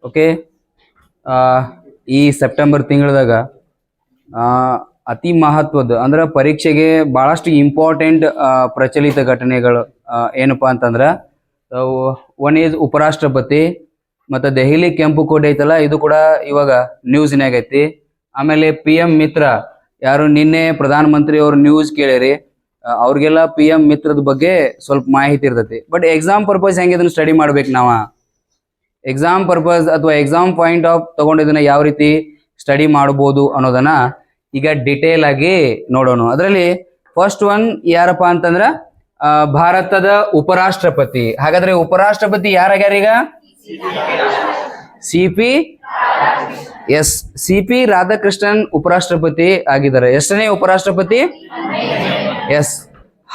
Okay. ಈ September ತಿಂಗಳದಾಗ ಅತಿ ಮಹತ್ವದ ಅಂದ್ರೆ ಪರೀಕ್ಷೆಗೆ ಬಹಳಷ್ಟು ಇಂಪಾರ್ಟೆಂಟ್ ಪ್ರಚಲಿತ ಘಟನೆಗಳು ಏನಪ್ಪಾ ಅಂತಂದ್ರ ಒನ್ ಈಸ್ ಉಪರಾಷ್ಟ್ರಪತಿ, ಮತ್ತು ದೆಹಲಿ ಕೆಂಪು ಕೋಟೆ ಐತಲ್ಲ ಇದು ಕೂಡ ಇವಾಗ ನ್ಯೂಸ್ನಾಗ ಐತಿ. ಆಮೇಲೆ PM ಮಿತ್ರ, ಯಾರು ನಿನ್ನೆ ಪ್ರಧಾನ ಮಂತ್ರಿ ಅವ್ರ ನ್ಯೂಸ್ ಕೇಳಿರಿ, ಅವ್ರಿಗೆಲ್ಲ PM ಮಿತ್ರದ ಬಗ್ಗೆ ಸ್ವಲ್ಪ ಮಾಹಿತಿ ಇರ್ತೈತಿ. ಬಟ್ ಎಕ್ಸಾಮ್ ಪರ್ಪಸ್ ಹೆಂಗೆ ಇದನ್ನ ಸ್ಟಡಿ ಮಾಡ್ಬೇಕು ನಾವ, ಎಕ್ಸಾಮ್ ಪರ್ಪಸ್ ಅಥವಾ ಎಕ್ಸಾಮ್ ಪಾಯಿಂಟ್ ಆಫ್ ತಗೊಂಡು ಇದನ್ನ ಯಾವ ರೀತಿ ಸ್ಟಡಿ ಮಾಡ್ಬೋದು ಅನ್ನೋದನ್ನ ಈಗ ಡಿಟೇಲ್ ಆಗಿ ನೋಡೋಣ. ಅದರಲ್ಲಿ ಫಸ್ಟ್ ಒನ್ ಯಾರಪ್ಪ ಅಂತಂದ್ರ ಭಾರತದ ಉಪರಾಷ್ಟ್ರಪತಿ. ಹಾಗಾದ್ರೆ ಉಪರಾಷ್ಟ್ರಪತಿ ಯಾರ್ಯಾರ ಈಗ? CP ರಾಧಾಕೃಷ್ಣನ್ ಉಪರಾಷ್ಟ್ರಪತಿ ಆಗಿದ್ದಾರೆ. ಎಷ್ಟನೇ ಉಪರಾಷ್ಟ್ರಪತಿ?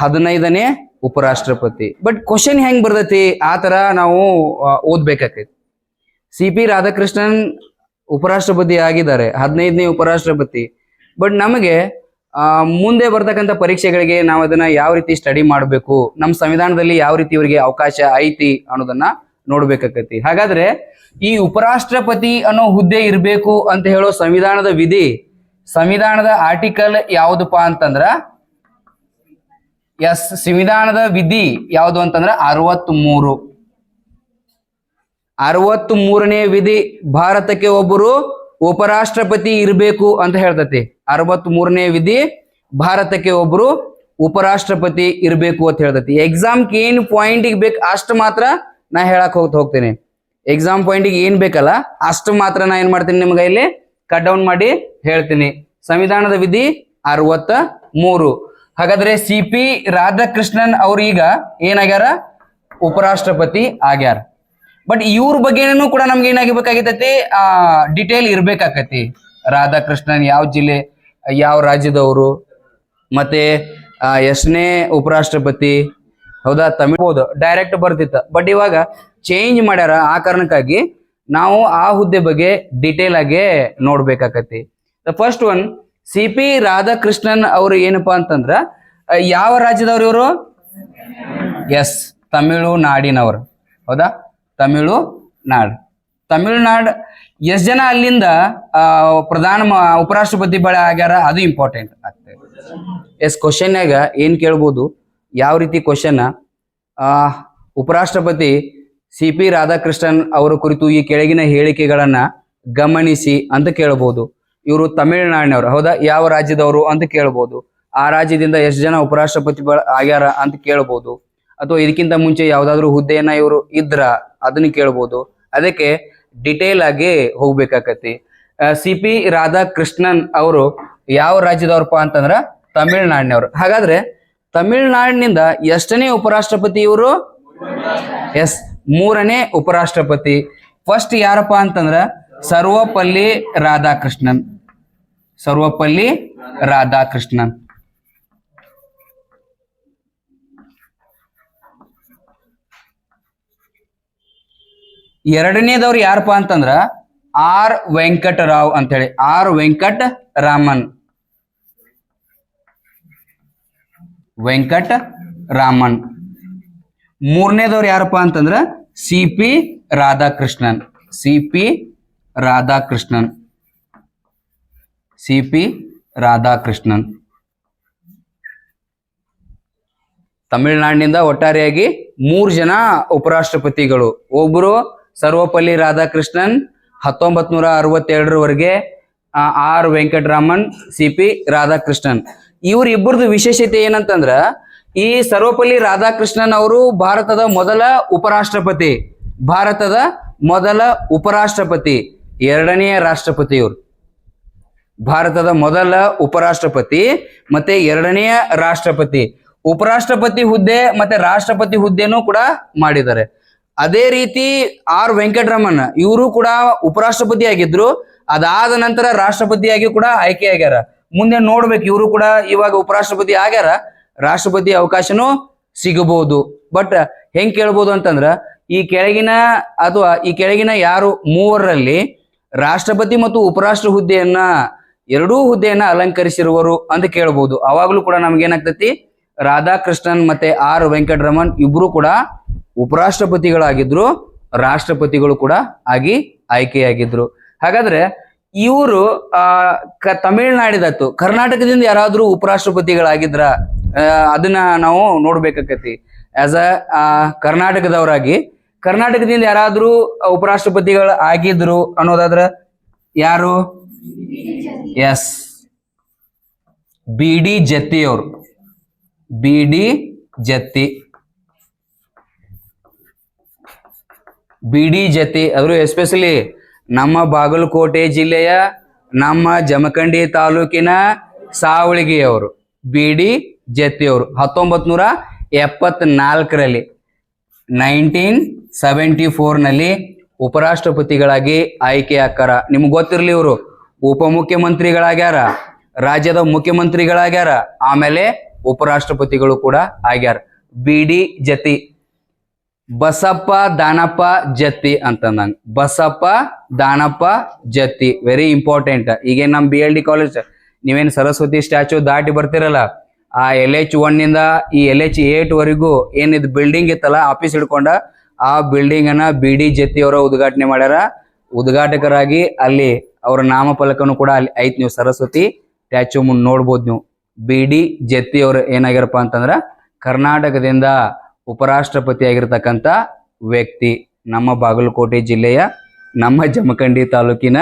15ನೇ ಉಪರಾಷ್ಟ್ರಪತಿ. ಬಟ್ ಕ್ವಶನ್ ಹೆಂಗ್ ಬರ್ತೈತಿ ಆ ತರ ನಾವು ಓದ್ಬೇಕಾಕೈತಿ. CP ರಾಧಾಕೃಷ್ಣನ್ ಉಪರಾಷ್ಟ್ರಪತಿ ಆಗಿದ್ದಾರೆ, 15ನೇ ಉಪರಾಷ್ಟ್ರಪತಿ. ಬಟ್ ನಮಗೆ ಮುಂದೆ ಬರ್ತಕ್ಕಂಥ ಪರೀಕ್ಷೆಗಳಿಗೆ ನಾವು ಅದನ್ನ ಯಾವ ರೀತಿ ಸ್ಟಡಿ ಮಾಡಬೇಕು, ನಮ್ಮ ಸಂವಿಧಾನದಲ್ಲಿ ಯಾವ ರೀತಿ ಇವರಿಗೆ ಅವಕಾಶ ಐತಿ ಅನ್ನೋದನ್ನ ನೋಡ್ಬೇಕಾಕೈತಿ. ಹಾಗಾದ್ರೆ ಈ ಉಪರಾಷ್ಟ್ರಪತಿ ಅನ್ನೋ ಹುದ್ದೆ ಇರಬೇಕು ಅಂತ ಹೇಳೋ ಸಂವಿಧಾನದ ವಿಧಿ, ಸಂವಿಧಾನದ ಆರ್ಟಿಕಲ್ ಯಾವುದಪ್ಪ ಅಂತಂದ್ರ ಸಂವಿಧಾನದ ವಿಧಿ ಯಾವುದು ಅಂತಂದ್ರ 63ನೇ ವಿಧಿ. ಭಾರತಕ್ಕೆ ಒಬ್ಬರು ಉಪರಾಷ್ಟ್ರಪತಿ ಇರಬೇಕು ಅಂತ ಹೇಳ್ತತಿ. 63ನೇ ವಿಧಿ ಭಾರತಕ್ಕೆ ಒಬ್ಬರು ಉಪರಾಷ್ಟ್ರಪತಿ ಇರಬೇಕು ಅಂತ ಹೇಳ್ತತಿ. ಎಕ್ಸಾಮ್ಗೆ ಏನ್ ಪಾಯಿಂಟಿಗೆ ಬೇಕು ಅಷ್ಟು ಮಾತ್ರ ನಾ ಹೇಳಕ್ ಹೋಗ್ತೇನೆ. ಎಕ್ಸಾಮ್ ಪಾಯಿಂಟಿಗೆ ಏನ್ ಬೇಕಲ್ಲ ಅಷ್ಟು ಮಾತ್ರ ನಾ ಏನ್ ಮಾಡ್ತೀನಿ ನಿಮ್ಗೆ ಇಲ್ಲಿ ಕಟ್ ಡೌನ್ ಮಾಡಿ ಹೇಳ್ತೀನಿ. ಸಂವಿಧಾನದ ವಿಧಿ 63. ಹಾಗಾದ್ರೆ CP ರಾಧಾಕೃಷ್ಣನ್ ಅವ್ರು ಈಗ ಏನಾಗ್ಯಾರ? ಉಪರಾಷ್ಟ್ರಪತಿ ಆಗ್ಯಾರ. ಬಟ್ ಇವ್ರ ಬಗ್ಗೆನೂ ಕೂಡ ನಮ್ಗೆ ಏನಾಗಿರ್ಬೇಕಾಗೈತಿ, ಡಿಟೇಲ್ ಇರ್ಬೇಕಾಕತಿ. ರಾಧಾಕೃಷ್ಣನ್ ಯಾವ ಜಿಲ್ಲೆ, ಯಾವ ರಾಜ್ಯದವರು, ಮತ್ತೆ ಎಷ್ಟನೇ ಉಪರಾಷ್ಟ್ರಪತಿ, ಹೌದಾ, ತಮಿಳು ಡೈರೆಕ್ಟ್ ಬರ್ತಿತ್ತ. ಬಟ್ ಇವಾಗ ಚೇಂಜ್ ಮಾಡ್ಯಾರ. ಆ ಕಾರಣಕ್ಕಾಗಿ ನಾವು ಆ ಹುದ್ದೆ ಬಗ್ಗೆ ಡಿಟೇಲ್ ಆಗಿ ನೋಡ್ಬೇಕಾಕತಿ. The first one CP Radhakrishnan ಅವರು ಏನಪ್ಪಾ ಅಂತಂದ್ರ ಯಾವ ರಾಜ್ಯದವ್ರು ಇವರು? ತಮಿಳುನಾಡಿನವರು. ಹೌದಾ, ತಮಿಳುನಾಡ್. ಎಷ್ಟ್ ಜನ ಅಲ್ಲಿಂದ ಉಪರಾಷ್ಟ್ರಪತಿ ಬಳಿ ಆಗ್ಯಾರ ಅದು ಇಂಪಾರ್ಟೆಂಟ್ ಆಗ್ತದೆ. ಕ್ವಶನ್ಯಾಗ ಏನ್ ಕೇಳ್ಬೋದು, ಯಾವ ರೀತಿ ಕ್ವಶನ್, ಉಪರಾಷ್ಟ್ರಪತಿ CP ರಾಧಾಕೃಷ್ಣನ್ ಅವರ ಕುರಿತು ಈ ಕೆಳಗಿನ ಹೇಳಿಕೆಗಳನ್ನ ಗಮನಿಸಿ ಅಂತ ಕೇಳಬಹುದು. ಇವರು ತಮಿಳುನಾಡಿನವರು, ಹೌದಾ, ಯಾವ ರಾಜ್ಯದವರು ಅಂತ ಕೇಳ್ಬೋದು. ಆ ರಾಜ್ಯದಿಂದ ಎಷ್ಟು ಜನ ಉಪರಾಷ್ಟ್ರಪತಿ ಆಗ್ಯಾರ ಅಂತ ಕೇಳ್ಬೋದು. ಅಥವಾ ಇದಕ್ಕಿಂತ ಮುಂಚೆ ಯಾವ್ದಾದ್ರು ಹುದ್ದೆಯನ್ನ ಇವರು ಇದ್ರ ಅದನ್ನ ಕೇಳ್ಬೋದು. ಅದಕ್ಕೆ ಡಿಟೇಲ್ ಆಗಿ ಹೋಗ್ಬೇಕಾಕತಿ. CP ರಾಧಾಕೃಷ್ಣನ್ ಅವರು ಯಾವ ರಾಜ್ಯದವ್ರಪ್ಪ ಅಂತಂದ್ರ ತಮಿಳುನಾಡಿನವರು. ಹಾಗಾದ್ರೆ ತಮಿಳುನಾಡಿನಿಂದ ಎಷ್ಟನೇ ಉಪರಾಷ್ಟ್ರಪತಿ ಇವರು? 3ನೇ ಉಪರಾಷ್ಟ್ರಪತಿ. ಫಸ್ಟ್ ಯಾರಪ್ಪ ಅಂತಂದ್ರ ಸರ್ವಪಲ್ಲಿ ರಾಧಾಕೃಷ್ಣನ್. ಎರಡನೇದವ್ರು ಯಾರಪ್ಪ ಅಂತಂದ್ರ R ವೆಂಕಟರಾವ್ ಅಂತೇಳಿ, R ವೆಂಕಟರಾಮನ್. ಮೂರನೇದವ್ರು ಯಾರಪ್ಪ ಅಂತಂದ್ರ CP ರಾಧಾಕೃಷ್ಣನ್. ತಮಿಳುನಾಡಿನಿಂದ ಒಟ್ಟಾರೆಯಾಗಿ 3 ಜನ ಉಪರಾಷ್ಟ್ರಪತಿಗಳು. ಒಬ್ರು ಸರ್ವಪಲ್ಲಿ ರಾಧಾಕೃಷ್ಣನ್ 1962ರವರೆಗೆ, R ವೆಂಕಟರಾಮನ್, CP ರಾಧಾಕೃಷ್ಣನ್. ಇವ್ರಿಬ್ಬರದು ವಿಶೇಷತೆ ಏನಂತಂದ್ರ ಈ ಸರ್ವಪಲ್ಲಿ ರಾಧಾಕೃಷ್ಣನ್ ಅವರು ಭಾರತದ ಮೊದಲ ಉಪರಾಷ್ಟ್ರಪತಿ, ಎರಡನೆಯ ರಾಷ್ಟ್ರಪತಿ. ಇವರು ಭಾರತದ ಮೊದಲ ಉಪರಾಷ್ಟ್ರಪತಿ ಮತ್ತೆ ಎರಡನೆಯ ರಾಷ್ಟ್ರಪತಿ. ಉಪರಾಷ್ಟ್ರಪತಿ ಹುದ್ದೆ ಮತ್ತೆ ರಾಷ್ಟ್ರಪತಿ ಹುದ್ದೆನೂ ಕೂಡ ಮಾಡಿದ್ದಾರೆ. ಅದೇ ರೀತಿ R ವೆಂಕಟರಾಮನ್ ಇವರು ಕೂಡ ಉಪರಾಷ್ಟ್ರಪತಿ ಆಗಿದ್ರು. ಅದಾದ ನಂತರ ರಾಷ್ಟ್ರಪತಿಯಾಗಿ ಕೂಡ ಆಯ್ಕೆ ಆಗ್ಯಾರ. ಮುಂದೆ ನೋಡ್ಬೇಕು, ಇವರು ಕೂಡ ಇವಾಗ ಉಪರಾಷ್ಟ್ರಪತಿ ಆಗ್ಯಾರ, ರಾಷ್ಟ್ರಪತಿ ಅವಕಾಶನೂ ಸಿಗಬಹುದು. ಬಟ್ ಹೆಂಗ್ ಕೇಳ್ಬೋದು ಅಂತಂದ್ರ ಈ ಕೆಳಗಿನ ಯಾರು ಮೂವರಲ್ಲಿ ರಾಷ್ಟ್ರಪತಿ ಮತ್ತು ಉಪರಾಷ್ಟ್ರ ಎರಡೂ ಹುದ್ದೆಯನ್ನ ಅಲಂಕರಿಸಿರುವರು ಅಂತ ಕೇಳ್ಬೋದು. ಅವಾಗ್ಲೂ ಕೂಡ ನಮ್ಗೆ ಏನಾಗ್ತತಿ, ರಾಧಾಕೃಷ್ಣನ್ ಮತ್ತೆ R ವೆಂಕಟರಮಣ್ ಇಬ್ರು ಕೂಡ ಉಪರಾಷ್ಟ್ರಪತಿಗಳಾಗಿದ್ರು, ರಾಷ್ಟ್ರಪತಿಗಳು ಕೂಡ ಆಯ್ಕೆಯಾಗಿದ್ರು. ಹಾಗಾದ್ರೆ ಇವರು ತಮಿಳ್ನಾಡಿದತ್ತು, ಕರ್ನಾಟಕದಿಂದ ಯಾರಾದ್ರೂ ಉಪರಾಷ್ಟ್ರಪತಿಗಳಾಗಿದ್ರ ಅದನ್ನ ನಾವು ನೋಡ್ಬೇಕಾಕತಿ. ಆಸ್ ಅ ಕರ್ನಾಟಕದವರಾಗಿ ಕರ್ನಾಟಕದಿಂದ ಯಾರಾದ್ರೂ ಉಪರಾಷ್ಟ್ರಪತಿಗಳು ಆಗಿದ್ರು ಅನ್ನೋದಾದ್ರ ಯಾರು? ಎಸ್, ಬಿ ಡಿ ಜತ್ತಿ ಅವರು. B D Jatti, B D Jatti ಅವರು ಎಸ್ಪೆಷಲಿ ನಮ್ಮ ಬಾಗಲಕೋಟೆ ಜಿಲ್ಲೆಯ ನಮ್ಮ ಜಮಖಂಡಿ ತಾಲೂಕಿನ ಸಾವಳಗಿಯವರು. ಬಿ ಡಿ ಜತ್ತಿ ಅವರು 1974ರಲ್ಲಿ 1974ನಲ್ಲಿ ಉಪರಾಷ್ಟ್ರಪತಿಗಳಾಗಿ ಆಯ್ಕೆ ಆಕಾರ. ನಿಮ್ಗೆ ಗೊತ್ತಿರ್ಲಿ, ಇವರು ಉಪಮುಖ್ಯಮಂತ್ರಿಗಳಾಗ್ಯಾರ, ರಾಜ್ಯದ ಮುಖ್ಯಮಂತ್ರಿಗಳಾಗ್ಯಾರ, ಆಮೇಲೆ ಉಪರಾಷ್ಟ್ರಪತಿಗಳು ಕೂಡ ಆಗ್ಯಾರ. ಬಿ ಡಿ ಜತ್ತಿ, ಬಸಪ್ಪ ದಾನಪ್ಪ ಜತ್ತಿ ಅಂತಂದಂಗ. Basappa Danappa Jatti very important. ಈಗೇನ್ ನಮ್ BLD ಕಾಲೇಜ್ ನೀವೇನ್ ಸರಸ್ವತಿ ಸ್ಟ್ಯಾಚ್ಯೂ ದಾಟಿ ಬರ್ತಿರಲ್ಲ, ಆ LH1 ನಿಂದ ಈ LH8 ವರೆಗೂ ಏನಿದ್ ಬಿಲ್ಡಿಂಗ್ ಇತ್ತಲ್ಲ, ಆಫೀಸ್ ಹಿಡ್ಕೊಂಡ, ಆ ಬಿಲ್ಡಿಂಗ್ ಅನ್ನ ಬಿ ಡಿ ಜತ್ತಿ ಅವರ ಉದ್ಘಾಟನೆ ಮಾಡ್ಯಾರ. ಉದ್ಘಾಟಕರಾಗಿ ಅಲ್ಲಿ ಅವರ ನಾಮಫಲಕನು ಕೂಡ ಅಲ್ಲಿ ಐತ್. ನೀವು ಸರಸ್ವತಿ ಸ್ಟ್ಯಾಚ್ಯೂ ಮುಂದೆ ನೋಡ್ಬೋದು ನೀವು. ಬಿ ಡಿ ಜತ್ತಿ ಅವರು ಏನಾಗ್ಯಾರಪ್ಪ ಅಂತಂದ್ರ ಕರ್ನಾಟಕದಿಂದ ಉಪರಾಷ್ಟ್ರಪತಿ ಆಗಿರ್ತಕ್ಕಂಥ ವ್ಯಕ್ತಿ. ನಮ್ಮ ಬಾಗಲಕೋಟೆ ಜಿಲ್ಲೆಯ ನಮ್ಮ ಜಮಖಂಡಿ ತಾಲೂಕಿನ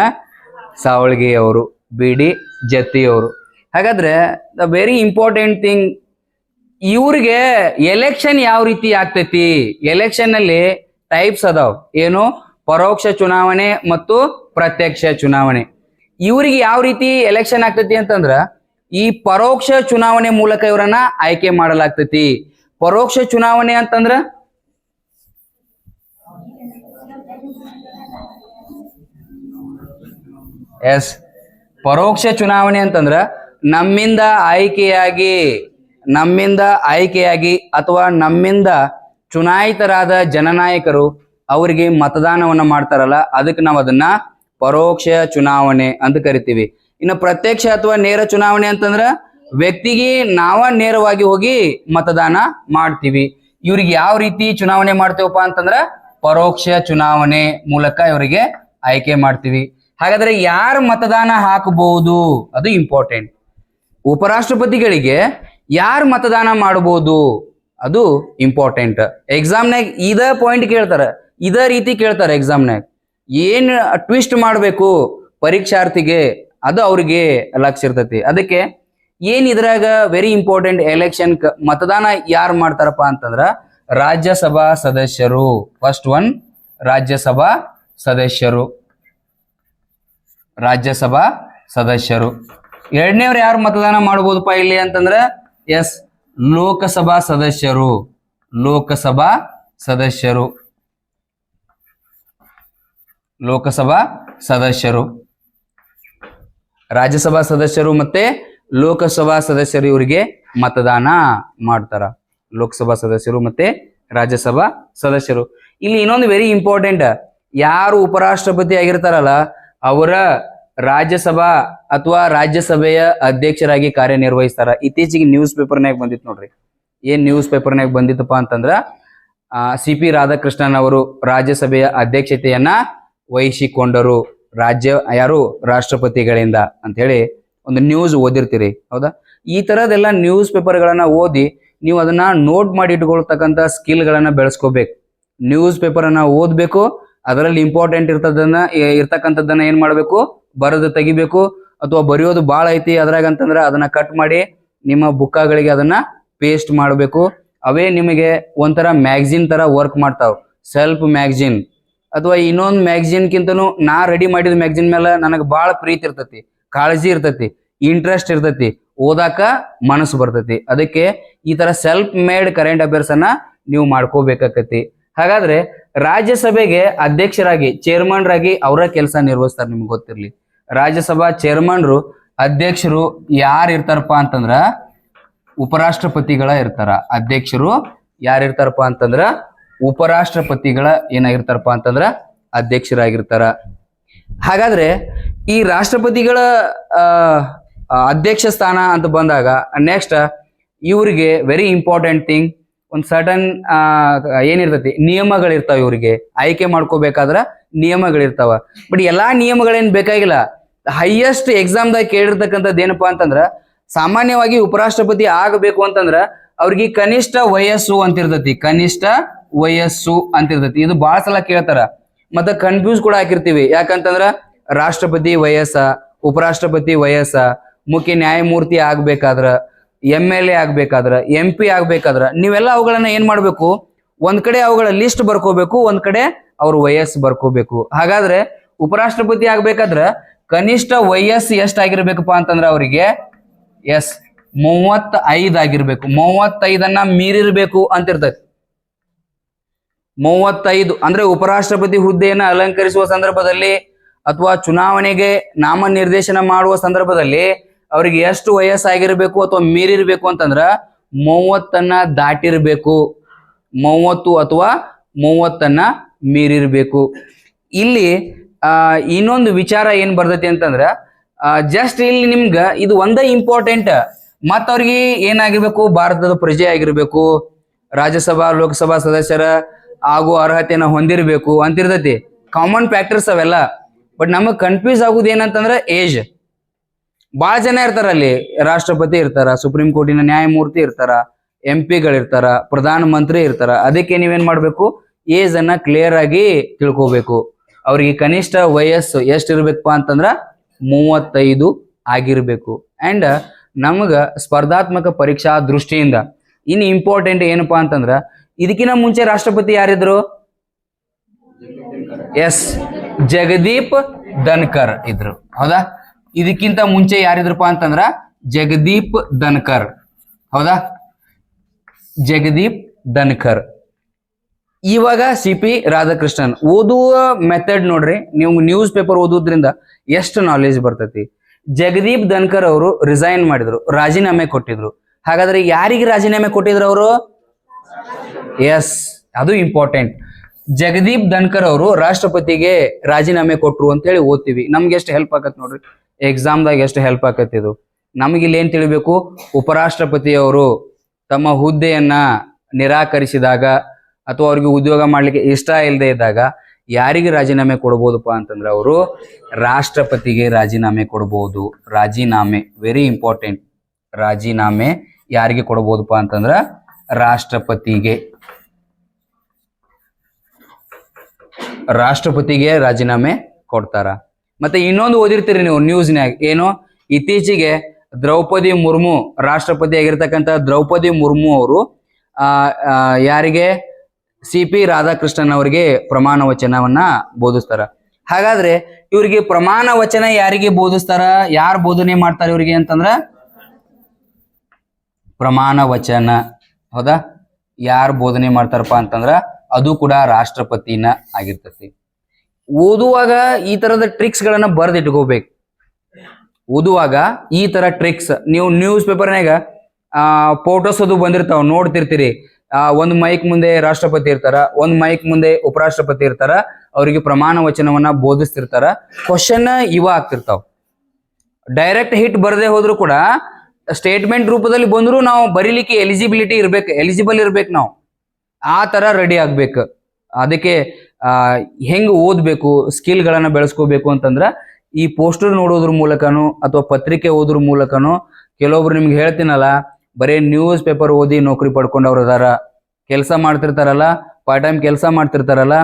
ಸಾವಳಗಿಯವರು ಬಿ ಡಿ ಜತ್ತಿ ಅವರು. ಹಾಗಾದ್ರೆ ದ ವೆರಿ ಇಂಪಾರ್ಟೆಂಟ್ ಥಿಂಗ್, ಇವ್ರಿಗೆ ಎಲೆಕ್ಷನ್ ಯಾವ ರೀತಿ ಆಗ್ತೈತಿ? ಎಲೆಕ್ಷನ್ ನಲ್ಲಿ ಟೈಪ್ಸ್ ಅದಾವ. ಏನು? ಪರೋಕ್ಷ ಚುನಾವಣೆ ಮತ್ತು ಪ್ರತ್ಯಕ್ಷ ಚುನಾವಣೆ. ಇವ್ರಿಗೆ ಯಾವ ರೀತಿ ಎಲೆಕ್ಷನ್ ಆಗ್ತೈತಿ ಅಂತಂದ್ರ, ಈ ಪರೋಕ್ಷ ಚುನಾವಣೆ ಮೂಲಕ ಇವರನ್ನ ಆಯ್ಕೆ ಮಾಡಲಾಗ್ತೈತಿ. ಪರೋಕ್ಷ ಚುನಾವಣೆ ಅಂತಂದ್ರ ಎಸ್, ಪರೋಕ್ಷ ಚುನಾವಣೆ ಅಂತಂದ್ರ ನಮ್ಮಿಂದ ಆಯ್ಕೆಯಾಗಿ ಅಥವಾ ನಮ್ಮಿಂದ ಚುನಾಯಿತರಾದ ಜನನಾಯಕರು ಅವರಿಗೆ ಮತದಾನವನ್ನ ಮಾಡ್ತಾರಲ್ಲ, ಅದಕ್ಕೆ ನಾವು ಅದನ್ನ ಪರೋಕ್ಷ ಚುನಾವಣೆ ಅಂತ ಕರಿತೀವಿ. ಇನ್ನು ಪ್ರತ್ಯಕ್ಷ ಅಥವಾ ನೇರ ಚುನಾವಣೆ ಅಂತಂದ್ರ ವ್ಯಕ್ತಿಗೆ ನಾವ ನೇರವಾಗಿ ಹೋಗಿ ಮತದಾನ ಮಾಡ್ತೀವಿ. ಇವ್ರಿಗೆ ಯಾವ ರೀತಿ ಚುನಾವಣೆ ಮಾಡ್ತೇವಪ್ಪ ಅಂತಂದ್ರ ಪರೋಕ್ಷ ಚುನಾವಣೆ ಮೂಲಕ ಇವರಿಗೆ ಆಯ್ಕೆ ಮಾಡ್ತೀವಿ. ಹಾಗಾದ್ರೆ ಯಾರು ಮತದಾನ ಹಾಕಬಹುದು ಅದು ಇಂಪಾರ್ಟೆಂಟ್. ಉಪರಾಷ್ಟ್ರಪತಿಗಳಿಗೆ ಯಾರು ಮತದಾನ ಮಾಡಬಹುದು ಅದು ಇಂಪಾರ್ಟೆಂಟ್. ಎಕ್ಸಾಮ್ನಾಗ ಇದ ಪಾಯಿಂಟ್ ಕೇಳ್ತಾರ, ಇದ ರೀತಿ ಕೇಳ್ತಾರ ಎಕ್ಸಾಮ್ನಾಗ. ಏನ್ ಟ್ವಿಸ್ಟ್ ಮಾಡಬೇಕು ಪರೀಕ್ಷಾರ್ಥಿಗೆ ಅದು ಅವ್ರಿಗೆ ಲಕ್ಷ್ಯ ಇರ್ತೈತಿ. ಅದಕ್ಕೆ ಏನ್ ಇದ್ರಾಗ ವೆರಿ ಇಂಪಾರ್ಟೆಂಟ್, ಎಲೆಕ್ಷನ್ ಮತದಾನ ಯಾರು ಮಾಡ್ತಾರಪ್ಪ ಅಂತಂದ್ರ ರಾಜ್ಯಸಭಾ ಸದಸ್ಯರು. ಫಸ್ಟ್ ಒನ್ ರಾಜ್ಯಸಭಾ ಸದಸ್ಯರು. ಎರಡನೇವ್ರು ಯಾರು ಮತದಾನ ಮಾಡಬಹುದಪ್ಪ ಇಲ್ಲಿ ಅಂತಂದ್ರ ಎಸ್, ಲೋಕಸಭಾ ಸದಸ್ಯರು. ರಾಜ್ಯಸಭಾ ಸದಸ್ಯರು ಮತ್ತೆ ಲೋಕಸಭಾ ಸದಸ್ಯರು ಇವರಿಗೆ ಮತದಾನ ಮಾಡ್ತಾರ. ಲೋಕಸಭಾ ಸದಸ್ಯರು ಮತ್ತೆ ರಾಜ್ಯಸಭಾ ಸದಸ್ಯರು. ಇಲ್ಲಿ ಇನ್ನೊಂದು ವೆರಿ ಇಂಪಾರ್ಟೆಂಟ್, ಯಾರು ಉಪರಾಷ್ಟ್ರಪತಿ ಆಗಿರ್ತಾರಲ್ಲ ಅವರ ರಾಜ್ಯಸಭಾ ಅಥವಾ ರಾಜ್ಯಸಭೆಯ ಅಧ್ಯಕ್ಷರಾಗಿ ಕಾರ್ಯನಿರ್ವಹಿಸ್ತಾರ. ಇತ್ತೀಚೆಗೆ ನ್ಯೂಸ್ ಪೇಪರ್ನಾಗ ಬಂದಿತ್ತು ನೋಡ್ರಿ. ಏನ್ ನ್ಯೂಸ್ ಪೇಪರ್ನಾಗ ಬಂದಿತ್ತಪ್ಪ ಅಂತಂದ್ರ CP ರಾಧಾಕೃಷ್ಣನ್ ಅವರು ರಾಜ್ಯಸಭೆಯ ಅಧ್ಯಕ್ಷತೆಯನ್ನ ವಹಿಸಿಕೊಂಡರು ರಾಷ್ಟ್ರಪತಿಗಳಿಂದ ಅಂತ ಹೇಳಿ ಒಂದು ನ್ಯೂಸ್ ಓದಿರ್ತೀರಿ, ಹೌದಾ? ಈ ತರದೆಲ್ಲ ನ್ಯೂಸ್ ಪೇಪರ್ಗಳನ್ನ ಓದಿ ನೀವು ಅದನ್ನ ನೋಟ್ ಮಾಡಿ ಇಟ್ಕೊಳ್ತಕ್ಕಂಥ ಸ್ಕಿಲ್ಗಳನ್ನ ಬೆಳೆಸ್ಕೋಬೇಕು. ನ್ಯೂಸ್ ಪೇಪರ್ ಅನ್ನ ಓದ್ಬೇಕು, ಅದರಲ್ಲಿ ಇಂಪಾರ್ಟೆಂಟ್ ಇರ್ತಕ್ಕಂಥದ್ದನ್ನ ಏನ್ ಮಾಡ್ಬೇಕು, ಬರೆದು ತೆಗಿಬೇಕು. ಅಥವಾ ಬರೆಯೋದು ಭಾಳ ಐತಿ ಅದ್ರಾಗ ಅಂತಂದ್ರ ಅದನ್ನ ಕಟ್ ಮಾಡಿ ನಿಮ್ಮ ಬುಕ್ಕಗಳಿಗೆ ಅದನ್ನ ಪೇಸ್ಟ್ ಮಾಡಬೇಕು. ಅವೇ ನಿಮಗೆ ಒಂಥರ ಮ್ಯಾಗ್ಝಿನ್ ತರ ವರ್ಕ್ ಮಾಡ್ತಾವ. ಸೆಲ್ಫ್ ಮ್ಯಾಗ್ಝಿನ್ ಅಥವಾ ಇನ್ನೊಂದು ಮ್ಯಾಗ್ಝಿನ್ಕಿಂತನೂ ನಾ ರೆಡಿ ಮಾಡಿದ ಮ್ಯಾಗ್ಝಿನ್ ಮೇಲೆ ನನಗೆ ಭಾಳ ಪ್ರೀತಿ ಇರ್ತೈತಿ, ಕಾಳಜಿ ಇರ್ತೈತಿ, ಇಂಟ್ರೆಸ್ಟ್ ಇರ್ತೈತಿ, ಓದಾಕ ಮನಸ್ಸು ಬರ್ತೈತಿ. ಅದಕ್ಕೆ ಈ ತರ ಸೆಲ್ಫ್ ಮೇಡ್ ಕರೆಂಟ್ ಅಫೇರ್ಸ್ ಅನ್ನ ನೀವು ಮಾಡ್ಕೋಬೇಕಾಕತಿ. ಹಾಗಾದ್ರೆ ರಾಜ್ಯಸಭೆಗೆ ಅಧ್ಯಕ್ಷರಾಗಿ ಚೇರ್ಮನ್ರಾಗಿ ಅವರ ಕೆಲಸ ನಿರ್ವಹಿಸ್ತಾರೆ. ನಿಮ್ಗೆ ಗೊತ್ತಿರ್ಲಿ, ರಾಜ್ಯಸಭಾ ಚೇರ್ಮನ್ರು ಅಧ್ಯಕ್ಷರು ಯಾರು ಇರ್ತಾರಪ್ಪ ಅಂತಂದ್ರ ಉಪರಾಷ್ಟ್ರಪತಿಗಳ ಇರ್ತಾರ. ಅಧ್ಯಕ್ಷರು ಯಾರು ಇರ್ತಾರಪ್ಪ ಅಂತಂದ್ರ ಉಪರಾಷ್ಟ್ರಪತಿಗಳ ಏನಾಗಿರ್ತಾರಪ್ಪ ಅಂತಂದ್ರ ಅಧ್ಯಕ್ಷರಾಗಿರ್ತಾರ. ಹಾಗಾದ್ರೆ ಈ ರಾಷ್ಟ್ರಪತಿಗಳ ಅಧ್ಯಕ್ಷ ಸ್ಥಾನ ಅಂತ ಬಂದಾಗ ನೆಕ್ಸ್ಟ್ ಇವ್ರಿಗೆ ವೆರಿ ಇಂಪಾರ್ಟೆಂಟ್ ಥಿಂಗ್, ಒಂದ್ ಸರ್ಟನ್ ಏನಿರ್ತೈತಿ ನಿಯಮಗಳಿರ್ತಾವ, ಇವ್ರಿಗೆ ಆಯ್ಕೆ ಮಾಡ್ಕೋಬೇಕಾದ್ರ ನಿಯಮಗಳಿರ್ತಾವ. ಬಟ್ ಎಲ್ಲಾ ನಿಯಮಗಳೇನ್ ಬೇಕಾಗಿಲ್ಲ. ಹೈಯೆಸ್ಟ್ ಎಕ್ಸಾಮ್ದಾಗ ಕೇಳಿರ್ತಕ್ಕಂಥದ್ದು ಏನಪ್ಪಾ ಅಂತಂದ್ರ, ಸಾಮಾನ್ಯವಾಗಿ ಉಪರಾಷ್ಟ್ರಪತಿ ಆಗಬೇಕು ಅಂತಂದ್ರ ಅವ್ರಿಗೆ ಕನಿಷ್ಠ ವಯಸ್ಸು ಅಂತಿರ್ತೈತಿ, ಕನಿಷ್ಠ ವಯಸ್ಸು ಅಂತಿರ್ತೈತಿ. ಇದು ಬಹಳ ಸಲ ಕೇಳ್ತಾರ, ಮತ್ತೆ ಕನ್ಫ್ಯೂಸ್ ಕೂಡ ಹಾಕಿರ್ತೀವಿ. ಯಾಕಂತಂದ್ರ ರಾಷ್ಟ್ರಪತಿ ವಯಸ್ಸ, ಉಪರಾಷ್ಟ್ರಪತಿ ವಯಸ್ಸ, ಮುಖ್ಯ ನ್ಯಾಯಮೂರ್ತಿ ಆಗ್ಬೇಕಾದ್ರ, MLA ಆಗ್ಬೇಕಾದ್ರ, MP ಆಗ್ಬೇಕಾದ್ರ ನೀವೆಲ್ಲ ಅವುಗಳನ್ನ ಏನ್ ಮಾಡ್ಬೇಕು, ಒಂದ್ ಕಡೆ ಅವುಗಳ ಲಿಸ್ಟ್ ಬರ್ಕೋಬೇಕು, ಒಂದ್ ಕಡೆ ಅವ್ರ ವಯಸ್ಸು ಬರ್ಕೋಬೇಕು. ಹಾಗಾದ್ರೆ ಉಪರಾಷ್ಟ್ರಪತಿ ಆಗ್ಬೇಕಾದ್ರ ಕನಿಷ್ಠ ವಯಸ್ಸು ಎಷ್ಟಾಗಿರ್ಬೇಕಪ್ಪ ಅಂತಂದ್ರ ಅವರಿಗೆ 35 ಆಗಿರ್ಬೇಕು. 35 ಮೀರಿರ್ಬೇಕು ಅಂತಿರ್ತೈತಿ. 35 ಅಂದ್ರೆ ಉಪರಾಷ್ಟ್ರಪತಿ ಹುದ್ದೆಯನ್ನ ಅಲಂಕರಿಸುವ ಸಂದರ್ಭದಲ್ಲಿ ಅಥವಾ ಚುನಾವಣೆಗೆ ನಾಮನಿರ್ದೇಶನ ಮಾಡುವ ಸಂದರ್ಭದಲ್ಲಿ ಅವ್ರಿಗೆ ಎಷ್ಟು ವಯಸ್ಸಾಗಿರ್ಬೇಕು ಅಥವಾ ಮೀರಿರ್ಬೇಕು ಅಂತಂದ್ರ 30 ದಾಟಿರ್ಬೇಕು. 30 ಅಥವಾ 30 ಮೀರಿರ್ಬೇಕು. ಇಲ್ಲಿ ಇನ್ನೊಂದು ವಿಚಾರ ಏನ್ ಬರ್ತೈತಿ ಅಂತಂದ್ರ, ಜಸ್ಟ್ ಇಲ್ಲಿ ನಿಮ್ಗ ಇದು ಒಂದೇ ಇಂಪಾರ್ಟೆಂಟ್. ಮತ್ತ ಅವ್ರಿಗೆ ಏನಾಗಿರ್ಬೇಕು, ಭಾರತದ ಪ್ರಜೆ ಆಗಿರ್ಬೇಕು, ರಾಜ್ಯಸಭಾ ಲೋಕಸಭಾ ಸದಸ್ಯರ ಆಗೋ ಅರ್ಹತೆಯನ್ನ ಹೊಂದಿರಬೇಕು ಅಂತಿರ್ತೈತಿ. ಕಾಮನ್ ಫ್ಯಾಕ್ಟರ್ಸ್ ಅವೆಲ್ಲ. ಬಟ್ ನಮಗ್ ಕನ್ಫ್ಯೂಸ್ ಆಗುದು ಏನಂತಂದ್ರ ಏಜ್. ಬಹಳ ಜನ ಇರ್ತಾರ ಅಲ್ಲಿ, ರಾಷ್ಟ್ರಪತಿ ಇರ್ತಾರ, ಸುಪ್ರೀಂ ಕೋರ್ಟಿನ ನ್ಯಾಯಮೂರ್ತಿ ಇರ್ತಾರ, MP ಗಳಿರ್ತಾರ, ಪ್ರಧಾನ ಮಂತ್ರಿ ಇರ್ತಾರ. ಅದಕ್ಕೆ ನೀವೇನ್ ಮಾಡ್ಬೇಕು, ಏಜ್ ಅನ್ನ ಕ್ಲಿಯರ್ ಆಗಿ ತಿಳ್ಕೋಬೇಕು. ಅವ್ರಿಗೆ ಕನಿಷ್ಠ ವಯಸ್ಸು ಎಷ್ಟಿರ್ಬೇಕಪ್ಪ ಅಂತಂದ್ರ 35 ಆಗಿರ್ಬೇಕು. ಅಂಡ್ ನಮಗ ಸ್ಪರ್ಧಾತ್ಮಕ ಪರೀಕ್ಷಾ ದೃಷ್ಟಿಯಿಂದ ಇನ್ನು ಇಂಪಾರ್ಟೆಂಟ್ ಏನಪ್ಪಾ ಅಂತಂದ್ರ, ಇದಕ್ಕಿಂತ ಮುಂಚೆ ರಾಷ್ಟ್ರಪತಿ ಯಾರಿದ್ರು? ಜಗದೀಪ್ ಧನ್ಕರ್ ಇದ್ರು, ಹೌದಾ? ಇದಕ್ಕಿಂತ ಮುಂಚೆ ಯಾರಿದ್ರಪ್ಪ ಅಂತಂದ್ರ ಜಗದೀಪ್ ಧನ್ಕರ್, ಹೌದಾ? ಜಗದೀಪ್ ಧನ್ಕರ್. ಇವಾಗ CP ರಾಧಾಕೃಷ್ಣನ್. ಓದುವ ಮೆಥಡ್ ನೋಡ್ರಿ, ನೀವು ನ್ಯೂಸ್ ಪೇಪರ್ ಓದೋದ್ರಿಂದ ಎಷ್ಟು ನಾಲೆಜ್ ಬರ್ತೈತಿ. ಜಗದೀಪ್ ಧನ್ಕರ್ ಅವರು ರಿಸೈನ್ ಮಾಡಿದ್ರು, ರಾಜೀನಾಮೆ ಕೊಟ್ಟಿದ್ರು. ಹಾಗಾದ್ರೆ ಯಾರಿಗೆ ರಾಜೀನಾಮೆ ಕೊಟ್ಟಿದ್ರು ಅವರು? ಅದು ಇಂಪಾರ್ಟೆಂಟ್. ಜಗದೀಪ್ ಧನ್ಕರ್ ಅವರು ರಾಷ್ಟ್ರಪತಿಗೆ ರಾಜೀನಾಮೆ ಕೊಟ್ರು ಅಂತ ಹೇಳಿ ಓದ್ತೀವಿ. ನಮ್ಗೆ ಎಷ್ಟು ಹೆಲ್ಪ್ ಆಗತ್ ನೋಡ್ರಿ, ಎಕ್ಸಾಮ್ದಾಗ ಎಷ್ಟು ಹೆಲ್ಪ್ ಆಗತ್ತೆ ಇದು. ನಮಗೆ ಇಲ್ಲಿ ಏನ್ ತಿಳಿಬೇಕು, ಉಪರಾಷ್ಟ್ರಪತಿಯವರು ತಮ್ಮ ಹುದ್ದೆಯನ್ನ ನಿರಾಕರಿಸಿದಾಗ ಅಥವಾ ಅವ್ರಿಗೆ ಉದ್ಯೋಗ ಮಾಡ್ಲಿಕ್ಕೆ ಇಷ್ಟ ಇಲ್ಲದೆ ಇದ್ದಾಗ ಯಾರಿಗೆ ರಾಜೀನಾಮೆ ಕೊಡ್ಬೋದಪ್ಪ ಅಂತಂದ್ರೆ ಅವರು ರಾಷ್ಟ್ರಪತಿಗೆ ರಾಜೀನಾಮೆ ಕೊಡ್ಬೋದು. ರಾಜೀನಾಮೆ ವೆರಿ ಇಂಪಾರ್ಟೆಂಟ್. ರಾಜೀನಾಮೆ ಯಾರಿಗೆ ಕೊಡ್ಬೋದಪ್ಪ ಅಂತಂದ್ರ ರಾಷ್ಟ್ರಪತಿಗೆ. ರಾಷ್ಟ್ರಪತಿಗೆ ರಾಜೀನಾಮೆ ಕೊಡ್ತಾರ. ಮತ್ತೆ ಇನ್ನೊಂದು ಓದಿರ್ತೀರಿ ನೀವು ನ್ಯೂಸ್ನ್ಯಾಗ, ಏನು, ಇತ್ತೀಚೆಗೆ ದ್ರೌಪದಿ ಮುರ್ಮು, ರಾಷ್ಟ್ರಪತಿ ಆಗಿರ್ತಕ್ಕಂಥ ದ್ರೌಪದಿ ಮುರ್ಮು ಅವರು ಯಾರಿಗೆ, CP ರಾಧಾಕೃಷ್ಣನ್ ಅವರಿಗೆ ಪ್ರಮಾಣ ವಚನವನ್ನ ಬೋಧಿಸ್ತಾರ. ಹಾಗಾದ್ರೆ ಇವ್ರಿಗೆ ಪ್ರಮಾಣ ವಚನ ಯಾರಿಗೆ ಬೋಧಿಸ್ತಾರ, ಯಾರು ಬೋಧನೆ ಮಾಡ್ತಾರ ಇವ್ರಿಗೆ ಅಂತಂದ್ರ ಪ್ರಮಾಣ ವಚನ, ಹೌದಾ? ಯಾರು ಬೋಧನೆ ಮಾಡ್ತಾರಪ್ಪ ಅಂತಂದ್ರ ಅದು ಕೂಡ ರಾಷ್ಟ್ರಪತಿನ ಆಗಿರ್ತತಿ. ಓದುವಾಗ ಈ ತರದ ಟ್ರಿಕ್ಸ್ ಗಳನ್ನ ಬರ್ದಿಟ್ಕೋಬೇಕು. ಓದುವಾಗ ಈ ತರ ಟ್ರಿಕ್ಸ್ ನೀವು ನ್ಯೂಸ್ ಪೇಪರ್ನಾಗ ಫೋಟೋಸ್ ಅದು ಬಂದಿರ್ತಾವ, ನೋಡ್ತಿರ್ತೀರಿ. ಒಂದ್ ಮೈಕ್ ಮುಂದೆ ರಾಷ್ಟ್ರಪತಿ ಇರ್ತಾರ, ಒಂದ್ ಮೈಕ್ ಮುಂದೆ ಉಪರಾಷ್ಟ್ರಪತಿ ಇರ್ತಾರ, ಅವರಿಗೆ ಪ್ರಮಾಣ ವಚನವನ್ನ ಬೋಧಿಸ್ತಿರ್ತಾರ. ಕ್ವಶನ್ ಇವ ಆಗ್ತಿರ್ತಾವ. ಡೈರೆಕ್ಟ್ ಹಿಟ್ ಬರದೆ ಹೋದ್ರು ಕೂಡ ಸ್ಟೇಟ್ಮೆಂಟ್ ರೂಪದಲ್ಲಿ ಬಂದ್ರು ನಾವು ಬರೀಲಿಕ್ಕೆ ಎಲಿಜಿಬಲ್ ಇರ್ಬೇಕು. ನಾವು ಆ ತರ ರೆಡಿ ಆಗ್ಬೇಕು. ಅದಕ್ಕೆ ಹೆಂಗ್ ಓದ್ಬೇಕು, ಸ್ಕಿಲ್ ಗಳನ್ನ ಬೆಳೆಸ್ಕೋಬೇಕು ಅಂತಂದ್ರ ಈ ಪೋಸ್ಟರ್ ನೋಡೋದ್ರ ಮೂಲಕನೋ ಅಥವಾ ಪತ್ರಿಕೆ ಓದ್ರ ಮೂಲಕನೋ, ಕೆಲವೊಬ್ರು ನಿಮ್ಗೆ ಹೇಳ್ತೀನಲ್ಲ, ಬರೀ ನ್ಯೂಸ್ ಪೇಪರ್ ಓದಿ ನೌಕರಿ ಪಡ್ಕೊಂಡವ್ರು ಅದಾರ, ಕೆಲಸ ಮಾಡ್ತಿರ್ತಾರಲ್ಲ, ಪಾರ್ಟ್ ಟೈಮ್ ಕೆಲಸ ಮಾಡ್ತಿರ್ತಾರಲ್ಲ,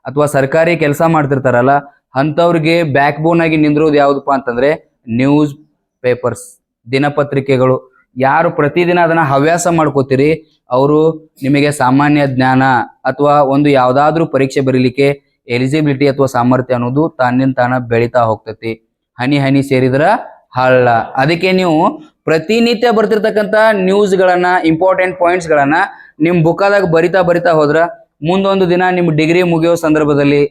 ಅಥವಾ ಸರ್ಕಾರಿ ಕೆಲಸ ಮಾಡ್ತಿರ್ತಾರಲ್ಲ, ಅಂಥವ್ರಿಗೆ ಬ್ಯಾಕ್ ಬೋನ್ ಆಗಿ ನಿಂದಿರೋದು ಯಾವ್ದಪ್ಪ ಅಂತಂದ್ರೆ ನ್ಯೂಸ್ ಪೇಪರ್ಸ್, ದಿನಪತ್ರಿಕೆಗಳು. ಯಾರು ಪ್ರತಿದಿನ ಅದನ್ನ ಹವ್ಯಾಸ ಮಾಡ್ಕೋತೀರಿ ಅವರು ನಿಮಗೆ ಸಾಮಾನ್ಯ ಜ್ಞಾನ ಅಥವಾ ಒಂದು ಯಾವ್ದಾದ್ರೂ ಪರೀಕ್ಷೆ ಬರೀಲಿಕ್ಕೆ ಎಲಿಜಿಬಿಲಿಟಿ ಅಥವಾ ಸಾಮರ್ಥ್ಯ ಅನ್ನೋದು ತಾನ ಬೆಳೀತಾ ಹೋಗ್ತತಿ. ಹನಿ ಹನಿ ಸೇರಿದ್ರ ಹಳ್ಳ. ಅದಕ್ಕೆ ನೀವು ಪ್ರತಿನಿತ್ಯ ಬರ್ತಿರ್ತಕ್ಕಂಥ ನ್ಯೂಸ್ ಗಳನ್ನ, ಇಂಪಾರ್ಟೆಂಟ್ ಪಾಯಿಂಟ್ಸ್ ಗಳನ್ನ ನಿಮ್ ಬುಕ್ಕಾದಾಗ ಬರಿತಾ ಹೋದ್ರ ಮುಂದೊಂದು ದಿನ ನಿಮ್ ಡಿಗ್ರಿ ಮುಗಿಯೋ ಸಂದರ್ಭದಲ್ಲಿ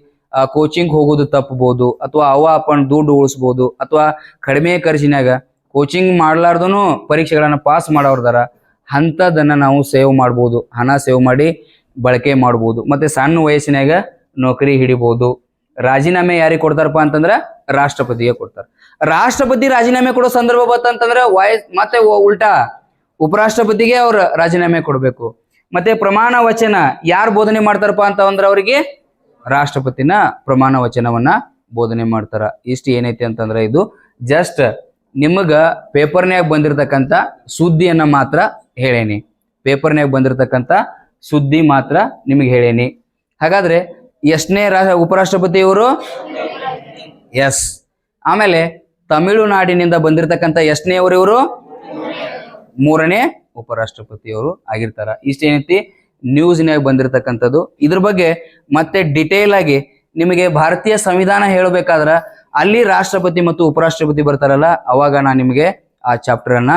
ಕೋಚಿಂಗ್ ಹೋಗೋದು ತಪ್ಪಬಹುದು, ಅಥವಾ ಅಪ್ಪನ ದುಡ್ಡು ಉಳಿಸ್ಬೋದು, ಅಥವಾ ಕಡಿಮೆ ಖರ್ಚಿನಾಗ ಕೋಚಿಂಗ್ ಮಾಡ್ಲಾರ್ದನು ಪರೀಕ್ಷೆಗಳನ್ನ ಪಾಸ್ ಮಾಡೋರ್ದಾರ. ಅಂಥದ್ದನ್ನ ನಾವು ಸೇವ್ ಮಾಡ್ಬೋದು, ಹಣ ಸೇವ್ ಮಾಡಿ ಬಳಕೆ ಮಾಡ್ಬೋದು. ಮತ್ತೆ ಸಣ್ಣ ವಯಸ್ಸಿನಾಗ ನೌಕರಿ ಹಿಡಿಬಹುದು. ರಾಜೀನಾಮೆ ಯಾರಿಗೆ ಕೊಡ್ತಾರಪ್ಪ ಅಂತಂದ್ರ ರಾಷ್ಟ್ರಪತಿಗೆ ಕೊಡ್ತಾರ. ರಾಷ್ಟ್ರಪತಿ ರಾಜೀನಾಮೆ ಕೊಡೋ ಸಂದರ್ಭ ಬಂತಂತಂದ್ರ ಮತ್ತೆ ಉಲ್ಟಾ ಉಪರಾಷ್ಟ್ರಪತಿಗೆ ಅವ್ರ ರಾಜೀನಾಮೆ ಕೊಡ್ಬೇಕು. ಮತ್ತೆ ಪ್ರಮಾಣ ವಚನ ಯಾರು ಬೋಧನೆ ಮಾಡ್ತಾರಪ್ಪ ಅಂತ ಅಂದ್ರೆ ಅವರಿಗೆ ರಾಷ್ಟ್ರಪತಿನ ಪ್ರಮಾಣ ವಚನವನ್ನ ಬೋಧನೆ ಮಾಡ್ತಾರ. ಇಷ್ಟು ಏನೈತಿ ಅಂತಂದ್ರೆ ಇದು ಜಸ್ಟ್ ನಿಮಗ ಪೇಪರ್ನ್ಯಾಗ ಬಂದಿರತಕ್ಕಂತ ಸುದ್ದಿಯನ್ನ ಮಾತ್ರ ಹೇಳೇನಿ. ಪೇಪರ್ನ್ಯಾಗ ಬಂದಿರತಕ್ಕಂತ ಸುದ್ದಿ ಮಾತ್ರ ನಿಮಗೆ ಹೇಳೇನಿ. ಹಾಗಾದ್ರೆ ಎಷ್ಟನೇ ಉಪರಾಷ್ಟ್ರಪತಿ ಇವರು? ಎಸ್. ಆಮೇಲೆ ತಮಿಳುನಾಡಿನಿಂದ ಬಂದಿರತಕ್ಕಂತ ಎಷ್ಟನೇವರು ಇವರು? 3ನೇ ಉಪರಾಷ್ಟ್ರಪತಿಯವರು ಆಗಿರ್ತಾರ. ಇಷ್ಟೇನೈತಿ ನ್ಯೂಸ್ನ್ಯಾಗ ಬಂದಿರತಕ್ಕಂಥದ್ದು. ಇದ್ರ ಬಗ್ಗೆ ಮತ್ತೆ ಡಿಟೇಲ್ ಆಗಿ ನಿಮಗೆ ಭಾರತೀಯ ಸಂವಿಧಾನ ಹೇಳಬೇಕಾದ್ರ ಅಲ್ಲಿ ರಾಷ್ಟ್ರಪತಿ ಮತ್ತು ಉಪರಾಷ್ಟ್ರಪತಿ ಬರ್ತಾರಲ್ಲ, ಅವಾಗ ನಾನು ನಿಮಗೆ ಆ ಚಾಪ್ಟರ್ ಅನ್ನ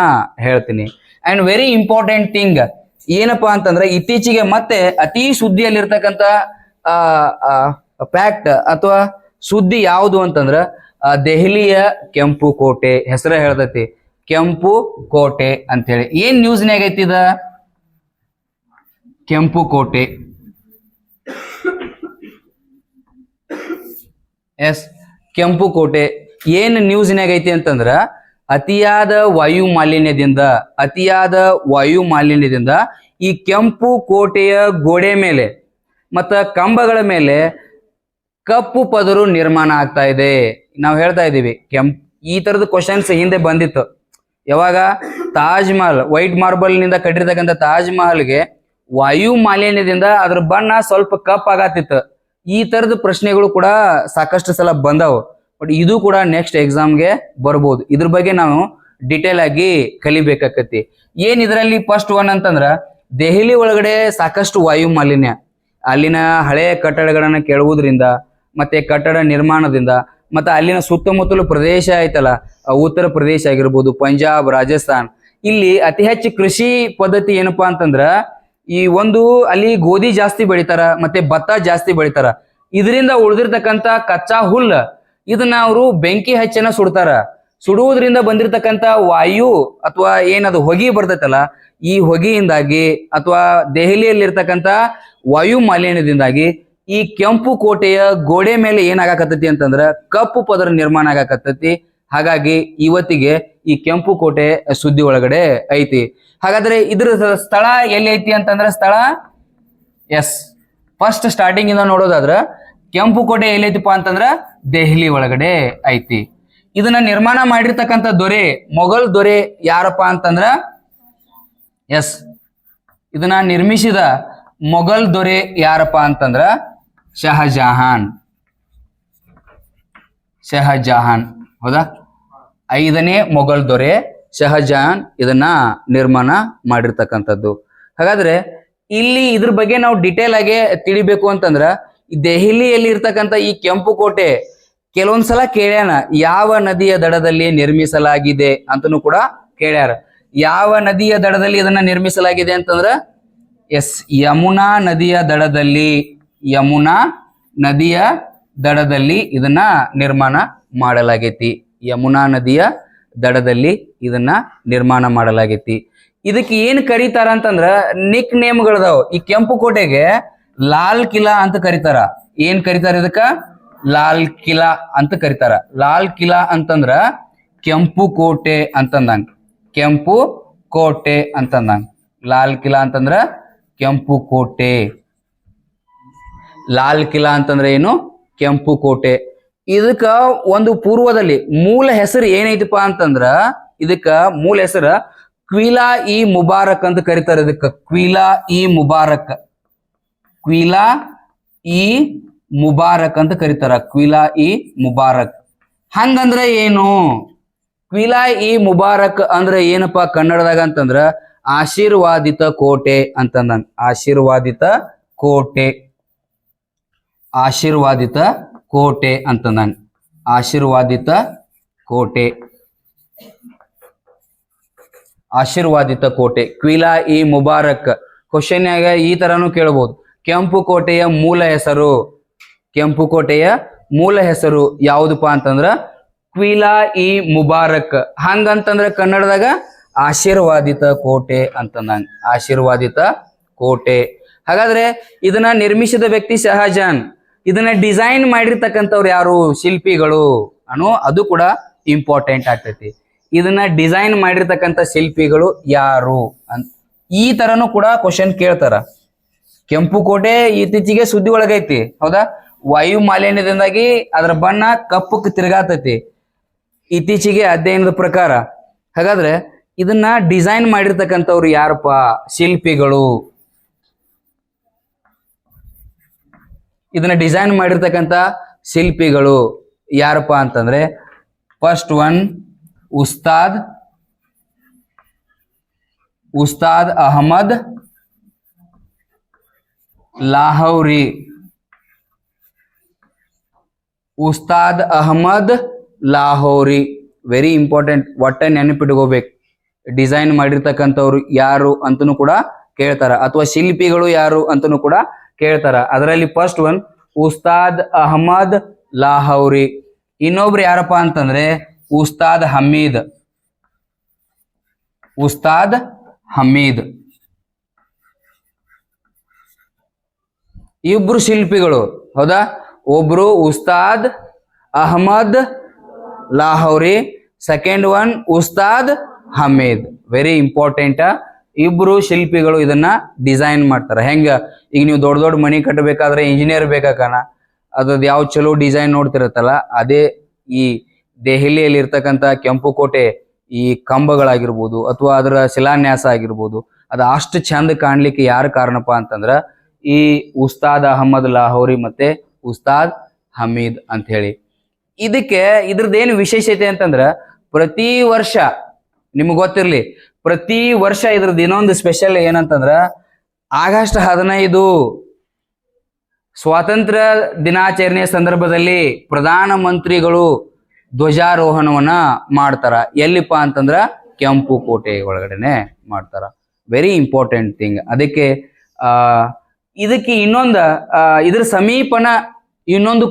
ಹೇಳ್ತೀನಿ. ಅಂಡ್ ವೆರಿ ಇಂಪಾರ್ಟೆಂಟ್ ಥಿಂಗ್ ಏನಪ್ಪಾ ಅಂತಂದ್ರೆ, ಇತ್ತೀಚೆಗೆ ಮತ್ತೆ ಅತಿ ಸುದ್ದಿಯಲ್ಲಿರ್ತಕ್ಕಂಥ ಫ್ಯಾಕ್ಟ್ ಅಥವಾ ಸುದ್ದಿ ಯಾವುದು ಅಂತಂದ್ರ ದೆಹಲಿಯ ಕೆಂಪು ಕೋಟೆ ಹೆಸರ ಹೇಳ್ತೈತಿ. ಕೆಂಪು ಕೋಟೆ ಅಂತ ಹೇಳಿ ಏನ್ ನ್ಯೂಸ್ನ್ಯಾಗ ಐತಿದ? ಕೆಂಪು ಕೋಟೆ. ಎಸ್, ಕೆಂಪು ಕೋಟೆ ಏನ್ ನ್ಯೂಸ್ನ್ಯಾಗ ಐತಿ ಅಂತಂದ್ರ, ಅತಿಯಾದ ವಾಯು ಮಾಲಿನ್ಯದಿಂದ ಈ ಕೆಂಪು ಕೋಟೆಯ ಗೋಡೆ ಮೇಲೆ ಮತ್ತ ಕಂಬಗಳ ಮೇಲೆ ಕಪ್ಪು ಪದರು ನಿರ್ಮಾಣ ಆಗ್ತಾ ಇದೆ. ನಾವು ಹೇಳ್ತಾ ಇದೀವಿ ಈ ತರದ ಕ್ವಶನ್ಸ್ ಹಿಂದೆ ಬಂದಿತ್ತು. ಯಾವಾಗ ತಾಜ್ ಮಹಲ್ ವೈಟ್ ಮಾರ್ಬಲ್ ನಿಂದ ಕಟ್ಟಿರ್ತಕ್ಕಂಥ ತಾಜ್ ಮಹಲ್ಗೆ ವಾಯು ಮಾಲಿನ್ಯದಿಂದ ಅದ್ರ ಬಣ್ಣ ಸ್ವಲ್ಪ ಕಪ್ ಆಗತ್ತಿತ್ತು. ಈ ತರದ ಪ್ರಶ್ನೆಗಳು ಕೂಡ ಸಾಕಷ್ಟು ಸಲ ಬಂದವು. ಬಟ್ ಇದು ಕೂಡ ನೆಕ್ಸ್ಟ್ ಎಕ್ಸಾಮ್ಗೆ ಬರ್ಬೋದು. ಇದ್ರ ಬಗ್ಗೆ ನಾವು ಡಿಟೇಲ್ ಆಗಿ ಕಲಿಬೇಕಾಕತಿ. ಏನ್ ಇದರಲ್ಲಿ ಫಸ್ಟ್ ಒನ್ ಅಂತಂದ್ರ, ದೆಹಲಿ ಒಳಗಡೆ ಸಾಕಷ್ಟು ವಾಯು ಮಾಲಿನ್ಯ, ಅಲ್ಲಿನ ಹಳೆಯ ಕಟ್ಟಡಗಳನ್ನ ಕೆಡವುದ್ರಿಂದ ಮತ್ತೆ ಕಟ್ಟಡ ನಿರ್ಮಾಣದಿಂದ ಮತ್ತೆ ಅಲ್ಲಿನ ಸುತ್ತಮುತ್ತಲು ಪ್ರದೇಶ ಆಯ್ತಲ್ಲ, ಉತ್ತರ ಪ್ರದೇಶ ಆಗಿರ್ಬೋದು, ಪಂಜಾಬ್, ರಾಜಸ್ಥಾನ್, ಇಲ್ಲಿ ಅತಿ ಹೆಚ್ಚು ಕೃಷಿ ಪದ್ಧತಿ ಏನಪ್ಪಾ ಅಂತಂದ್ರ ಅಲ್ಲಿ ಗೋಧಿ ಜಾಸ್ತಿ ಬೆಳಿತಾರ ಮತ್ತೆ ಭತ್ತ ಜಾಸ್ತಿ ಬೆಳಿತಾರ. ಇದರಿಂದ ಉಳಿದಿರ್ತಕ್ಕಂಥ ಕಚ್ಚಾ ಹುಲ್ಲ ಇದನ್ನ ಅವರು ಬೆಂಕಿ ಹಚ್ಚನ ಸುಡ್ತಾರ. ಸುಡುವುದರಿಂದ ಬಂದಿರತಕ್ಕಂಥ ವಾಯು ಅಥವಾ ಏನದು ಹೊಗೆ ಬರ್ತೈತಲ್ಲ, ಈ ಹೊಗೆಯಿಂದಾಗಿ ಅಥವಾ ದೆಹಲಿಯಲ್ಲಿರ್ತಕ್ಕಂಥ ವಾಯು ಮಾಲಿನ್ಯದಿಂದಾಗಿ ಈ ಕೆಂಪು ಕೋಟೆಯ ಗೋಡೆ ಮೇಲೆ ಏನಾಗಕತ್ತೈತಿ ಅಂತಂದ್ರ ಕಪ್ಪು ಪದರ ನಿರ್ಮಾಣ ಆಗಾಕತ್ತೈತಿ. ಹಾಗಾಗಿ ಇವತ್ತಿಗೆ ಈ ಕೆಂಪು ಕೋಟೆ ಸುದ್ದಿ ಒಳಗಡೆ ಐತಿ. ಹಾಗಾದ್ರೆ ಇದ್ರ ಸ್ಥಳ ಎಲ್ಲಿ ಐತಿ ಅಂತಂದ್ರ, ಸ್ಥಳ ಎಸ್, ಫಸ್ಟ್ ಸ್ಟಾರ್ಟಿಂಗ್ ಇಂದ ನೋಡೋದಾದ್ರ ಕೆಂಪು ಕೋಟೆ ಎಲ್ಲೈತಿಪ್ಪ ಅಂತಂದ್ರ ದೆಹಲಿ ಒಳಗಡೆ ಐತಿ. ಇದನ್ನ ನಿರ್ಮಾಣ ಮಾಡಿರ್ತಕ್ಕಂಥ ದೊರೆ, ಮೊಘಲ್ ದೊರೆ ಯಾರಪ್ಪ ಅಂತಂದ್ರ, ಎಸ್, ಇದನ್ನ ನಿರ್ಮಿಸಿದ ಮೊಘಲ್ ದೊರೆ ಯಾರಪ್ಪ ಅಂತಂದ್ರ ಶಹಜಹಾನ್. ಹೌದಾ? 5ನೇ ಮೊಘಲ್ ದೊರೆ ಶಹಜಹಾನ್ ಇದನ್ನ ನಿರ್ಮಾಣ ಮಾಡಿರ್ತಕ್ಕಂಥದ್ದು. ಹಾಗಾದ್ರೆ ಇಲ್ಲಿ ಇದ್ರ ಬಗ್ಗೆ ನಾವು ಡಿಟೇಲ್ ಆಗಿ ತಿಳಿಬೇಕು ಅಂತಂದ್ರ, ದೆಹಲಿಯಲ್ಲಿ ಇರ್ತಕ್ಕಂಥ ಈ ಕೆಂಪು ಕೋಟೆ ಕೆಲವೊಂದ್ಸಲ ಕೇಳ್ಯಾನ, ಯಾವ ನದಿಯ ದಡದಲ್ಲಿ ನಿರ್ಮಿಸಲಾಗಿದೆ ಅಂತನೂ ಕೂಡ ಕೇಳ್ಯಾರ. ಯಾವ ನದಿಯ ದಡದಲ್ಲಿ ಇದನ್ನ ನಿರ್ಮಿಸಲಾಗಿದೆ ಅಂತಂದ್ರ, ಎಸ್, ಯಮುನಾ ನದಿಯ ದಡದಲ್ಲಿ ಇದನ್ನ ನಿರ್ಮಾಣ ಮಾಡಲಾಗೈತಿ. ಯಮುನಾ ನದಿಯ ದಡದಲ್ಲಿ ಇದನ್ನ ನಿರ್ಮಾಣ ಮಾಡಲಾಗೈತಿ. ಇದಕ್ಕೆ ಏನ್ ಕರೀತಾರ ಅಂತಂದ್ರ ನಿಕ್ ನೇಮ್ಗಳದಾವ್. ಈ ಕೆಂಪು ಕೋಟೆಗೆ ಲಾಲ್ ಕಿಲಾ ಅಂತ ಕರೀತಾರ. ಏನ್ ಕರೀತಾರ ಇದಕ್ಕ? ಲಾಲ್ ಕಿಲಾ ಅಂತ ಕರೀತಾರ. ಲಾಲ್ ಕಿಲಾ ಅಂತಂದ್ರ ಕೆಂಪು ಕೋಟೆ ಅಂತಂದಂಗ. ಕೆಂಪು ಕೋಟೆ ಅಂತಂದಂಗ. ಲಾಲ್ ಕಿಲಾ ಅಂತಂದ್ರ ಕೆಂಪು ಕೋಟೆ. ಲಾಲ್ ಕಿಲಾ ಅಂತಂದ್ರೆ ಏನು? ಕೆಂಪು ಕೋಟೆ. ಇದಕ್ಕ ಒಂದು ಪೂರ್ವದಲ್ಲಿ ಮೂಲ ಹೆಸರು ಏನೈತಿಪ್ಪ ಅಂತಂದ್ರ, ಇದಕ್ಕ ಮೂಲ ಹೆಸರ ಕ್ವಿಲಾ ಇ ಮುಬಾರಕ್ ಅಂತ ಕರೀತಾರೆ. ಇದಕ್ಕ ಕ್ವಿಲಾ ಇ ಮುಬಾರಕ್ ಅಂತ ಕರೀತಾರ. ಕ್ವಿಲಾ ಇ ಮುಬಾರಕ್ ಹಂಗಂದ್ರೆ ಏನು? ಕ್ವಿಲಾ ಇ ಮುಬಾರಕ್ ಅಂದ್ರೆ ಏನಪ್ಪಾ ಕನ್ನಡದಾಗ ಅಂತಂದ್ರ ಆಶೀರ್ವಾದಿತ ಕೋಟೆ ಅಂತಂದಂಗ. ಆಶೀರ್ವಾದಿತ ಕೋಟೆ ಅಂತಂದಂಗ. ಆಶೀರ್ವಾದಿತ ಕೋಟೆ ಕ್ವಿಲಾ ಇ ಮುಬಾರಕ್. ಕ್ವಶನ್ ಆಗ ಈ ತರಾನು ಕೇಳಬಹುದು. ಕೆಂಪು ಕೋಟೆಯ ಮೂಲ ಹೆಸರು ಯಾವುದಪ್ಪ ಅಂತಂದ್ರ ಕ್ವಿಲಾ ಇ ಮುಬಾರಕ್. ಹಂಗಂತಂದ್ರ ಕನ್ನಡದಾಗ ಆಶೀರ್ವಾದಿತ ಕೋಟೆ ಅಂತಂದಂಗ. ಆಶೀರ್ವಾದಿತ ಕೋಟೆ. ಹಾಗಾದ್ರೆ ಇದನ್ನ ನಿರ್ಮಿಸಿದ ವ್ಯಕ್ತಿ ಶಹಜಹಾನ್. ಇದನ್ನ ಡಿಸೈನ್ ಮಾಡಿರ್ತಕ್ಕಂಥವ್ರು ಯಾರು? ಶಿಲ್ಪಿಗಳು ಅದು ಕೂಡ ಇಂಪಾರ್ಟೆಂಟ್ ಆಗ್ತೈತಿ. ಇದನ್ನ ಡಿಸೈನ್ ಮಾಡಿರ್ತಕ್ಕಂಥ ಶಿಲ್ಪಿಗಳು ಯಾರು ಅಂತ. ಈ ತರನು ಕೂಡ ಕ್ವಶನ್ ಕೇಳ್ತಾರ. ಕೆಂಪು ಕೋಟೆ ಇತ್ತೀಚೆಗೆ ಸುದ್ದಿ ಒಳಗೈತಿ, ಹೌದಾ? ವಾಯು ಮಾಲಿನ್ಯದಿಂದಾಗಿ ಅದರ ಬಣ್ಣ ಕಪ್ಪಕ್ಕೆ ತಿರುಗಾತೈತಿ ಇತ್ತೀಚೆಗೆ ಅಧ್ಯಯನದ ಪ್ರಕಾರ. ಹಾಗಾದ್ರೆ ಇದನ್ನ ಡಿಸೈನ್ ಮಾಡಿರ್ತಕ್ಕಂಥವ್ರು ಯಾರಪ್ಪ? ಶಿಲ್ಪಿಗಳು. ಇದನ್ನ ಡಿಸೈನ್ ಮಾಡಿರ್ತಕ್ಕಂಥ ಶಿಲ್ಪಿಗಳು ಯಾರಪ್ಪ ಅಂತಂದ್ರೆ, first one Ustad Ahmad Lahauri. Ustad Ahmad Lahauri, very important, ಒಟ್ಟ ನೆನಪಿಟ್ಕೋಬೇಕು. ಡಿಸೈನ್ ಮಾಡಿರ್ತಕ್ಕಂಥವ್ರು ಯಾರು ಅಂತನೂ ಕೂಡ ಕೇಳ್ತಾರ, ಅಥವಾ ಶಿಲ್ಪಿಗಳು ಯಾರು ಅಂತನೂ ಕೂಡ ಕೇಳ್ತಾರ. ಅದರಲ್ಲಿ ಫಸ್ಟ್ ಒನ್ ಉಸ್ತಾದ್ ಅಹಮದ್ ಲಾಹೌರಿ. ಇನ್ನೊಬ್ರು ಯಾರಪ್ಪ ಅಂತಂದ್ರೆ ಉಸ್ತಾದ್ ಹಮೀದ್. ಇಬ್ರು ಶಿಲ್ಪಿಗಳು, ಹೌದಾ? ಒಬ್ರು Ustad Ahmad Lahauri, second one Ustad Hamid. Very important. ಇಬ್ರು ಶಿಲ್ಪಿಗಳು ಇದನ್ನ ಡಿಸೈನ್ ಮಾಡ್ತಾರ. ಹೆಂಗ ಈಗ ನೀವು ದೊಡ್ಡ ದೊಡ್ಡ ಮನಿ ಕಟ್ಟಬೇಕಾದ್ರೆ ಇಂಜಿನಿಯರ್ ಬೇಕಾಕನ, ಅದ್ರದ್ದು ಯಾವ ಚಲೋ ಡಿಸೈನ್ ನೋಡ್ತಿರತ್ತಲ್ಲ, ಅದೇ ಈ ದೆಹಲಿಯಲ್ಲಿ ಇರ್ತಕ್ಕಂಥ ಕೆಂಪು ಕೋಟೆ ಈ ಕಂಬಗಳಾಗಿರ್ಬೋದು ಅಥವಾ ಅದರ ಶಿಲಾನ್ಯಾಸ ಆಗಿರ್ಬೋದು, ಅದು ಅಷ್ಟು ಚಂದ ಕಾಣ್ಲಿಕ್ಕೆ ಯಾರು ಕಾರಣಪ್ಪ ಅಂತಂದ್ರ ಈ ಉಸ್ತಾದ್ ಅಹಮದ್ ಲಾಹೌರಿ ಮತ್ತೆ ಉಸ್ತಾದ್ ಹಮೀದ್ ಅಂತ ಹೇಳಿ. ಇದ್ರದ್ದೇನು ವಿಶೇಷತೆ ಅಂತಂದ್ರ, ಪ್ರತಿ ವರ್ಷ ನಿಮ್ಗೆ ಗೊತ್ತಿರ್ಲಿ, ಪ್ರತಿ ವರ್ಷ ಇದ್ರದ್ದು ಇನ್ನೊಂದು ಸ್ಪೆಷಲ್ ಏನಂತಂದ್ರ, ಆಗಸ್ಟ್ 15 ಸ್ವಾತಂತ್ರ್ಯ ದಿನಾಚರಣೆ ಸಂದರ್ಭದಲ್ಲಿ ಪ್ರಧಾನ ಮಂತ್ರಿಗಳು ಧ್ವಜಾರೋಹಣವನ್ನ ಮಾಡ್ತಾರ. ಎಲ್ಲಿಪ್ಪ ಅಂತಂದ್ರ ಕೆಂಪು ಕೋಟೆ ಒಳಗಡೆನೆ ಮಾಡ್ತಾರ. Very important thing. ಇದಕ್ಕೆ ಇದ್ರ ಸಮೀಪನ ಇನ್ನೊಂದು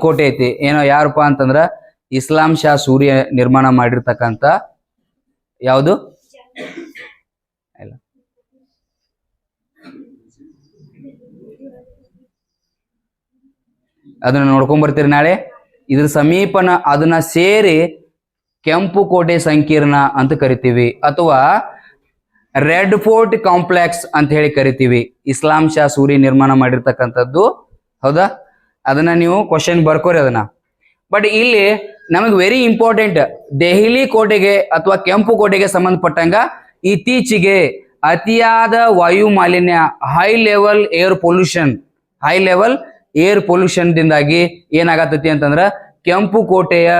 ಕೋಟೆ ಐತಿ. ಏನೋ ಯಾರಪ್ಪ ಅಂತಂದ್ರ ಇಸ್ಲಾಂ ಶಾ ಸೂರಿ ನಿರ್ಮಾಣ ಮಾಡಿರ್ತಕ್ಕಂಥ ಯಾವುದು ಅದನ್ನ ನೋಡ್ಕೊಂಡ್ ಬರ್ತೀರಿ ನಾಳೆ. ಇದ್ರ ಸಮೀಪನ ಅದನ್ನ ಸೇರಿ ಕೆಂಪು ಕೋಟೆ ಸಂಕೀರ್ಣ ಅಂತ ಕರಿತೀವಿ, ಅಥವಾ ರೆಡ್ ಫೋರ್ಟ್ ಕಾಂಪ್ಲೆಕ್ಸ್ ಅಂತ ಹೇಳಿ ಕರಿತೀವಿ. ಇಸ್ಲಾಂ ಶಾ ಸೂರಿ ನಿರ್ಮಾಣ ಮಾಡಿರ್ತಕ್ಕಂಥದ್ದು, ಹೌದಾ? ಅದನ್ನ ನೀವು ಕ್ವಶನ್ ಬರ್ಕೋರಿ ಅದನ್ನ. ಬಟ್ ಇಲ್ಲಿ ನಮಗೆ ವೆರಿ ಇಂಪಾರ್ಟೆಂಟ್, ದೆಹಲಿ ಕೋಟೆಗೆ ಅಥವಾ ಕೆಂಪು ಕೋಟೆಗೆ ಸಂಬಂಧಪಟ್ಟಂಗ ಇತ್ತೀಚೆಗೆ ಅತಿಯಾದ ವಾಯು ಮಾಲಿನ್ಯ, ಹೈ ಲೆವೆಲ್ ಏರ್ ಪೊಲ್ಯೂಷನ್ ದಿಂದಾಗಿ ಏನಾಗತ್ತೈತಿ ಅಂತಂದ್ರ ಕೆಂಪು ಕೋಟೆಯ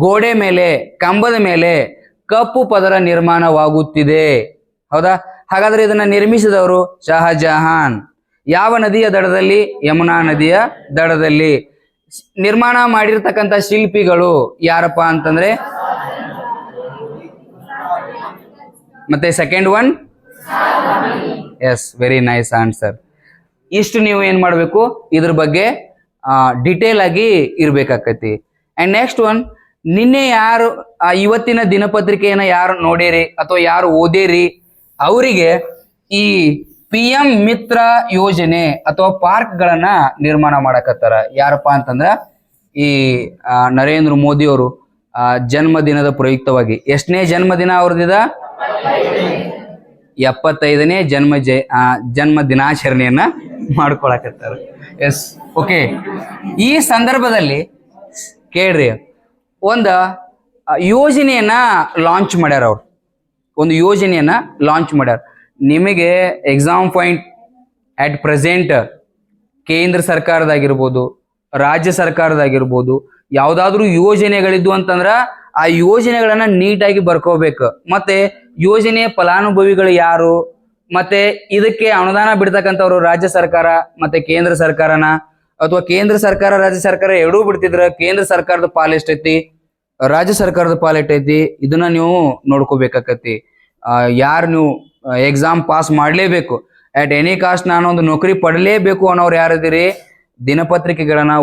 ಗೋಡೆ ಮೇಲೆ, ಕಂಬದ ಮೇಲೆ ಕಪ್ಪು ಪದರ ನಿರ್ಮಾಣವಾಗುತ್ತಿದೆ, ಹೌದಾ? ಹಾಗಾದ್ರೆ ಇದನ್ನ ನಿರ್ಮಿಸಿದವರು ಶಹಜಹಾನ್. ಯಾವ ನದಿಯ ದಡದಲ್ಲಿ? ಯಮುನಾ ನದಿಯ ದಡದಲ್ಲಿ. ನಿರ್ಮಾಣ ಮಾಡಿರ್ತಕ್ಕಂಥ ಶಿಲ್ಪಿಗಳು ಯಾರಪ್ಪ ಅಂತಂದ್ರೆ, ಮತ್ತೆ second one, yes, very nice answer. ಇಷ್ಟು ನೀವು ಏನ್ ಮಾಡ್ಬೇಕು, ಇದ್ರ ಬಗ್ಗೆ ಡಿಟೇಲ್ ಆಗಿ ಇರ್ಬೇಕಾಕತಿ. ಅಂಡ್ ನೆಕ್ಸ್ಟ್ ಒನ್, ನಿನ್ನೆ ಯಾರು ಇವತ್ತಿನ ದಿನಪತ್ರಿಕೆಯನ್ನ ಯಾರು ನೋಡಿರಿ ಅಥವಾ ಯಾರು ಓದಿರಿ, ಅವರಿಗೆ ಈ PM ಮಿತ್ರ ಯೋಜನೆ ಅಥವಾ ಪಾರ್ಕ್ ಗಳನ್ನ ನಿರ್ಮಾಣ ಮಾಡಕತ್ತಾರ. ಯಾರಪ್ಪ ಅಂತಂದ್ರ ಈ ನರೇಂದ್ರ ಮೋದಿ ಅವರು ಜನ್ಮದಿನದ ಪ್ರಯುಕ್ತವಾಗಿ, ಎಷ್ಟನೇ ಜನ್ಮದಿನ ಅವ್ರದಿದ? 75ನೇ ಜನ್ಮ ದಿನಾಚರಣೆಯನ್ನ ಮಾಡ್ಕೊಳಕತ್ತಾರ. S, okay. ಈ ಸಂದರ್ಭದಲ್ಲಿ ಕೇಳ್ರಿ, ಒಂದು ಯೋಜನೆಯನ್ನ ಲಾಂಚ್ ಮಾಡ್ಯಾರ. ಅವ್ರು ಒಂದು ಯೋಜನೆಯನ್ನ ಲಾಂಚ್ ಮಾಡ್ಯಾರ. ನಿಮಗೆ ಎಕ್ಸಾಮ್ ಪಾಯಿಂಟ್ ಅಟ್ ಪ್ರೆಸೆಂಟ್ ಕೇಂದ್ರ ಸರ್ಕಾರದಾಗಿರ್ಬೋದು, ರಾಜ್ಯ ಸರ್ಕಾರದಾಗಿರ್ಬೋದು, ಯಾವ್ದಾದ್ರು ಯೋಜನೆಗಳಿದ್ವು ಅಂತಂದ್ರ ಆ ಯೋಜನೆಗಳನ್ನ ನೀಟಾಗಿ ಬರ್ಕೋಬೇಕು. ಮತ್ತೆ ಯೋಜನೆಯ ಫಲಾನುಭವಿಗಳು ಯಾರು, ಮತ್ತೆ ಇದಕ್ಕೆ ಅನುದಾನ ಬಿಡ್ತಕ್ಕಂಥವ್ರು ರಾಜ್ಯ ಸರ್ಕಾರ ಮತ್ತೆ ಕೇಂದ್ರ ಸರ್ಕಾರನ, ಅಥವಾ ಕೇಂದ್ರ ಸರ್ಕಾರ ರಾಜ್ಯ ಸರ್ಕಾರ ಎರಡೂ ಬಿಡ್ತಿದ್ರ ಕೇಂದ್ರ ಸರ್ಕಾರದ ಪಾಲ್ ಎಷ್ಟೈತಿ, ರಾಜ್ಯ ಸರ್ಕಾರದ ಪಾಲ್ ಎಷ್ಟೈತಿ, ಇದನ್ನ ನೀವು ನೋಡ್ಕೋಬೇಕಾಕತಿ. ಯಾರು ನೀವು ಎಕ್ಸಾಮ್ ಪಾಸ್ ಮಾಡ್ಲೇಬೇಕು, ಅಟ್ ಎನಿ ಕಾಸ್ಟ್ ನಾನು ಒಂದು ನೌಕರಿ ಪಡಲೇಬೇಕು ಅನ್ನೋರು ಯಾರಿದ್ದೀರಿ, ದಿನಪತ್ರಿಕೆಗಳನ್ನ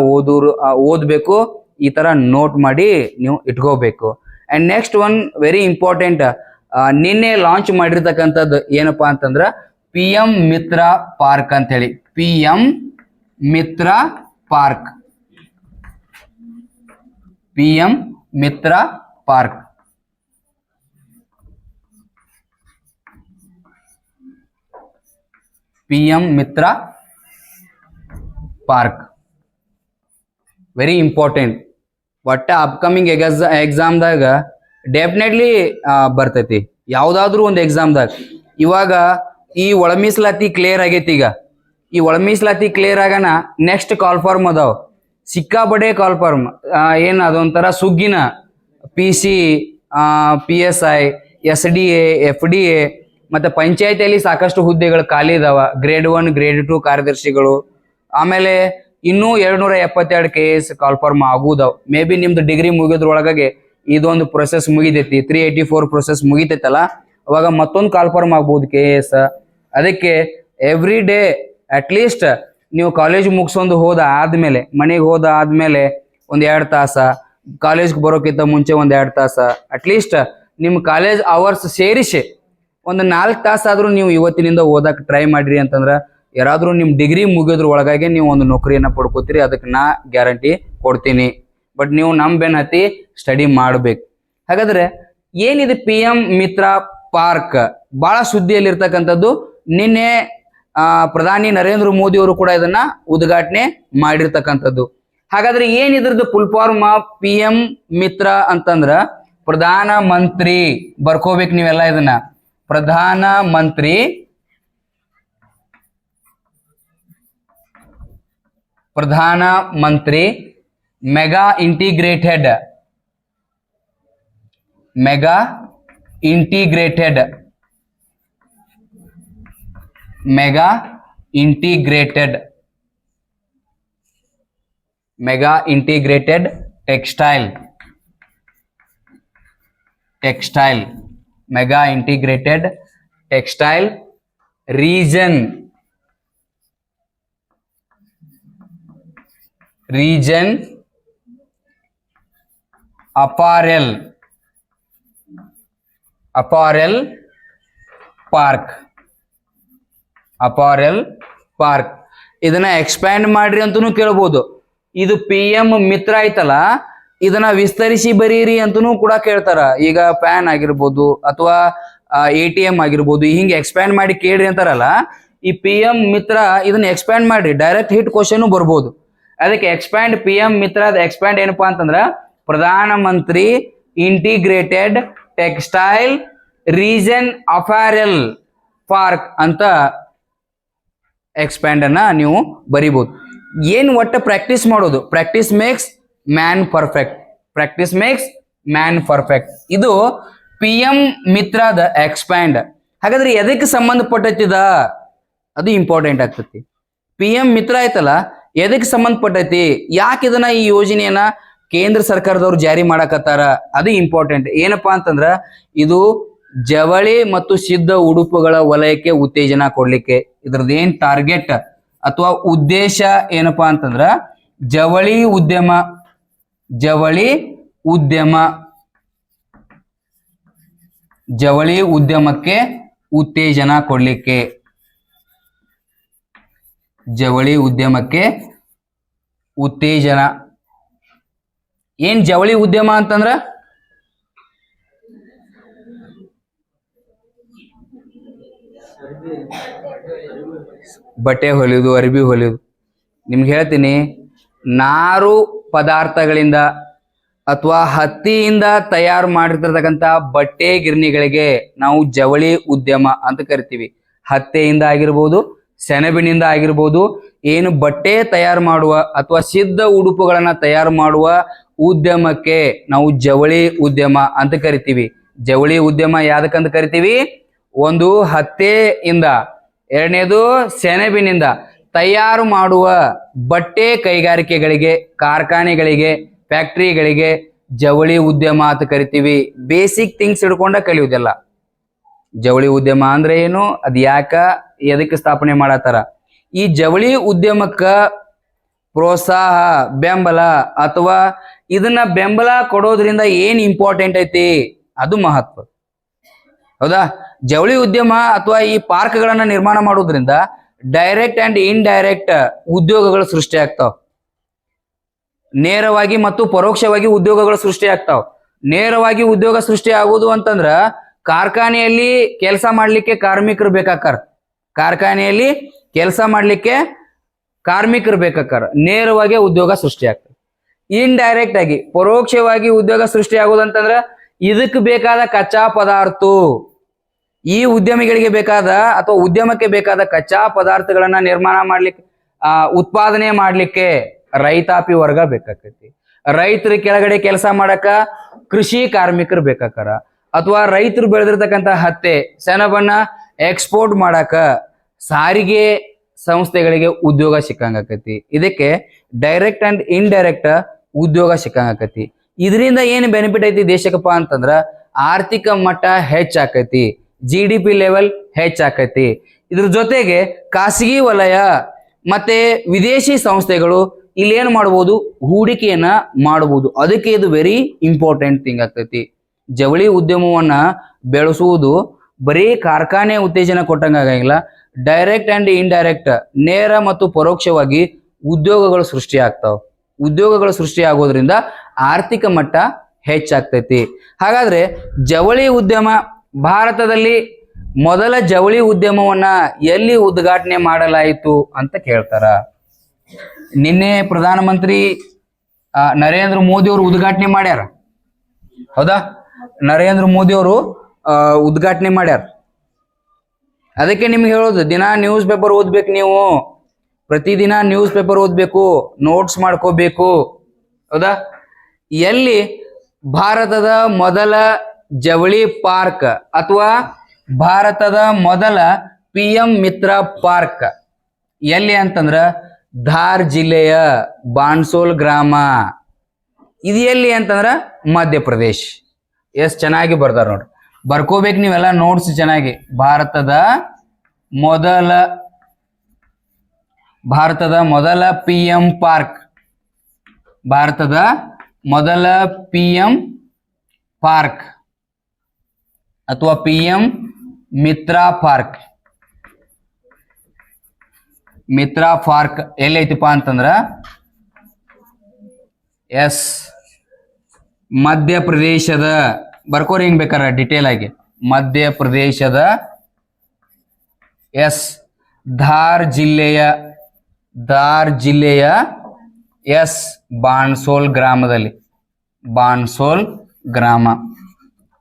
ಓದ್ಬೇಕು. ಈ ತರ ನೋಟ್ ಮಾಡಿ ನೀವು ಇಟ್ಕೋಬೇಕು. And next one very important, ನಿನ್ನೆ ಲಾಂಚ್ ಮಾಡಿರ್ತಕ್ಕಂಥದ್ದು ಏನಪ್ಪಾ ಅಂತಂದ್ರ PM ಮಿತ್ರ ಪಾರ್ಕ್ ಅಂತ ಹೇಳಿ. PM Mitra park, PM Mitra park. PM Mitra park. Very important. ಒಟ್ಟ ಅಪ್ಕಮಿಂಗ್ ಎಕ್ಸಾಮ್ದಾಗ ಡೆಫಿನೆಟ್ಲಿ ಬರ್ತೈತಿ ಯಾವ್ದಾದ್ರು ಒಂದು ಎಕ್ಸಾಮ್ದಾಗ. ಇವಾಗ ಈ ಒಳ ಮೀಸಲಾತಿ ಕ್ಲಿಯರ್ ಆಗೈತಿ. ಈಗ ಈ ಒಳ ಮೀಸಲಾತಿ ಕ್ಲಿಯರ್ ಆಗನ ನೆಕ್ಸ್ಟ್ ಕಾಲ್ ಫಾರ್ಮ್ ಅದಾವ, ಸಿಕ್ಕಾಪಡೆ ಕಾಲ್ ಫಾರ್ಮ್. ಏನ್ ಅದೊಂಥರ ಸುಗ್ಗಿನ PC, PSI, SDA, FDA ಮತ್ತೆ ಪಂಚಾಯತಿಯಲ್ಲಿ ಸಾಕಷ್ಟು ಹುದ್ದೆಗಳು ಖಾಲಿ ಇದಾವ. ಗ್ರೇಡ್ 1, ಗ್ರೇಡ್ 2 ಕಾರ್ಯದರ್ಶಿಗಳು. ಆಮೇಲೆ ಇನ್ನೂ 272 KS ಕಾಲ್ ಫಾರ್ಮ್ ಆಗುದಾವ್. ಮೇ ಬಿ ನಿಮ್ದು ಡಿಗ್ರಿ ಮುಗಿದ್ರೊಳಗಾಗಿ ಇದೊಂದು ಪ್ರೊಸೆಸ್ ಮುಗಿದೈತಿ, 384 ಪ್ರೊಸೆಸ್ ಮುಗಿತೈತಲ್ಲ, ಅವಾಗ ಮತ್ತೊಂದು ಕಾಲ್ ಫಾರ್ಮ್ ಆಗ್ಬೋದು KS. ಅದಕ್ಕೆ ಎವ್ರಿ ಡೇ ಅಟ್ಲೀಸ್ಟ್ ನೀವು ಕಾಲೇಜ್ ಮುಗಿಸೊಂದು ಹೋದ ಆದ್ಮೇಲೆ, ಮನೆಗೆ ಹೋದ ಆದ್ಮೇಲೆ ಒಂದ್ 2 ತಾಸ, ಕಾಲೇಜ್ಗೆ ಬರೋಕ್ಕಿಂತ ಮುಂಚೆ ಒಂದ್ 2 ತಾಸ, ಅಟ್ಲೀಸ್ಟ್ ನಿಮ್ಮ ಕಾಲೇಜ್ ಅವರ್ಸ್ ಸೇರಿಸಿ ಒಂದು 4 ತಾಸ ಆದ್ರೂ ನೀವು ಇವತ್ತಿನಿಂದ ಓದಕ್ ಟ್ರೈ ಮಾಡ್ರಿ ಅಂತಂದ್ರ ಯಾರಾದ್ರೂ ನಿಮ್ ಡಿಗ್ರಿ ಮುಗಿಯೋದ್ರ ಒಳಗಾಗಿ ನೀವು ಒಂದು ನೌಕರಿಯನ್ನ ಪಡ್ಕೋತೀರಿ. ಅದಕ್ಕೆ ನಾ ಗ್ಯಾರಂಟಿ ಕೊಡ್ತೀನಿ. ಬಟ್ ನೀವು ನಮ್ ಬೆನ್ ಹತ್ತಿ ಸ್ಟಡಿ ಮಾಡ್ಬೇಕು. ಹಾಗಾದ್ರೆ ಏನಿದೆ PM ಮಿತ್ರ ಪಾರ್ಕ್? ಬಹಳ ಸುದ್ದಿಯಲ್ಲಿರ್ತಕ್ಕಂಥದ್ದು. ನಿನ್ನೆ ಪ್ರಧಾನಿ ನರೇಂದ್ರ ಮೋದಿ ಅವರು ಕೂಡ ಇದನ್ನ ಉದ್ಘಾಟನೆ ಮಾಡಿರ್ತಕ್ಕಂಥದ್ದು. ಹಾಗಾದ್ರೆ ಏನಿದ್ರದ್ದು ಫುಲ್ ಫಾರ್ಮ್ PM ಮಿತ್ರ ಅಂತಂದ್ರ ಪ್ರಧಾನ ಮಂತ್ರಿ. ಬರ್ಕೋಬೇಕು ನೀವೆಲ್ಲ ಇದನ್ನ. Pradhan Mantri mega integrated textile region apparel park. ಇದನ್ನ ಎಕ್ಸ್ಪ್ಯಾಂಡ್ ಮಾಡ್ರಿ ಅಂತನೂ ಕೇಳ್ಬೋದು. ಇದು PM ಮಿತ್ರ ಐತಲ್ಲ, ಇದನ್ನ ವಿಸ್ತರಿಸಿ ಬರೀರಿ ಅಂತನೂ ಕೂಡ ಕೇಳ್ತಾರ. ಈಗ ಪ್ಯಾನ್ ಆಗಿರ್ಬೋದು ಅಥವಾ ATM ಆಗಿರ್ಬೋದು, ಹಿಂಗೆ ಎಕ್ಸ್ಪ್ಯಾಂಡ್ ಮಾಡಿ ಕೇಳ್ರಿ ಅಂತಾರಲ್ಲ. ಈ PM ಮಿತ್ರ ಇದನ್ನ ಎಕ್ಸ್ಪ್ಯಾಂಡ್ ಮಾಡ್ರಿ, ಡೈರೆಕ್ಟ್ ಹಿಟ್ ಕ್ವಶನ್ ಬರ್ಬೋದು. ಅದಕ್ಕೆ ಎಕ್ಸ್ಪ್ಯಾಂಡ್ PM ಮಿತ್ರದ ಎಕ್ಸ್ಪ್ಯಾಂಡ್ ಏನಪ್ಪಾ ಅಂತಂದ್ರ ಪ್ರಧಾನ ಮಂತ್ರಿ integrated textile region apparel park ಅಂತ ಎಕ್ಸ್ಪ್ಯಾಂಡ್ ಅನ್ನ ನೀವು ಬರಿಬಹುದು. ಏನ್ ಒಟ್ಟ ಪ್ರಾಕ್ಟೀಸ್ ಮಾಡೋದು. Practice makes man perfect. ಇದು PM ಮಿತ್ರದ ಎಕ್ಸ್ಪ್ಯಾಂಡ್. ಹಾಗಾದ್ರೆ ಎದಕ್ಕೆ ಸಂಬಂಧಪಟ್ಟೈತಿದ? ಅದು ಇಂಪಾರ್ಟೆಂಟ್ ಆಗ್ತತಿ. PM ಮಿತ್ರ ಆಯ್ತಲ್ಲ, ಎದಕ್ಕೆ ಸಂಬಂಧಪಟ್ಟೈತಿ? ಯಾಕೆ ಇದನ್ನ ಈ ಯೋಜನೆಯನ್ನ ಕೇಂದ್ರ ಸರ್ಕಾರದವ್ರು ಜಾರಿ ಮಾಡಕತ್ತಾರ? ಅದು ಇಂಪಾರ್ಟೆಂಟ್. ಏನಪ್ಪಾ ಅಂತಂದ್ರ ಇದು ಜವಳಿ ಮತ್ತು ಸಿದ್ಧ ಉಡುಪುಗಳ ವಲಯಕ್ಕೆ ಉತ್ತೇಜನ ಕೊಡ್ಲಿಕ್ಕೆ. ಇದ್ರದ್ದು ಏನ್ ಟಾರ್ಗೆಟ್ ಅಥವಾ ಉದ್ದೇಶ ಏನಪ್ಪಾ ಅಂತಂದ್ರ ಜವಳಿ ಉದ್ಯಮಕ್ಕೆ ಉತ್ತೇಜನ ಕೊಡ್ಲಿಕ್ಕೆ. ಏನ್ ಜವಳಿ ಉದ್ಯಮ ಅಂತಂದ್ರ ಬಟ್ಟೆ ಹೊಲಿಯೋದು, ಅರಿವಿ ಹೊಲಿಯೋದು. ನಿಮ್ಗೆ ಹೇಳ್ತೀನಿ, ನಾರು ಪದಾರ್ಥಗಳಿಂದ ಅಥವಾ ಹತ್ತಿಯಿಂದ ತಯಾರು ಮಾಡಿರ್ತಕ್ಕಂಥ ಬಟ್ಟೆ ಗಿರಣಿಗಳಿಗೆ ನಾವು ಜವಳಿ ಉದ್ಯಮ ಅಂತ ಕರಿತೀವಿ. ಹತ್ತೆಯಿಂದ ಆಗಿರ್ಬೋದು, ಸೆಣಬಿನಿಂದ ಆಗಿರ್ಬೋದು, ಏನು ಬಟ್ಟೆ ತಯಾರು ಮಾಡುವ ಅಥವಾ ಸಿದ್ಧ ಉಡುಪುಗಳನ್ನ ತಯಾರು ಮಾಡುವ ಉದ್ಯಮಕ್ಕೆ ನಾವು ಜವಳಿ ಉದ್ಯಮ ಅಂತ ಕರಿತೀವಿ. ಜವಳಿ ಉದ್ಯಮ ಯಾವ್ದಕ್ಕಂತ ಕರಿತೀವಿ? ಒಂದು ಹತ್ತೆಯಿಂದ, ಎರಡನೇದು ಸೆಣಬಿನಿಂದ ತಯಾರು ಮಾಡುವ ಬಟ್ಟೆ ಕೈಗಾರಿಕೆಗಳಿಗೆ, ಕಾರ್ಖಾನೆಗಳಿಗೆ, ಫ್ಯಾಕ್ಟರಿಗಳಿಗೆ ಜವಳಿ ಉದ್ಯಮ ಅಂತ ಕರಿತೀವಿ. ಬೇಸಿಕ್ ಥಿಂಗ್ಸ್ ಹಿಡ್ಕೊಂಡ ಕಲಿಯುವುದೆಲ್ಲ. ಜವಳಿ ಉದ್ಯಮ ಅಂದ್ರೆ ಏನು, ಅದ್ ಯಾಕ, ಎದಕ್ಕೆ ಸ್ಥಾಪನೆ ಮಾಡತ್ತಾರ, ಈ ಜವಳಿ ಉದ್ಯಮಕ್ಕ ಪ್ರೋತ್ಸಾಹ, ಬೆಂಬಲ ಅಥವಾ ಇದನ್ನ ಬೆಂಬಲ ಕೊಡೋದ್ರಿಂದ ಏನ್ ಇಂಪಾರ್ಟೆಂಟ್ ಐತಿ, ಅದು ಮಹತ್ವ. ಹೌದಾ? ಜವಳಿ ಉದ್ಯಮ ಅಥವಾ ಈ ಪಾರ್ಕ್ಗಳನ್ನ ನಿರ್ಮಾಣ ಮಾಡೋದ್ರಿಂದ ಡೈರೆಕ್ಟ್ ಅಂಡ್ ಇನ್ಡೈರೆಕ್ಟ್ ಉದ್ಯೋಗಗಳು ಸೃಷ್ಟಿ ಆಗ್ತಾವ. ನೇರವಾಗಿ ಮತ್ತು ಪರೋಕ್ಷವಾಗಿ ಉದ್ಯೋಗಗಳು ಸೃಷ್ಟಿ ಆಗ್ತಾವ. ನೇರವಾಗಿ ಉದ್ಯೋಗ ಸೃಷ್ಟಿ ಆಗುವುದು ಅಂತಂದ್ರ ಕಾರ್ಖಾನೆಯಲ್ಲಿ ಕೆಲಸ ಮಾಡ್ಲಿಕ್ಕೆ ಕಾರ್ಮಿಕರು ಬೇಕಾಕಾರ. ಕಾರ್ಖಾನೆಯಲ್ಲಿ ಕೆಲಸ ಮಾಡ್ಲಿಕ್ಕೆ ಕಾರ್ಮಿಕರು ಬೇಕಾಕಾರ ನೇರವಾಗಿ ಉದ್ಯೋಗ ಸೃಷ್ಟಿ ಆಗ್ತದೆ. ಇಂಡೈರೆಕ್ಟ್ ಆಗಿ ಪರೋಕ್ಷವಾಗಿ ಉದ್ಯೋಗ ಸೃಷ್ಟಿ ಆಗೋದಂತಂದ್ರ ಇದಕ್ಕೆ ಬೇಕಾದ ಕಚ್ಚಾ ಪದಾರ್ಥ, ಈ ಉದ್ಯಮಿಗಳಿಗೆ ಬೇಕಾದ ಅಥವಾ ಉದ್ಯಮಕ್ಕೆ ಬೇಕಾದ ಕಚ್ಚಾ ಪದಾರ್ಥಗಳನ್ನ ನಿರ್ಮಾಣ ಮಾಡ್ಲಿಕ್ಕೆ ಉತ್ಪಾದನೆ ಮಾಡ್ಲಿಕ್ಕೆ ರೈತಾಪಿ ವರ್ಗ ಬೇಕಾಕೈತಿ. ರೈತರ ಕೆಳಗಡೆ ಕೆಲಸ ಮಾಡಕ ಕೃಷಿ ಕಾರ್ಮಿಕರು ಬೇಕಾಕಾರ, ಅಥವಾ ರೈತರು ಬೆಳೆದಿರ್ತಕ್ಕಂಥ ಹತ್ತೆ ಸೆಣಬನ್ನ ಎಕ್ಸ್ಪೋರ್ಟ್ ಮಾಡಕ ಸಾರಿಗೆ ಸಂಸ್ಥೆಗಳಿಗೆ ಉದ್ಯೋಗ ಸಿಕ್ಕಂಗಾಕತಿ. ಇದಕ್ಕೆ ಡೈರೆಕ್ಟ್ ಅಂಡ್ ಇಂಡೈರೆಕ್ಟ್ ಉದ್ಯೋಗ ಸಿಕ್ಕಂಗಾಕತಿ. ಇದರಿಂದ ಏನು ಬೆನಿಫಿಟ್ ಐತಿ ದೇಶಕ್ಕಪ್ಪ ಅಂತಂದ್ರ ಆರ್ಥಿಕ ಮಟ್ಟ ಹೆಚ್ಚಾಕತಿ, GDP ಲೆವೆಲ್ ಹೆಚ್ಚಾಕತಿ. ಇದ್ರ ಜೊತೆಗೆ ಖಾಸಗಿ ವಲಯ ಮತ್ತೆ ವಿದೇಶಿ ಸಂಸ್ಥೆಗಳು ಇಲ್ಲಿ ಏನ್ ಮಾಡ್ಬೋದು, ಹೂಡಿಕೆಯನ್ನ ಮಾಡಬಹುದು. ಅದಕ್ಕೆ ಇದು ವೆರಿ ಇಂಪಾರ್ಟೆಂಟ್ ಥಿಂಗ್ ಆಗ್ತೈತಿ. ಜವಳಿ ಉದ್ಯಮವನ್ನ ಬೆಳೆಸುವುದು ಬರೀ ಕಾರ್ಖಾನೆ ಉತ್ತೇಜನ ಕೊಟ್ಟಂಗಾಗಂಗಿಲ್ಲ, ಡೈರೆಕ್ಟ್ ಅಂಡ್ ಇಂಡೈರೆಕ್ಟ್ ನೇರ ಮತ್ತು ಪರೋಕ್ಷವಾಗಿ ಉದ್ಯೋಗಗಳು ಸೃಷ್ಟಿ ಆಗ್ತಾವ. ಉದ್ಯೋಗಗಳು ಸೃಷ್ಟಿ ಆಗೋದ್ರಿಂದ ಆರ್ಥಿಕ ಮಟ್ಟ ಹೆಚ್ಚಾಗ್ತೈತಿ. ಹಾಗಾದ್ರೆ ಜವಳಿ ಉದ್ಯಮ ಭಾರತದಲ್ಲಿ ಮೊದಲ ಜವಳಿ ಉದ್ಯಮವನ್ನ ಎಲ್ಲಿ ಉದ್ಘಾಟನೆ ಮಾಡಲಾಯಿತು ಅಂತ ಕೇಳ್ತಾರ. ನಿನ್ನೆ ಪ್ರಧಾನಮಂತ್ರಿ ನರೇಂದ್ರ ಮೋದಿ ಅವರು ಉದ್ಘಾಟನೆ ಮಾಡ್ಯಾರ, ಹೌದಾ? ನರೇಂದ್ರ ಮೋದಿ ಅವರು ಉದ್ಘಾಟನೆ ಮಾಡ್ಯಾರ. ಅದಕ್ಕೆ ನಿಮ್ಗೆ ಹೇಳೋದು, ದಿನ ನ್ಯೂಸ್ ಪೇಪರ್ ಓದ್ಬೇಕು. ನೀವು ಪ್ರತಿದಿನ ನ್ಯೂಸ್ ಪೇಪರ್ ಓದ್ಬೇಕು, ನೋಟ್ಸ್ ಮಾಡ್ಕೋಬೇಕು, ಹೌದಾ? ಎಲ್ಲಿ ಭಾರತದ ಮೊದಲ ಜವಳಿ ಪಾರ್ಕ್ ಅಥವಾ ಭಾರತದ ಮೊದಲ PM ಮಿತ್ರ ಪಾರ್ಕ್ ಎಲ್ಲಿ ಅಂತಂದ್ರ ಧಾರ್ ಜಿಲ್ಲೆಯ ಬಾನ್ಸೋಲ್ ಗ್ರಾಮ. ಇದು ಎಲ್ಲಿ ಅಂತಂದ್ರ ಮಧ್ಯಪ್ರದೇಶ್. ಎಷ್ಟು ಚೆನ್ನಾಗಿ ಬರ್ದಾರ ನೋಡ್ರಿ, ಬರ್ಕೋಬೇಕು ನೀವೆಲ್ಲ ನೋಟ್ಸ್ ಚೆನ್ನಾಗಿ. ಭಾರತದ ಮೊದಲ PM ಪಾರ್ಕ್, ಭಾರತದ ಮೊದಲ PM ಪಾರ್ಕ್ ಅಥವಾ PM ಮಿತ್ರ ಪಾರ್ಕ್. ಮಿತ್ರ ಪಾರ್ಕ್ ಎಲ್ಲೈತಿಪ್ಪ ಅಂತಂದ್ರ ಮಧ್ಯಪ್ರದೇಶದ, ಬರ್ಕೋರಿ ಹಿಂಗ್ ಬೇಕಾರ ಡಿಟೇಲ್ ಆಗಿ, ಮಧ್ಯಪ್ರದೇಶದ ಧಾರ್ ಜಿಲ್ಲೆಯ ಬಾನ್ಸೋಲ್ ಗ್ರಾಮದಲ್ಲಿ. ಬಾನ್ಸೋಲ್ ಗ್ರಾಮ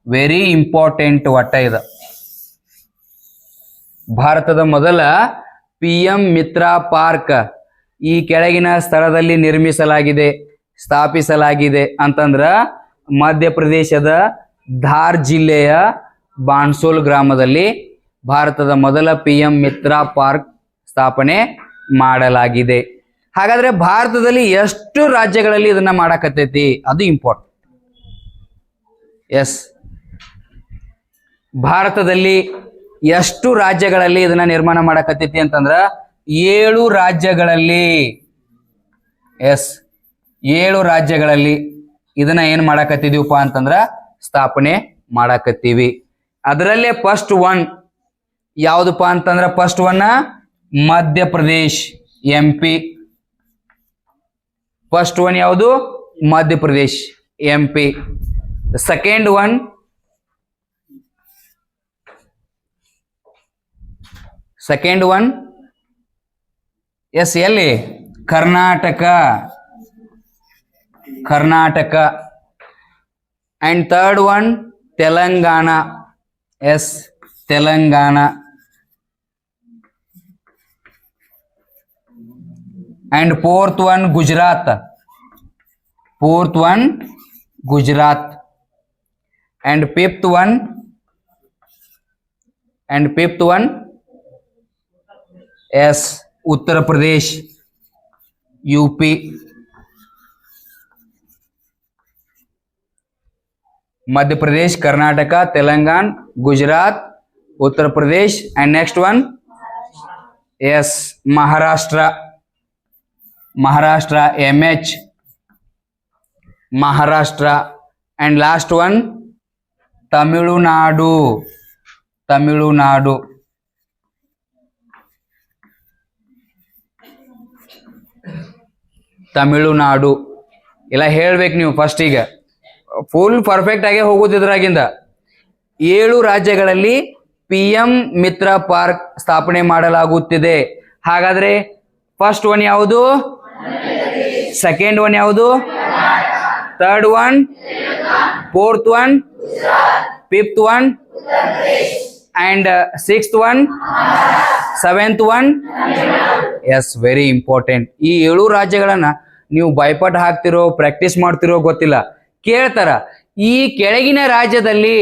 ವೆರಿ ಇಂಪಾರ್ಟೆಂಟ್ ಒಟ್ಟ ಇದು. ಭಾರತದ ಮೊದಲ PM ಮಿತ್ರ ಪಾರ್ಕ್ ಈ ಕೆಳಗಿನ ಸ್ಥಳದಲ್ಲಿ ನಿರ್ಮಿಸಲಾಗಿದೆ, ಸ್ಥಾಪಿಸಲಾಗಿದೆ ಅಂತಂದ್ರ ಮಧ್ಯಪ್ರದೇಶದ ಧಾರ್ ಜಿಲ್ಲೆಯ ಬಾನ್ಸೋಲ್ ಗ್ರಾಮದಲ್ಲಿ ಭಾರತದ ಮೊದಲ PM ಮಿತ್ರ ಪಾರ್ಕ್ ಸ್ಥಾಪನೆ ಮಾಡಲಾಗಿದೆ. ಹಾಗಾದ್ರೆ ಭಾರತದಲ್ಲಿ ಎಷ್ಟು ರಾಜ್ಯಗಳಲ್ಲಿ ಇದನ್ನ ಮಾಡಕತ್ತೈತಿ, ಅದು ಇಂಪಾರ್ಟೆಂಟ್. ಭಾರತದಲ್ಲಿ ಎಷ್ಟು ರಾಜ್ಯಗಳಲ್ಲಿ ಇದನ್ನ ನಿರ್ಮಾಣ ಮಾಡಕತ್ತೈತಿ ಅಂತಂದ್ರ 7 ರಾಜ್ಯಗಳಲ್ಲಿ. 7 ರಾಜ್ಯಗಳಲ್ಲಿ ಇದನ್ನ ಏನ್ ಮಾಡಕತ್ತಿದೀವಪ್ಪ ಅಂತಂದ್ರ ಸ್ಥಾಪನೆ ಮಾಡಕತ್ತೀವಿ. ಅದರಲ್ಲೇ ಫಸ್ಟ್ ಒನ್ ಯಾವ್ದಪ್ಪ ಅಂತಂದ್ರ first one Madhya Pradesh MP. First one ಯಾವುದು? ಮಧ್ಯಪ್ರದೇಶ್ MP. ಸೆಕೆಂಡ್ ಒನ್ ಎಲ್ಲಿ? Karnataka. And third one Telangana. Telangana. And fourth one Gujarat. and fifth one Uttar Pradesh, UP. Madhya Pradesh, Karnataka, Telangana, Gujarat, Uttar Pradesh, and next one Maharashtra. MH, Maharashtra. And last one Tamil Nadu. ಎಲ್ಲ ಹೇಳ್ಬೇಕು ನೀವು first. ಈಗ full perfect ಆಗಿ ಹೋಗೋದಿದ್ರಾಗಿಂದ 7 ರಾಜ್ಯಗಳಲ್ಲಿ PM Mitra park ಸ್ಥಾಪನೆ ಮಾಡಲಾಗುತ್ತಿದೆ. ಹಾಗಾದ್ರೆ first one ಯಾವುದು, ಸೆಕೆಂಡ್ ಒನ್ ಯಾವುದು, third one, fourth one, fifth one, and sixth one, seventh one. Yes, very important. ಈ 7 ರಾಜ್ಯಗಳನ್ನ ನೀವು ಬಾಯ್ಪಾಟ್ ಹಾಕ್ತಿರೋ ಪ್ರಾಕ್ಟೀಸ್ ಮಾಡ್ತಿರೋ ಗೊತ್ತಿಲ್ಲ, ಕೇಳ್ತಾರ. ಈ ಕೆಳಗಿನ ರಾಜ್ಯದಲ್ಲಿ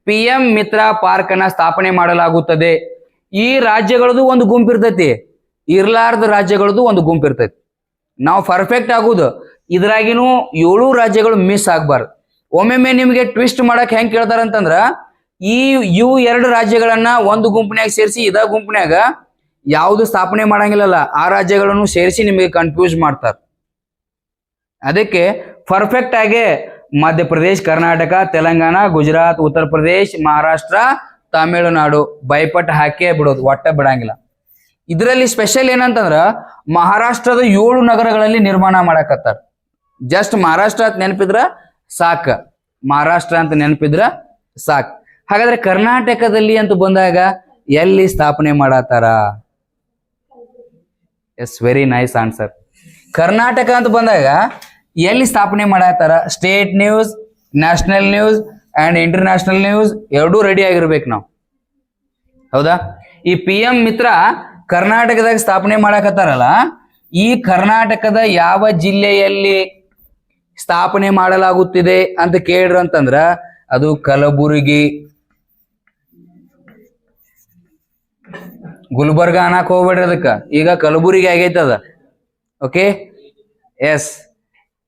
PM ಮಿತ್ರ ಪಾರ್ಕ್ ಅನ್ನ ಸ್ಥಾಪನೆ ಮಾಡಲಾಗುತ್ತದೆ. ಈ ರಾಜ್ಯಗಳದ್ದು ಒಂದು ಗುಂಪು ಇರ್ತೈತಿ, ಇರ್ಲಾರ್ದ ರಾಜ್ಯಗಳದ್ದು ಒಂದು ಗುಂಪು ಇರ್ತೈತಿ. ನಾವು ಪರ್ಫೆಕ್ಟ್ ಆಗುದು ಇದ್ರಾಗಿನೂ 7 ರಾಜ್ಯಗಳು ಮಿಸ್ ಆಗ್ಬಾರ್ದು. ಒಮ್ಮೊಮ್ಮೆ ನಿಮ್ಗೆ ಟ್ವಿಸ್ಟ್ ಮಾಡಕ್ ಹೆಂಗ್ ಕೇಳ್ತಾರಂತಂದ್ರ, ಇವು 2 ರಾಜ್ಯಗಳನ್ನ ಒಂದು ಗುಂಪಿನಾಗ ಸೇರಿಸಿ ಇದ ಗುಂಪಿನಾಗ ಯಾವುದು ಸ್ಥಾಪನೆ ಮಾಡಂಗಿಲ್ಲಲ್ಲ ಆ ರಾಜ್ಯಗಳನ್ನು ಸೇರಿಸಿ ನಿಮಗೆ ಕನ್ಫ್ಯೂಸ್ ಮಾಡ್ತಾರೆ. ಅದಕ್ಕೆ ಪರ್ಫೆಕ್ಟ್ ಆಗಿ ಮಧ್ಯಪ್ರದೇಶ್, ಕರ್ನಾಟಕ, ತೆಲಂಗಾಣ, ಗುಜರಾತ್, ಉತ್ತರ ಪ್ರದೇಶ್, ಮಹಾರಾಷ್ಟ್ರ, ತಮಿಳುನಾಡು ಬೈಪಟ್ ಹಾಕೇ ಬಿಡೋದು, ಒಟ್ಟ ಬಿಡಂಗಿಲ್ಲ. ಇದರಲ್ಲಿ ಸ್ಪೆಷಲ್ ಏನಂತಂದ್ರ ಮಹಾರಾಷ್ಟ್ರದ 7 ನಗರಗಳಲ್ಲಿ ನಿರ್ಮಾಣ ಮಾಡಕತ್ತಾರ. ಜಸ್ಟ್ ಮಹಾರಾಷ್ಟ್ರ ಅಂತ ನೆನಪಿದ್ರ ಸಾಕ, ಮಹಾರಾಷ್ಟ್ರ ಅಂತ ನೆನಪಿದ್ರ ಸಾಕ್. ಹಾಗಾದ್ರೆ ಕರ್ನಾಟಕದಲ್ಲಿ ಅಂತ ಬಂದಾಗ ಎಲ್ಲಿ ಸ್ಥಾಪನೆ ಮಾಡತ್ತಾರ? Yes, very nice answer. Karnataka ಅಂತ ಬಂದಾಗ ಎಲ್ಲಿ ಸ್ಥಾಪನೆ ಮಾಡತ್ತಾರ? State news, national news and international news ಎರಡೂ ರೆಡಿ ಆಗಿರ್ಬೇಕು ನಾವು, ಹೌದಾ? ಈ PM ಮಿತ್ರ ಕರ್ನಾಟಕದಾಗ ಸ್ಥಾಪನೆ ಮಾಡಕತ್ತಾರಲ್ಲ, ಈ ಕರ್ನಾಟಕದ ಯಾವ ಜಿಲ್ಲೆಯಲ್ಲಿ ಸ್ಥಾಪನೆ ಮಾಡಲಾಗುತ್ತಿದೆ ಅಂತ ಕೇಳ್ರ ಅಂತಂದ್ರ ಅದು ಕಲಬುರಗಿ. ಗುಲ್ಬರ್ಗ ಅನ್ನಕ್ ಹೋಗ್ಬೇಡ್ರಿ, ಅದಕ್ಕ ಈಗ ಕಲಬುರಗಿ ಆಗೈತದ. Okay, yes.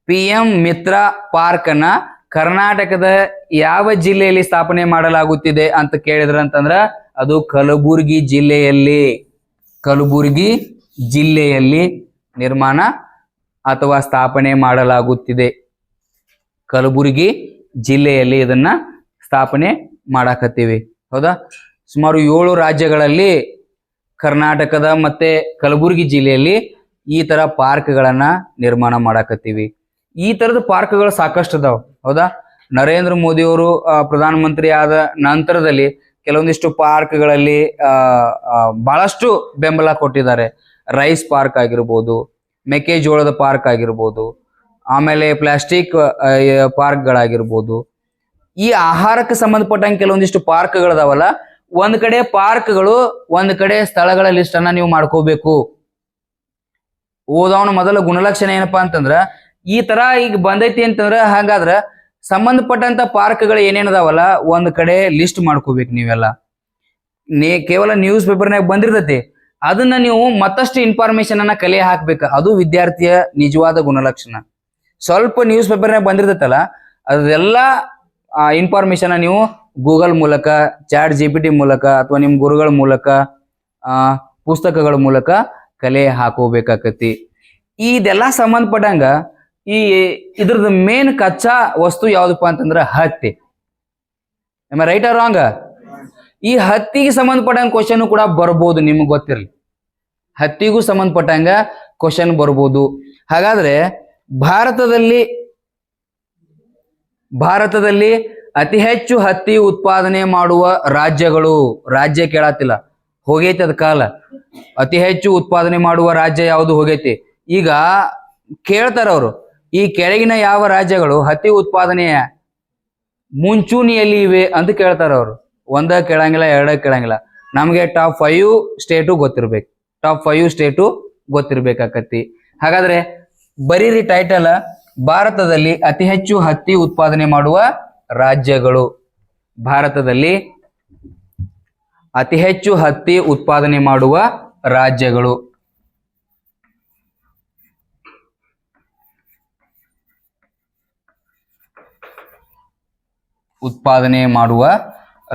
PM Mitra park ಅನ್ನ ಕರ್ನಾಟಕದ ಯಾವ ಜಿಲ್ಲೆಯಲ್ಲಿ ಸ್ಥಾಪನೆ ಮಾಡಲಾಗುತ್ತಿದೆ ಅಂತ ಕೇಳಿದ್ರ ಅಂತಂದ್ರ ಅದು ಕಲಬುರಗಿ ಜಿಲ್ಲೆಯಲ್ಲಿ, ಕಲಬುರಗಿ ಜಿಲ್ಲೆಯಲ್ಲಿ ನಿರ್ಮಾಣ ಅಥವಾ ಸ್ಥಾಪನೆ ಮಾಡಲಾಗುತ್ತಿದೆ. ಕಲಬುರಗಿ ಜಿಲ್ಲೆಯಲ್ಲಿ ಇದನ್ನ ಸ್ಥಾಪನೆ ಮಾಡಾಕತ್ತೀವಿ, ಹೌದಾ? ಸುಮಾರು 7 ರಾಜ್ಯಗಳಲ್ಲಿ ಕರ್ನಾಟಕದ ಮತ್ತೆ ಕಲಬುರಗಿ ಜಿಲ್ಲೆಯಲ್ಲಿ ಈ ತರ ಪಾರ್ಕ್ಗಳನ್ನ ನಿರ್ಮಾಣ ಮಾಡಾಕತ್ತೀವಿ. ಈ ತರದ ಪಾರ್ಕ್ಗಳು ಸಾಕಷ್ಟು ಅದಾವ, ಹೌದಾ? ನರೇಂದ್ರ ಮೋದಿ ಅವರು ಪ್ರಧಾನಮಂತ್ರಿ ಆದ ನಂತರದಲ್ಲಿ ಕೆಲವೊಂದಿಷ್ಟು ಪಾರ್ಕ್ಗಳಲ್ಲಿ ಬಹಳಷ್ಟು ಬೆಂಬಲ ಕೊಟ್ಟಿದ್ದಾರೆ. ರೈಸ್ ಪಾರ್ಕ್ ಆಗಿರ್ಬೋದು, ಮೆಕ್ಕೆಜೋಳದ ಪಾರ್ಕ್ ಆಗಿರ್ಬೋದು, ಆಮೇಲೆ ಪ್ಲಾಸ್ಟಿಕ್ ಪಾರ್ಕ್ಗಳಾಗಿರ್ಬೋದು. ಈ ಆಹಾರಕ್ಕೆ ಸಂಬಂಧಪಟ್ಟಂಗೆ ಕೆಲವೊಂದಿಷ್ಟು ಪಾರ್ಕ್ಗಳದಾವಲ್ಲ, ಒಂದ್ ಕಡೆ ಪಾರ್ಕ್ಗಳು, ಒಂದ್ ಕಡೆ ಸ್ಥಳಗಳ ಲಿಸ್ಟ್ ಅನ್ನ ನೀವು ಮಾಡ್ಕೋಬೇಕು. ಓದವನ ಮೊದಲ ಗುಣಲಕ್ಷಣ ಏನಪ್ಪಾ ಅಂತಂದ್ರ ಈ ತರ ಈಗ ಬಂದೈತಿ ಅಂತಂದ್ರ, ಹಾಗಾದ್ರ ಸಂಬಂಧಪಟ್ಟಂತ ಪಾರ್ಕ್ಗಳು ಏನೇನದಾವಲ್ಲ ಒಂದ್ ಕಡೆ ಲಿಸ್ಟ್ ಮಾಡ್ಕೋಬೇಕು ನೀವೆಲ್ಲ. ಕೇವಲ ನ್ಯೂಸ್ ಪೇಪರ್ನಾಗ ಬಂದಿರ್ತೈತಿ, ಅದನ್ನ ನೀವು ಮತ್ತಷ್ಟು ಇನ್ಫಾರ್ಮೇಶನ್ ಅನ್ನ ಕಲೆ ಹಾಕ್ಬೇಕು. ಅದು ವಿದ್ಯಾರ್ಥಿಯ ನಿಜವಾದ ಗುಣಲಕ್ಷಣ. ಸ್ವಲ್ಪ ನ್ಯೂಸ್ ಪೇಪರ್ನಾಗ ಬಂದಿರ್ತೈತಲ್ಲ, ಅದೆಲ್ಲ ಇನ್ಫಾರ್ಮೇಶನ್ ನೀವು ಗೂಗಲ್ ಮೂಲಕ, ಚಾಟ್ GPT ಮೂಲಕ ಅಥವಾ ನಿಮ್ ಗುರುಗಳ ಮೂಲಕ, ಪುಸ್ತಕಗಳ ಮೂಲಕ ಕಲೆ ಹಾಕೋಬೇಕಾಕತಿ. ಇದೆಲ್ಲ ಸಂಬಂಧಪಟ್ಟಂಗ ಇದ್ರದ್ದು ಮೇನ್ ಕಚ್ಚಾ ವಸ್ತು ಯಾವ್ದಪ್ಪ ಅಂತಂದ್ರ ಹತ್ತಿ. Right or wrong? ಈ ಹತ್ತಿಗೆ ಸಂಬಂಧಪಟ್ಟಂಗ ಕ್ವಶನ್ ಕೂಡ ಬರ್ಬೋದು, ನಿಮ್ಗೆ ಗೊತ್ತಿರ್ಲಿ. ಹತ್ತಿಗೂ ಸಂಬಂಧಪಟ್ಟಂಗ ಕ್ವಶನ್ ಬರ್ಬೋದು. ಹಾಗಾದ್ರೆ ಭಾರತದಲ್ಲಿ ಅತಿ ಹೆಚ್ಚು ಹತ್ತಿ ಉತ್ಪಾದನೆ ಮಾಡುವ ರಾಜ್ಯಗಳು, ರಾಜ್ಯ ಕೇಳತ್ತಿಲ್ಲ, ಹೋಗೈತಿ ಅದ ಕಾಲ. ಅತಿ ಹೆಚ್ಚು ಉತ್ಪಾದನೆ ಮಾಡುವ ರಾಜ್ಯ ಯಾವುದು ಹೋಗೈತಿ. ಈಗ ಕೇಳ್ತಾರ ಅವರು, ಈ ಕೆಳಗಿನ ಯಾವ ರಾಜ್ಯಗಳು ಹತ್ತಿ ಉತ್ಪಾದನೆಯ ಮುಂಚೂಣಿಯಲ್ಲಿ ಇವೆ ಅಂತ ಕೇಳ್ತಾರ ಅವರು. ಒಂದ ಕೇಳಂಗಿಲ್ಲ, 2 ಕೇಳಂಗಿಲ್ಲ. ನಮ್ಗೆ ಟಾಪ್ 5 ಸ್ಟೇಟು ಗೊತ್ತಿರ್ಬೇಕು, ಟಾಪ್ 5 ಸ್ಟೇಟು ಗೊತ್ತಿರ್ಬೇಕಾಕತಿ. ಹಾಗಾದ್ರೆ ಬರೀರಿ ಟೈಟಲ್, ಭಾರತದಲ್ಲಿ ಅತಿ ಹೆಚ್ಚು ಹತ್ತಿ ಉತ್ಪಾದನೆ ಮಾಡುವ ರಾಜ್ಯಗಳು. ಭಾರತದಲ್ಲಿ ಅತಿ ಹೆಚ್ಚು ಹತ್ತಿ ಉತ್ಪಾದನೆ ಮಾಡುವ ರಾಜ್ಯಗಳು. ಉತ್ಪಾದನೆ ಮಾಡುವ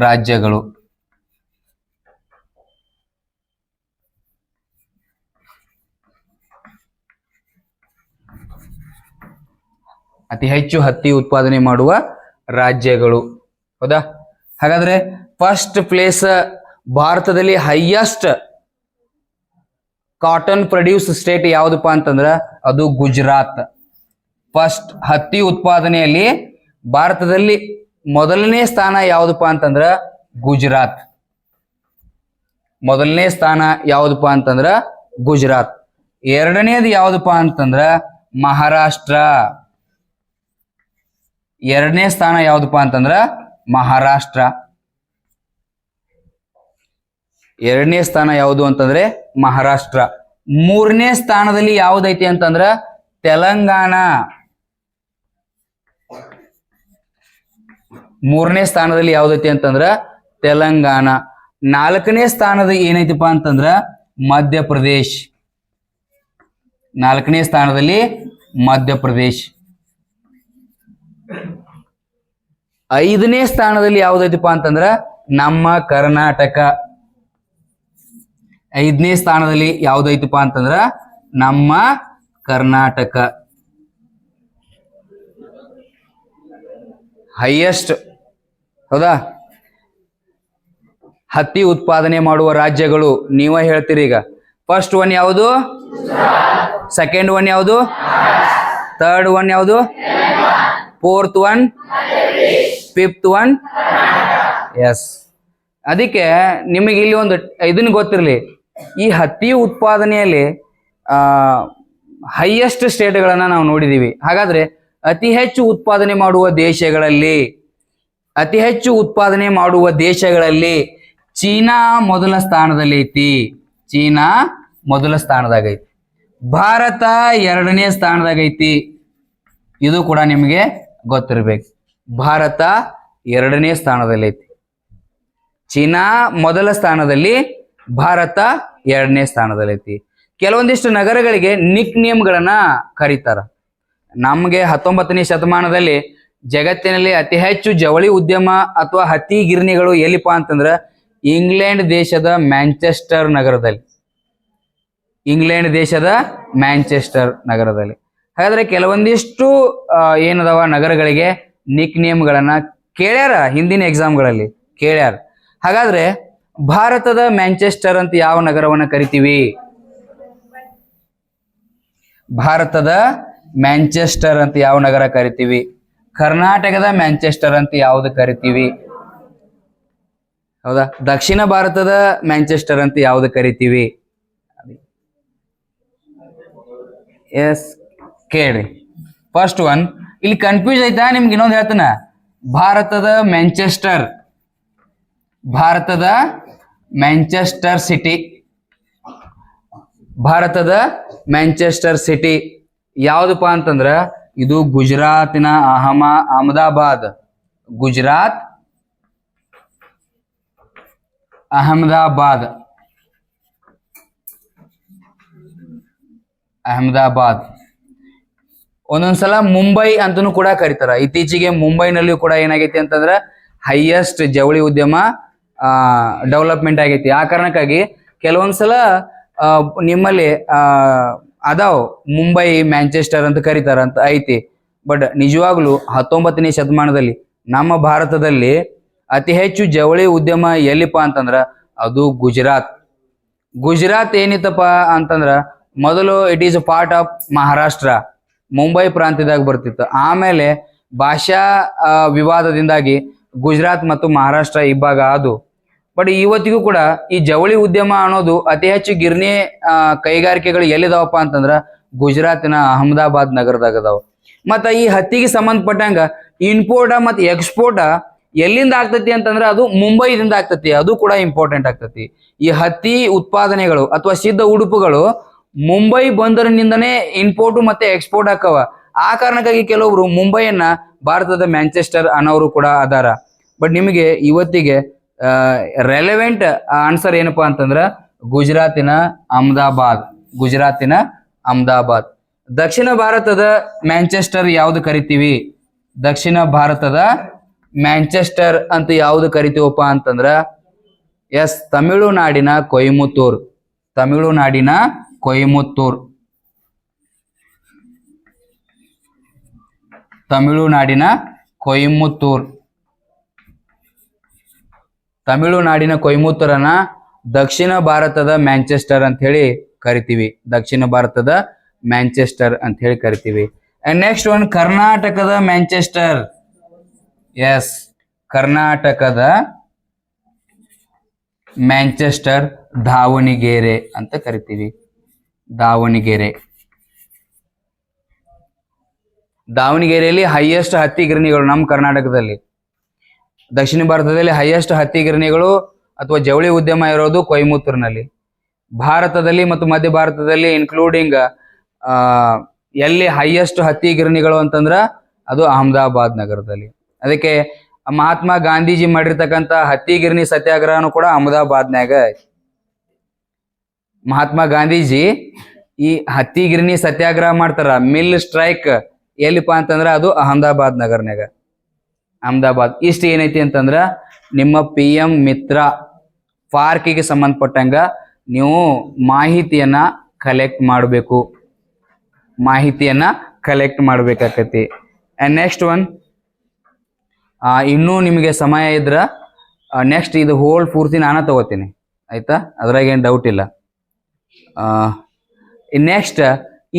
ರಾಜ್ಯಗಳು. ಅತಿ ಹೆಚ್ಚು ಹತ್ತಿ ಉತ್ಪಾದನೆ ಮಾಡುವ ರಾಜ್ಯಗಳು, ಹೌದಾ? ಹಾಗಾದ್ರೆ ಫಸ್ಟ್ ಪ್ಲೇಸ್ ಭಾರತದಲ್ಲಿ ಹೈಯೆಸ್ಟ್ ಕಾಟನ್ ಪ್ರೊಡ್ಯೂಸ್ ಸ್ಟೇಟ್ ಯಾವ್ದಪ್ಪ ಅಂತಂದ್ರ ಅದು ಗುಜರಾತ್. ಫಸ್ಟ್ ಹತ್ತಿ ಉತ್ಪಾದನೆಯಲ್ಲಿ ಭಾರತದಲ್ಲಿ ಮೊದಲನೇ ಸ್ಥಾನ ಯಾವ್ದಪ್ಪ ಅಂತಂದ್ರ ಗುಜರಾತ್. ಮೊದಲನೇ ಸ್ಥಾನ ಯಾವ್ದಪ್ಪ ಅಂತಂದ್ರ ಗುಜರಾತ್. ಎರಡನೇದು ಯಾವ್ದಪ್ಪ ಅಂತಂದ್ರ ಮಹಾರಾಷ್ಟ್ರ. ಎರಡನೇ ಸ್ಥಾನ ಯಾವ್ದಪ್ಪ ಅಂತಂದ್ರ ಮಹಾರಾಷ್ಟ್ರ. ಎರಡನೇ ಸ್ಥಾನ ಯಾವುದು ಅಂತಂದ್ರೆ ಮಹಾರಾಷ್ಟ್ರ. ಮೂರನೇ ಸ್ಥಾನದಲ್ಲಿ ಯಾವ್ದೈತಿ ಅಂತಂದ್ರ ತೆಲಂಗಾಣ. ಮೂರನೇ ಸ್ಥಾನದಲ್ಲಿ ಯಾವ್ದೈತಿ ಅಂತಂದ್ರ ತೆಲಂಗಾಣ. ನಾಲ್ಕನೇ ಸ್ಥಾನದ ಏನೈತಿಪ್ಪ ಅಂತಂದ್ರ ಮಧ್ಯಪ್ರದೇಶ್. ನಾಲ್ಕನೇ ಸ್ಥಾನದಲ್ಲಿ ಮಧ್ಯಪ್ರದೇಶ್. ಐದನೇ ಸ್ಥಾನದಲ್ಲಿ ಯಾವ್ದೈತಿಪ್ಪ ಅಂತಂದ್ರ ನಮ್ಮ ಕರ್ನಾಟಕ. ಐದನೇ ಸ್ಥಾನದಲ್ಲಿ ಯಾವ್ದೈತಿಪ್ಪ ಅಂತಂದ್ರ ನಮ್ಮ ಕರ್ನಾಟಕ. ಹೈಯೆಸ್ಟ್ ಹೌದಾ. ಹತ್ತಿ ಉತ್ಪಾದನೆ ಮಾಡುವ ರಾಜ್ಯಗಳು ನೀವ ಹೇಳ್ತೀರಿ ಈಗ. ಫಸ್ಟ್ ಒನ್ ಯಾವುದು, ಸೆಕೆಂಡ್ ಒನ್ ಯಾವುದು, ಥರ್ಡ್ ಒನ್ ಯಾವುದು, fourth one, fifth one. Yes. ಅದಕ್ಕೆ ನಿಮಗೆ ಇಲ್ಲಿ ಒಂದು ಇದನ್ನ ಗೊತ್ತಿರಲಿ, ಈ ಹತ್ತಿ ಉತ್ಪಾದನೆಯಲ್ಲಿ ಹೈಯೆಸ್ಟ್ ಸ್ಟೇಟ್ಗಳನ್ನ ನಾವು ನೋಡಿದೀವಿ. ಹಾಗಾದ್ರೆ ಅತಿ ಹೆಚ್ಚು ಉತ್ಪಾದನೆ ಮಾಡುವ ದೇಶಗಳಲ್ಲಿ, ಅತಿ ಹೆಚ್ಚು ಉತ್ಪಾದನೆ ಮಾಡುವ ದೇಶಗಳಲ್ಲಿ ಚೀನಾ ಮೊದಲ ಸ್ಥಾನದಲ್ಲಿ ಐತಿ. ಚೀನಾ ಮೊದಲ ಸ್ಥಾನದಾಗೈತಿ. ಭಾರತ ಎರಡನೇ ಸ್ಥಾನದಾಗೈತಿ. ಇದು ಕೂಡ ನಿಮಗೆ ಗೊತ್ತಿರಬೇಕು. ಭಾರತ ಎರಡನೇ ಸ್ಥಾನದಲ್ಲಿ ಐತಿ. ಚೀನಾ ಮೊದಲ ಸ್ಥಾನದಲ್ಲಿ, ಭಾರತ ಎರಡನೇ ಸ್ಥಾನದಲ್ಲಿ ಐತಿ. ಕೆಲವೊಂದಿಷ್ಟು ನಗರಗಳಿಗೆ ನಿಕ್ ನೇಮ್ಗಳನ್ನ ಕರೀತಾರ. ನಮಗೆ 19ನೇ ಶತಮಾನದಲ್ಲಿ ಜಗತ್ತಿನಲ್ಲಿ ಅತಿ ಹೆಚ್ಚು ಜವಳಿ ಉದ್ಯಮ ಅಥವಾ ಹತ್ತಿ ಗಿರಣಿಗಳು ಎಲ್ಲಿಪ್ಪ ಅಂತಂದ್ರ ಇಂಗ್ಲೆಂಡ್ ದೇಶದ ಮ್ಯಾಂಚೆಸ್ಟರ್ ನಗರದಲ್ಲಿ. ಇಂಗ್ಲೆಂಡ್ ದೇಶದ ಮ್ಯಾಂಚೆಸ್ಟರ್ ನಗರದಲ್ಲಿ. ಹಾಗಾದ್ರೆ ಕೆಲವೊಂದಿಷ್ಟು ಏನದಾವ ನಗರಗಳಿಗೆ ನಿಕ್ ನೇಮ್ಗಳನ್ನ ಕೇಳ್ಯಾರ, ಹಿಂದಿನ ಎಕ್ಸಾಮ್ಗಳಲ್ಲಿ ಕೇಳ್ಯಾರ. ಹಾಗಾದ್ರೆ ಭಾರತದ ಮ್ಯಾಂಚೆಸ್ಟರ್ ಅಂತ ಯಾವ ನಗರವನ್ನ ಕರಿತೀವಿ? ಭಾರತದ ಮ್ಯಾಂಚೆಸ್ಟರ್ ಅಂತ ಯಾವ ನಗರ ಕರಿತೀವಿ? ಕರ್ನಾಟಕದ ಮ್ಯಾಂಚೆಸ್ಟರ್ ಅಂತ ಯಾವ್ದು ಕರಿತೀವಿ? ಹೌದಾ. ದಕ್ಷಿಣ ಭಾರತದ ಮ್ಯಾಂಚೆಸ್ಟರ್ ಅಂತ ಯಾವ್ದು ಕರಿತೀವಿ? ಎಸ್, ಕೇಳಿ. ಫಸ್ಟ್ ಒನ್ ಇಲ್ಲಿ ಕನ್ಫ್ಯೂಸ್ ಆಯ್ತಾ? ನಿಮ್ಗೆ ಇನ್ನೊಂದು ಹೇಳ್ತಾನ. ಭಾರತದ ಮ್ಯಾಂಚೆಸ್ಟರ್, ಭಾರತದ ಮ್ಯಾಂಚೆಸ್ಟರ್ ಸಿಟಿ. ಭಾರತದ ಮ್ಯಾಂಚೆಸ್ಟರ್ ಸಿಟಿ ಯಾವ್ದಪ್ಪ ಅಂತಂದ್ರ ಇದು ಗುಜರಾತಿನ ಅಹಮದಾಬಾದ್. ಗುಜರಾತ್ ಅಹಮದಾಬಾದ್. ಅಹಮದಾಬಾದ್. ಒಂದೊಂದ್ಸಲ ಮುಂಬೈ ಅಂತನೂ ಕೂಡ ಕರೀತಾರ. ಇತ್ತೀಚೆಗೆ ಮುಂಬೈನಲ್ಲಿಯೂ ಕೂಡ ಏನಾಗೈತಿ ಅಂತಂದ್ರ ಹೈಯೆಸ್ಟ್ ಜವಳಿ ಉದ್ಯಮ ಡೆವಲಪ್ಮೆಂಟ್ ಆಗೈತಿ. ಆ ಕಾರಣಕ್ಕಾಗಿ ಕೆಲವೊಂದ್ಸಲ ನಿಮ್ಮಲ್ಲಿ ಅದಾವ್ ಮುಂಬೈ ಮ್ಯಾಂಚೆಸ್ಟರ್ ಅಂತ ಕರೀತಾರ ಅಂತ ಐತಿ. ಬಟ್ ನಿಜವಾಗ್ಲೂ 19ನೇ ಶತಮಾನದಲ್ಲಿ ನಮ್ಮ ಭಾರತದಲ್ಲಿ ಅತಿ ಹೆಚ್ಚು ಜವಳಿ ಉದ್ಯಮ ಎಲ್ಲಿಪ್ಪ ಅಂತಂದ್ರ ಅದು ಗುಜರಾತ್. ಗುಜರಾತ್ ಏನಿತ್ತಪ್ಪ ಅಂತಂದ್ರ ಮೊದಲು it is a part of Maharashtra, Mumbai ಪ್ರಾಂತ್ಯದಾಗ ಬರ್ತಿತ್ತು. ಆಮೇಲೆ ಭಾಷಾ ವಿವಾದದಿಂದಾಗಿ ಗುಜರಾತ್ ಮತ್ತು ಮಹಾರಾಷ್ಟ್ರ ಇಬ್ಬಾಗ ಆದು. ಬಟ್ ಇವತ್ತಿಗೂ ಕೂಡ ಈ ಜವಳಿ ಉದ್ಯಮ ಅನ್ನೋದು ಅತಿ ಹೆಚ್ಚು ಗಿರಣಿ ಕೈಗಾರಿಕೆಗಳು ಎಲ್ಲಿದಾವಪ್ಪ ಅಂತಂದ್ರ ಗುಜರಾತಿನ ಅಹಮದಾಬಾದ್ ನಗರದಾಗ ಅದಾವ. ಮತ್ತ ಈ ಹತ್ತಿಗೆ ಸಂಬಂಧಪಟ್ಟಂಗ ಇಂಪೋರ್ಟ ಮತ್ತು ಎಕ್ಸ್ಪೋರ್ಟ ಎಲ್ಲಿಂದ ಆಗ್ತತಿ ಅಂತಂದ್ರೆ ಅದು ಮುಂಬೈದಿಂದ ಆಗ್ತತಿ. ಅದು ಕೂಡ ಇಂಪಾರ್ಟೆಂಟ್ ಆಗ್ತತಿ. ಈ ಹತ್ತಿ ಉತ್ಪಾದನೆಗಳು ಅಥವಾ ಸಿದ್ಧ ಉಡುಪುಗಳು ಮುಂಬೈ ಬಂದರಿನಿಂದನೇ ಇಂಪೋರ್ಟ್ ಮತ್ತೆ ಎಕ್ಸ್ಪೋರ್ಟ್ ಆಕ್ಕವ. ಆ ಕಾರಣಕ್ಕಾಗಿ ಕೆಲವೊಬ್ರು ಮುಂಬೈಯನ್ನ ಭಾರತದ ಮ್ಯಾಂಚೆಸ್ಟರ್ ಅನ್ನೋರು ಕೂಡ ಅದಾರ. ಬಟ್ ನಿಮಗೆ ಇವತ್ತಿಗೆ ರೆಲೆವೆಂಟ್ ಆನ್ಸರ್ ಏನಪ್ಪಾ ಅಂತಂದ್ರ ಗುಜರಾತಿನ ಅಹಮದಾಬಾದ್. ಗುಜರಾತಿನ ಅಹಮದಾಬಾದ್. ದಕ್ಷಿಣ ಭಾರತದ ಮ್ಯಾಂಚೆಸ್ಟರ್ ಯಾವ್ದು ಕರಿತೀವಿ? ದಕ್ಷಿಣ ಭಾರತದ ಮ್ಯಾಂಚೆಸ್ಟರ್ ಅಂತ ಯಾವ್ದು ಕರಿತೀವಪ್ಪ ಅಂತಂದ್ರ ಎಸ್, ತಮಿಳುನಾಡಿನ ಕೊಯಮತ್ತೂರ್. ತಮಿಳುನಾಡಿನ ಕೊಯಮತ್ತೂರ್. ತಮಿಳುನಾಡಿನ ಕೊಯಮತ್ತೂರ್. ತಮಿಳುನಾಡಿನ ಕೊಯಮತ್ತೂರನ್ನ ದಕ್ಷಿಣ ಭಾರತದ ಮ್ಯಾಂಚೆಸ್ಟರ್ ಅಂತ ಹೇಳಿ ಕರಿತೀವಿ. ದಕ್ಷಿಣ ಭಾರತದ ಮ್ಯಾಂಚೆಸ್ಟರ್ ಅಂತ ಹೇಳಿ ಕರಿತೀವಿ. ಅಂಡ್ ನೆಕ್ಸ್ಟ್ ಒನ್ ಕರ್ನಾಟಕದ ಮ್ಯಾಂಚೆಸ್ಟರ್. ಎಸ್, ಕರ್ನಾಟಕದ ಮ್ಯಾಂಚೆಸ್ಟರ್ ದಾವಣಗೆರೆ ಅಂತ ಕರಿತೀವಿ. ದಾವಣಗೆರೆ. ದಾವಣಗೆರೆಯಲ್ಲಿ ಹೈಯೆಸ್ಟ್ ಹತ್ತಿ ಗಿರಣಿಗಳು ನಮ್ಮ ಕರ್ನಾಟಕದಲ್ಲಿ. ದಕ್ಷಿಣ ಭಾರತದಲ್ಲಿ ಹೈಯೆಸ್ಟ್ ಹತ್ತಿ ಗಿರಣಿಗಳು ಅಥವಾ ಜವಳಿ ಉದ್ಯಮ ಇರೋದು ಕೊಯಮತ್ತೂರಿನಲ್ಲಿ. ಭಾರತದಲ್ಲಿ ಮತ್ತು ಮಧ್ಯ ಭಾರತದಲ್ಲಿ ಇನ್ಕ್ಲೂಡಿಂಗ್ ಎಲ್ಲಿ ಹೈಯೆಸ್ಟ್ ಹತ್ತಿ ಗಿರಣಿಗಳು ಅಂತಂದ್ರ ಅದು ಅಹಮದಾಬಾದ್ ನಗರದಲ್ಲಿ. ಅದಕ್ಕೆ ಮಹಾತ್ಮ ಗಾಂಧೀಜಿ ಮಾಡಿರ್ತಕ್ಕಂಥ ಹತ್ತಿ ಗಿರಣಿ ಸತ್ಯಾಗ್ರಹನು ಕೂಡ ಅಹಮದಾಬಾದ್ನಾಗ. ಮಹಾತ್ಮ ಗಾಂಧೀಜಿ ಈ ಹತ್ತಿ ಗಿರಣಿ ಸತ್ಯಾಗ್ರಹ ಮಾಡ್ತಾರ, ಮಿಲ್ ಸ್ಟ್ರೈಕ್ ಎಲ್ಲಿಪ್ಪ ಅಂತಂದ್ರ ಅದು ಅಹಮದಾಬಾದ್ ನಗರ್ನಾಗ. ಅಹಮದಾಬಾದ್. ಇಷ್ಟು ಏನೈತಿ ಅಂತಂದ್ರ ನಿಮ್ಮ PM ಮಿತ್ರ ಪಾರ್ಕಿಗೆ ಸಂಬಂಧಪಟ್ಟಂಗ ನೀವು ಮಾಹಿತಿಯನ್ನ ಕಲೆಕ್ಟ್ ಮಾಡಬೇಕು, ಮಾಹಿತಿಯನ್ನ ಕಲೆಕ್ಟ್ ಮಾಡ್ಬೇಕಾಕತಿ. ಅಂಡ್ ನೆಕ್ಸ್ಟ್ ಒನ್, ಇನ್ನೂ ನಿಮಗೆ ಸಮಯ ಇದ್ರ ನೆಕ್ಸ್ಟ್ ಇದು ಹೋಲ್ ಪೂರ್ತಿ ನಾನು ತಗೋತೀನಿ, ಆಯ್ತಾ, ಅದ್ರಾಗ ಏನು ಡೌಟ್ ಇಲ್ಲ. ನೆಕ್ಸ್ಟ್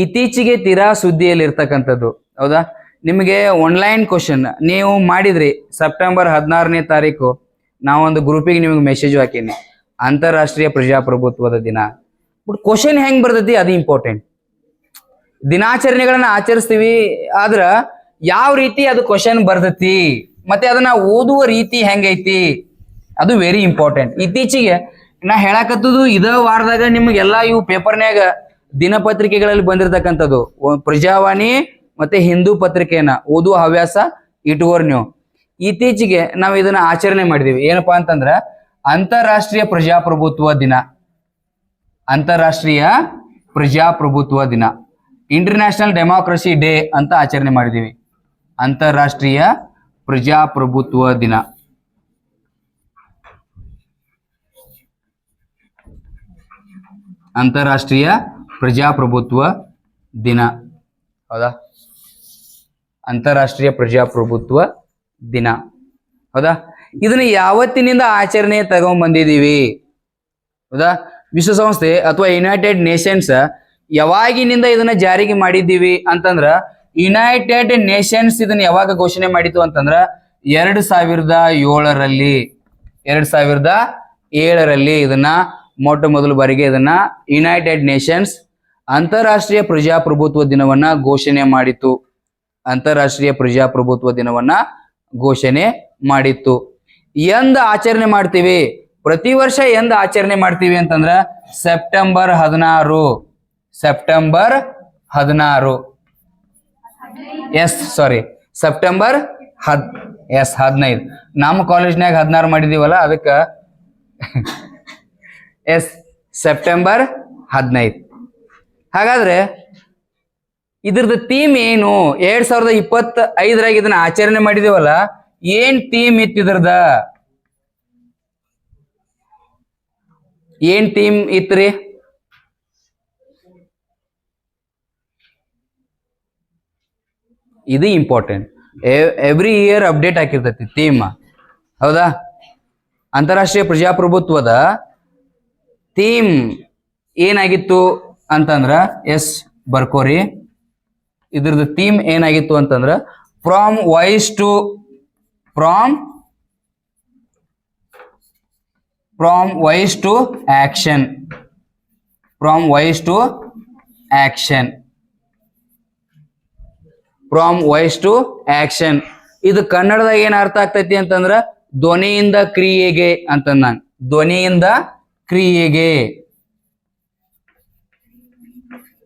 ಇತ್ತೀಚೆಗೆ ತೀರಾ ಸುದ್ದಿಯಲ್ಲಿ ಇರ್ತಕ್ಕಂಥದ್ದು, ಹೌದಾ, ನಿಮಗೆ ಆನ್ಲೈನ್ ಕ್ವಶನ್ ನೀವು ಮಾಡಿದ್ರಿ ಸೆಪ್ಟೆಂಬರ್ 16ನೇ ತಾರೀಕು ನಾವೊಂದು ಗ್ರೂಪಿಗೆ ನಿಮಗೆ ಮೆಸೇಜ್ ಹಾಕೀನಿ, ಅಂತಾರಾಷ್ಟ್ರೀಯ ಪ್ರಜಾಪ್ರಭುತ್ವದ ದಿನ. ಬಟ್ ಕ್ವಶನ್ ಹೆಂಗ್ ಬರ್ತೈತಿ ಅದು ಇಂಪಾರ್ಟೆಂಟ್. ದಿನಾಚರಣೆಗಳನ್ನ ಆಚರಿಸ್ತೀವಿ, ಆದ್ರ ಯಾವ ರೀತಿ ಅದು ಕ್ವಶನ್ ಬರ್ತೈತಿ ಮತ್ತೆ ಅದನ್ನ ಓದುವ ರೀತಿ ಹೆಂಗೈತಿ ಅದು ವೆರಿ ಇಂಪಾರ್ಟೆಂಟ್. ಇತ್ತೀಚೆಗೆ ನಾ ಹೇಳಕತ್ತದು ಇದ ವಾರದಾಗ ನಿಮ್ಗೆಲ್ಲಾ ಇವು ಪೇಪರ್ನ್ಯಾಗ ದಿನಪತ್ರಿಕೆಗಳಲ್ಲಿ ಬಂದಿರತಕ್ಕಂಥದ್ದು ಪ್ರಜಾವಾಣಿ ಮತ್ತೆ ಹಿಂದೂ ಪತ್ರಿಕೆಯನ್ನ ಓದುವ ಹವ್ಯಾಸ ಇಟ್ಕೋರ್ ನೀವು. ಇತ್ತೀಚೆಗೆ ನಾವು ಇದನ್ನ ಆಚರಣೆ ಮಾಡಿದೀವಿ. ಏನಪ್ಪಾ ಅಂತಂದ್ರ ಅಂತಾರಾಷ್ಟ್ರೀಯ ಪ್ರಜಾಪ್ರಭುತ್ವ ದಿನ. ಅಂತಾರಾಷ್ಟ್ರೀಯ ಪ್ರಜಾಪ್ರಭುತ್ವ ದಿನ, ಇಂಟರ್ನ್ಯಾಷನಲ್ ಡೆಮಾಕ್ರಸಿ ಡೇ ಅಂತ ಆಚರಣೆ ಮಾಡಿದೀವಿ. ಅಂತಾರಾಷ್ಟ್ರೀಯ ಪ್ರಜಾಪ್ರಭುತ್ವ ದಿನ. ಅಂತಾರಾಷ್ಟ್ರೀಯ ಪ್ರಜಾಪ್ರಭುತ್ವ ದಿನ, ಹೌದಾ, ಅಂತಾರಾಷ್ಟ್ರೀಯ ಪ್ರಜಾಪ್ರಭುತ್ವ ದಿನ, ಹೌದಾ. ಇದನ್ನ ಯಾವತ್ತಿನಿಂದ ಆಚರಣೆ ತಗೊಂಡ್ಬಂದಿದೀವಿ, ಹೌದಾ. ವಿಶ್ವಸಂಸ್ಥೆ ಅಥವಾ ಯುನೈಟೆಡ್ ನೇಷನ್ಸ್ ಯಾವಾಗಿನಿಂದ ಇದನ್ನ ಜಾರಿಗೆ ಮಾಡಿದ್ದೀವಿ ಅಂತಂದ್ರ, ಯುನೈಟೆಡ್ ನೇಷನ್ಸ್ ಇದನ್ನ ಯಾವಾಗ ಘೋಷಣೆ ಮಾಡಿತು ಅಂತಂದ್ರ 2007ರಲ್ಲಿ. 2007ರಲ್ಲಿ ಇದನ್ನ ಮೊಟ್ಟ ಮೊದಲ ಬಾರಿಗೆ ಇದನ್ನ ಯುನೈಟೆಡ್ ನೇಷನ್ಸ್ ಅಂತಾರಾಷ್ಟ್ರೀಯ ಪ್ರಜಾಪ್ರಭುತ್ವ ದಿನವನ್ನ ಘೋಷಣೆ ಮಾಡಿತು. ಅಂತಾರಾಷ್ಟ್ರೀಯ ಪ್ರಜಾಪ್ರಭುತ್ವ ದಿನವನ್ನ ಘೋಷಣೆ ಮಾಡಿತ್ತು. ಎಂದ ಆಚರಣೆ ಮಾಡ್ತೀವಿ, ಪ್ರತಿ ವರ್ಷ ಎಂದ ಆಚರಣೆ ಮಾಡ್ತೀವಿ ಅಂತಂದ್ರ ಸೆಪ್ಟೆಂಬರ್ 16. September 16, September 15. ನಮ್ಮ ಕಾಲೇಜ್ನಾಗ 16 ಮಾಡಿದೀವಲ್ಲ ಅದಕ್ಕ ಸೆಪ್ಟೆಂಬರ್ 15. ಹಾಗಾದ್ರೆ ಇದ್ರದ್ದು ಥೀಮ್ ಏನು? 2025ರಾಗ ಇದನ್ನ ಆಚರಣೆ ಮಾಡಿದೀವಲ್ಲ, ಏನ್ ಥೀಮ್ ಇತ್ತಿದ್ರದ? ಏನ್ ಥೀಮ್ ಇತ್ರಿ? ಇದು ಇಂಪಾರ್ಟೆಂಟ್. ಎವ್ರಿ ಇಯರ್ ಅಪ್ಡೇಟ್ ಹಾಕಿರ್ತೈತಿ ಥೀಮ್, ಹೌದಾ. ಅಂತಾರಾಷ್ಟ್ರೀಯ ಪ್ರಜಾಪ್ರಭುತ್ವದ ಥೀಮ್ ಏನಾಗಿತ್ತು ಅಂತಂದ್ರ, ಬರ್ಕೋರಿ, ಇದ್ರದ್ದು ಥೀಮ್ ಏನಾಗಿತ್ತು ಅಂತಂದ್ರ from voice to action. From voice to action. From voice to action. ಇದು ಕನ್ನಡದಾಗ ಏನ್ ಅರ್ಥ ಆಗ್ತೈತಿ ಅಂತಂದ್ರ ಧ್ವನಿಯಿಂದ ಕ್ರಿಯೆಗೆ ಅಂತಂದ. ಧ್ವನಿಯಿಂದ ಕ್ರಿಯೆಗೆ,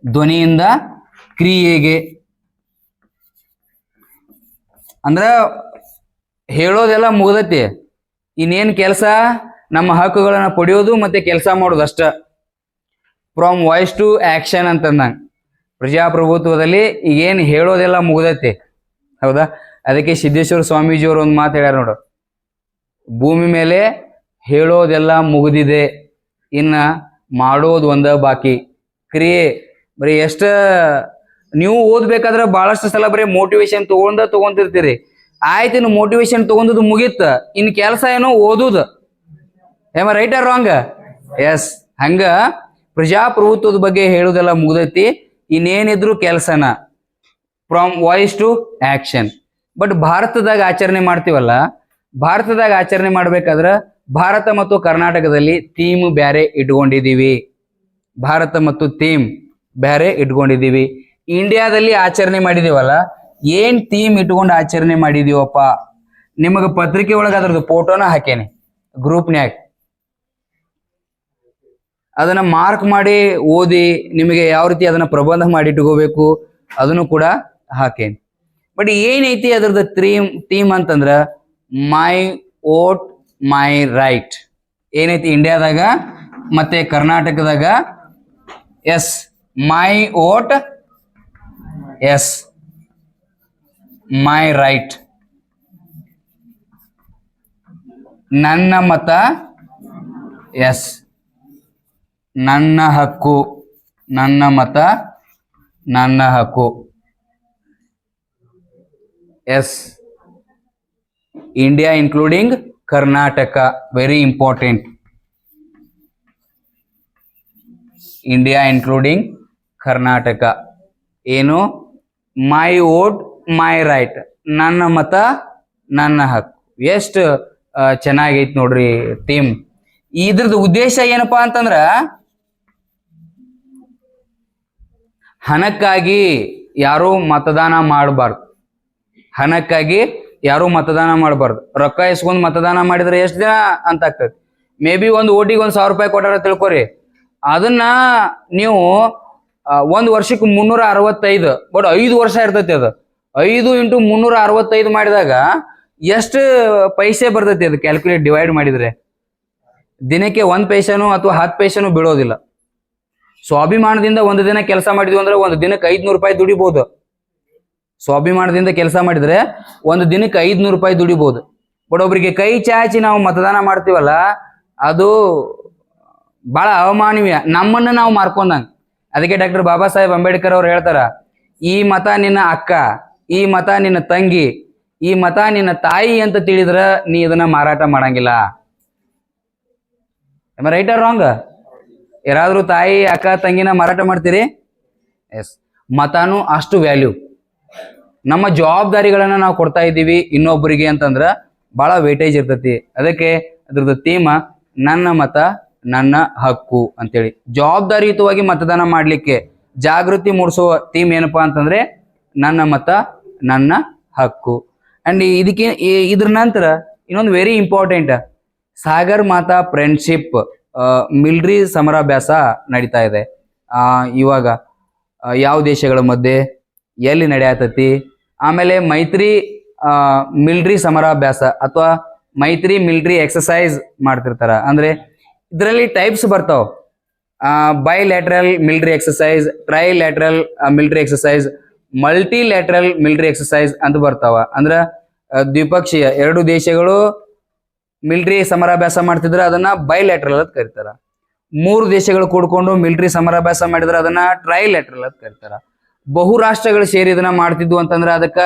ಧ್ವನಿಯಿಂದ ಕ್ರಿಯೆಗೆ ಅಂದ್ರ ಹೇಳೋದೆಲ್ಲ ಮುಗ್ದೈತಿ, ಇನ್ನೇನ್ ಕೆಲಸ ನಮ್ಮ ಹಕ್ಕುಗಳನ್ನ ಪಡೆಯೋದು ಮತ್ತೆ ಕೆಲಸ ಮಾಡೋದು ಅಷ್ಟ. ಫ್ರಾಮ್ ವಾಯ್ಸ್ ಟು ಆಕ್ಷನ್ ಅಂತಂದಂಗ ಪ್ರಜಾಪ್ರಭುತ್ವದಲ್ಲಿ ಈಗೇನು ಹೇಳೋದೆಲ್ಲ ಮುಗ್ದೈತಿ, ಹೌದಾ. ಅದಕ್ಕೆ ಸಿದ್ದೇಶ್ವರ ಸ್ವಾಮೀಜಿಯವರು ಒಂದು ಮಾತು ಹೇಳ್ಯಾರ ನೋಡು, ಭೂಮಿ ಮೇಲೆ ಹೇಳೋದೆಲ್ಲ ಮುಗಿದಿದೆ, ಇನ್ನ ಮಾಡೋದು ಒಂದ ಬಾಕಿ. ಕ್ರಿಯೆ ಬರೀ ನೀವು ಓದ್ಬೇಕಾದ್ರೆ ಬಹಳಷ್ಟು ಸಲ ಬರೀ ಮೋಟಿವೇಶನ್ ತಗೊಂತಿರ್ತೀರಿ. ಆಯ್ತು, ಇನ್ನು ಮೋಟಿವೇಶನ್ ತಗೊಂಡದ್ದು ಮುಗೀತ, ಇನ್ ಕೆಲಸ ಏನೋ ಓದುದು. ಏಮ ರೈಟ್ ಆರ್ ರಾಂಗ್? ಎಸ್. ಹಂಗ ಪ್ರಜಾಪ್ರಭುತ್ವದ ಬಗ್ಗೆ ಹೇಳೋದೆಲ್ಲ ಮುಗ್ದೈತಿ, ಇನ್ನೇನಿದ್ರು ಕೆಲಸನ. From voice to action. But ಭಾರತದಾಗ ಆಚರಣೆ ಮಾಡ್ತೀವಲ್ಲ, ಭಾರತದಾಗ ಆಚರಣೆ ಮಾಡ್ಬೇಕಾದ್ರ ಭಾರತ ಮತ್ತು ಕರ್ನಾಟಕದಲ್ಲಿ ಥೀಮ್ ಬ್ಯಾರೆ ಇಟ್ಕೊಂಡಿದೀವಿ. ಭಾರತ ಮತ್ತು ಥೀಮ್ ಬೇರೆ ಇಟ್ಕೊಂಡಿದೀವಿ. ಇಂಡಿಯಾದಲ್ಲಿ ಆಚರಣೆ ಮಾಡಿದೀವಲ್ಲ, ಏನ್ ಥೀಮ್ ಇಟ್ಕೊಂಡು ಆಚರಣೆ ಮಾಡಿದೀವಪ್ಪ, ನಿಮಗೆ ಪತ್ರಿಕೆ ಒಳಗೆ ಅದ್ರದ್ದು ಫೋಟೋನ ಹಾಕೇನಿ ಗ್ರೂಪ್ನ್ಯಾಗ. ಅದನ್ನ ಮಾರ್ಕ್ ಮಾಡಿ ಓದಿ ನಿಮಗೆ ಯಾವ ರೀತಿ ಅದನ್ನ ಪ್ರಬಂಧ ಮಾಡಿ ಇಟ್ಕೋಬೇಕು ಅದನ್ನು ಕೂಡ ಹಾಕೇನಿ. ಬಟ್ ಏನೈತಿ ಅದ್ರದ್ದು ಥೀಮ್ ಅಂತಂದ್ರ ಮೈ ಓಟ್ ಮೈ ರೈಟ್ ಏನೈತಿ ಇಂಡಿಯಾದಾಗ ಮತ್ತೆ ಕರ್ನಾಟಕದಾಗ. Yes, my vote, yes, my right, ನನ್ನ ಮತ, ಎಸ್, ನನ್ನ ಹಕ್ಕು, ನನ್ನ ಮತ, ನನ್ನ ಹಕ್ಕು, yes. India including Karnataka, very important. India including Karnataka. ಏನು? ಮೈ ಓಟ್ ಮೈ ರೈಟ್, ನನ್ನ ಮತ ನನ್ನ ಹಕ್ಕು. ಎಷ್ಟು ಚೆನ್ನಾಗೈತಿ ನೋಡ್ರಿ ಥೀಮ್. ಇದ್ರದ್ದು ಉದ್ದೇಶ ಏನಪ್ಪಾ ಅಂತಂದ್ರ, ಹಣಕ್ಕಾಗಿ ಯಾರು ಮತದಾನ ಮಾಡಬಾರ್ದು. ಹಣಕ್ಕಾಗಿ ಯಾರು ಮತದಾನ ಮಾಡಬಾರ್ದು. ರೊಕ್ಕ ಇಸ್ಕೊಂಡ್ ಮತದಾನ ಮಾಡಿದ್ರೆ ಎಷ್ಟು ದಿನ ಅಂತ ಆಗ್ತದೆ. ಮೇ ಬಿ ಒಂದು ಓಟಿಗೆ 1,000 ರೂಪಾಯಿ ಕೊಟ್ಟಾರ ತಿಳ್ಕೊರಿ, ಅದನ್ನ ನೀವು 1 ವರ್ಷಕ್ಕೆ 365, ಬಟ್ 5 ವರ್ಷ ಇರ್ತೈತಿ. ಅದು 5 × 365 ಮಾಡಿದಾಗ ಎಷ್ಟು ಪೈಸೆ ಬರ್ತೈತಿ ಅದು ಕ್ಯಾಲ್ಕುಲೇಟ್ ಡಿವೈಡ್ ಮಾಡಿದ್ರೆ ದಿನಕ್ಕೆ 1 ಪೈಸೆನೂ ಅಥವಾ 10 ಪೈಸೆನೂ ಬೀಳೋದಿಲ್ಲ. ಸ್ವಾಭಿಮಾನದಿಂದ ಒಂದು ದಿನ ಕೆಲಸ ಮಾಡಿದ್ವಿ ಅಂದ್ರೆ ಒಂದು ದಿನಕ್ಕೆ 500 ರೂಪಾಯಿ ದುಡಿಬಹುದು. ಸ್ವಾಭಿಮಾನದಿಂದ ಕೆಲಸ ಮಾಡಿದ್ರೆ ಒಂದು ದಿನಕ್ಕೆ 500 ರೂಪಾಯಿ ದುಡಿಬಹುದು. ಬಟ್ ಒಬ್ರಿಗೆ ಕೈ ಚಾಚಿ ನಾವು ಮತದಾನ ಮಾಡ್ತೀವಲ್ಲ, ಅದು ಬಹಳ ಅವಮಾನವೀಯ, ನಮ್ಮನ್ನ ನಾವು ಮಾರ್ಕೊಂಡಂಗ. ಅದಕ್ಕೆ ಡಾಕ್ಟರ್ ಬಾಬಾ ಸಾಹೇಬ್ ಅಂಬೇಡ್ಕರ್ ಅವ್ರು ಹೇಳ್ತಾರ, ಈ ಮತ ನಿನ್ನ ಅಕ್ಕ, ಈ ಮತ ನಿನ್ನ ತಂಗಿ, ಈ ಮತ ನಿನ್ನ ತಾಯಿ ಅಂತ ತಿಳಿದ್ರ ನೀ ಇದನ್ನ ಮಾರಾಟ ಮಾಡಂಗಿಲ್ಲ. Right or wrong? ಯಾರಾದ್ರೂ ತಾಯಿ ಅಕ್ಕ ತಂಗಿನ ಮಾರಾಟ ಮಾಡ್ತೀರಿ? ಎಸ್. ಮತನೂ ಅಷ್ಟು ವ್ಯಾಲ್ಯೂ. ನಮ್ಮ ಜವಾಬ್ದಾರಿಗಳನ್ನ ನಾವು ಕೊಡ್ತಾ ಇದ್ದೀವಿ ಇನ್ನೊಬ್ಬರಿಗೆ ಅಂತಂದ್ರ ಬಹಳ ವೇಟೇಜ್ ಇರ್ತೈತಿ. ಅದಕ್ಕೆ ಅದ್ರದ್ದು ಥೀಮ ನನ್ನ ಮತ ನನ್ನ ಹಕ್ಕು ಅಂತೇಳಿ. ಜವಾಬ್ದಾರಿಯುತವಾಗಿ ಮತದಾನ ಮಾಡ್ಲಿಕ್ಕೆ ಜಾಗೃತಿ ಮೂಡಿಸುವ ಥೀಮ್ ಏನಪ್ಪಾ ಅಂತಂದ್ರೆ ನನ್ನ ಮತ ನನ್ನ ಹಕ್ಕು. ಅಂಡ್ ಇದಕ್ಕೆ ಇದ್ರ ನಂತರ ಇನ್ನೊಂದು ವೆರಿ ಇಂಪಾರ್ಟೆಂಟ್, ಸಾಗರ್ ಮಾತಾ ಫ್ರೆಂಡ್ಶಿಪ್ ಮಿಲಿಟರಿ ಸಮರಾಭ್ಯಾಸ ನಡೀತಾ ಇದೆ. ಇವಾಗ ಯಾವ ದೇಶಗಳ ಮಧ್ಯೆ ಎಲ್ಲಿ ನಡೆಯತೈತಿ, ಆಮೇಲೆ ಮೈತ್ರಿ ಮಿಲಿಟರಿ ಸಮರಾಭ್ಯಾಸ ಅಥವಾ ಮೈತ್ರಿ ಮಿಲಿಟರಿ ಎಕ್ಸಸೈಸ್ ಮಾಡ್ತಿರ್ತಾರ. ಅಂದ್ರೆ ಇದರಲ್ಲಿ ಟೈಪ್ಸ್ ಬರ್ತಾವ, bilateral military exercise, trilateral military exercise, multilateral military exercise ಅಂತ ಬರ್ತಾವ. ಅಂದ್ರ ದ್ವಿಪಕ್ಷೀಯ 2 ದೇಶಗಳು ಮಿಲಿಟರಿ ಸಮರಾಭ್ಯಾಸ ಮಾಡ್ತಿದ್ರೆ ಅದನ್ನ ಬೈಲ್ಯಾಟ್ರಲ್ ಅಂತ ಕರೀತಾರ. 3 ದೇಶಗಳು ಕೂಡ್ಕೊಂಡು ಮಿಲಿಟರಿ ಸಮರಾಭ್ಯಾಸ ಮಾಡಿದ್ರೆ ಅದನ್ನ ಟ್ರೈಲ್ಯಾಟ್ರಲ್ ಅಂತ ಕರೀತಾರ. ಬಹುರಾಷ್ಟ್ರಗಳು ಸೇರಿ ಇದನ್ನ ಮಾಡ್ತಿದ್ವು ಅಂತಂದ್ರೆ ಅದಕ್ಕ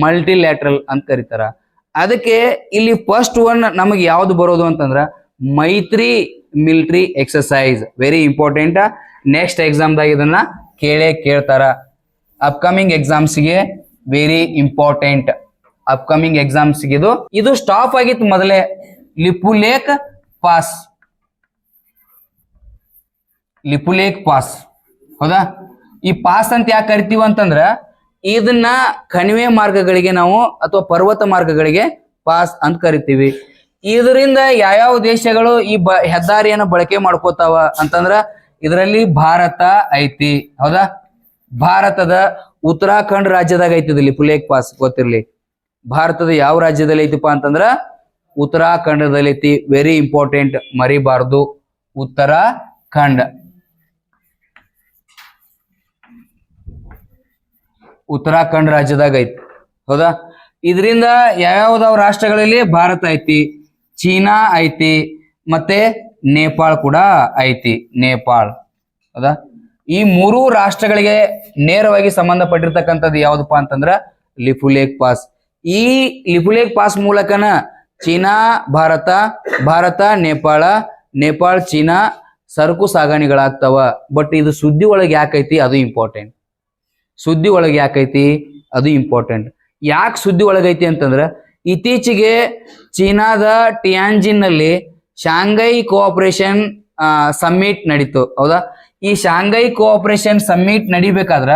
ಮಲ್ಟಿಲ್ಯಾಟ್ರಲ್ ಅಂತ ಕರೀತಾರ. ಅದಕ್ಕೆ ಇಲ್ಲಿ ಫಸ್ಟ್ ಒನ್ ನಮಗೆ ಯಾವ್ದು ಬರೋದು ಅಂತಂದ್ರ Maitri military exercise. Very important. Next ಎಕ್ಸಾಮ್ದಾಗ ಇದನ್ನ ಕೇಳ್ತಾರ. ಅಪ್ಕಮಿಂಗ್ ಎಕ್ಸಾಮ್ಸ್ಗೆ ವೆರಿ ಇಂಪಾರ್ಟೆಂಟ್. ಅಪ್ಕಮಿಂಗ್ ಎಕ್ಸಾಮ್ಸ್ಗೆ ಇದು ಸ್ಟಾಪ್ ಆಗಿತ್ತು ಮೊದಲೇ. ಲಿಪುಲೇಖ್ ಪಾಸ್, ಲಿಪುಲೇಖ್ ಪಾಸ್, ಹೌದಾ? ಈ ಪಾಸ್ ಅಂತ ಯಾಕೆ ಕರಿತೀವಿ ಅಂತಂದ್ರ ಇದನ್ನ ಕಣಿವೆ ಮಾರ್ಗಗಳಿಗೆ ನಾವು ಅಥವಾ ಪರ್ವತ ಮಾರ್ಗಗಳಿಗೆ ಪಾಸ್ ಅಂತ ಕರಿತೀವಿ. ಇದರಿಂದ ಯಾವ್ಯಾವ ದೇಶಗಳು ಈ ಹೆದ್ದಾರಿಯನ್ನು ಬಳಕೆ ಮಾಡ್ಕೋತಾವ ಅಂತಂದ್ರ ಇದರಲ್ಲಿ ಭಾರತ ಐತಿ, ಹೌದಾ? ಭಾರತದ ಉತ್ತರಾಖಂಡ್ ರಾಜ್ಯದಾಗ ಐತಿದ್ ಲಿಪುಲೇಖ್ ಪಾಸ್, ಗೊತ್ತಿರ್ಲಿ. ಭಾರತದ ಯಾವ ರಾಜ್ಯದಲ್ಲಿ ಐತಿಪ್ಪ ಅಂತಂದ್ರ ಉತ್ತರಾಖಂಡದಲ್ಲಿ ಐತಿ. ವೆರಿ ಇಂಪಾರ್ಟೆಂಟ್, ಮರಿಬಾರ್ದು. ಉತ್ತರಾಖಂಡ್, ಉತ್ತರಾಖಂಡ್ ರಾಜ್ಯದಾಗ ಐತಿ, ಹೌದಾ? ಇದರಿಂದ ಯಾವ್ಯಾವ ರಾಷ್ಟ್ರಗಳಲ್ಲಿ ಭಾರತ ಐತಿ, ಚೀನಾ ಐತಿ, ಮತ್ತೆ ನೇಪಾಳ ಕೂಡ ಐತಿ. ನೇಪಾಳ, ಹೌದಾ? ಈ 3 ರಾಷ್ಟ್ರಗಳಿಗೆ ನೇರವಾಗಿ ಸಂಬಂಧಪಟ್ಟಿರ್ತಕ್ಕಂಥದ್ದು ಯಾವ್ದಪ್ಪ ಅಂತಂದ್ರ ಲಿಪುಲೇಖ್ ಪಾಸ್. ಈ ಲಿಪುಲೇಖ್ ಪಾಸ್ ಮೂಲಕನ ಚೀನಾ ಭಾರತ, ಭಾರತ ನೇಪಾಳ, ನೇಪಾಳ ಚೀನಾ ಸರಕು ಸಾಗಾಣಿಗಳಾಗ್ತಾವ. ಬಟ್ ಇದು ಸುದ್ದಿ ಒಳಗೆ ಯಾಕೈತಿ ಅದು ಇಂಪಾರ್ಟೆಂಟ್. ಸುದ್ದಿ ಒಳಗೆ ಯಾಕೈತಿ ಅದು ಇಂಪಾರ್ಟೆಂಟ್. ಯಾಕೆ ಸುದ್ದಿ ಒಳಗೈತಿ ಅಂತಂದ್ರ ಇತ್ತೀಚೆಗೆ ಚೀನಾದ ಟಿಯಾನ್ಜಿನ್ ನಲ್ಲಿ ಶಾಂಘೈ ಕೋಆಪರೇಷನ್ ಸಮ್ಮಿಟ್ ನಡೀತು, ಹೌದಾ? ಈ ಶಾಂಘೈ ಕೋಆಪರೇಷನ್ ಸಮ್ಮಿಟ್ ನಡಿಬೇಕಾದ್ರ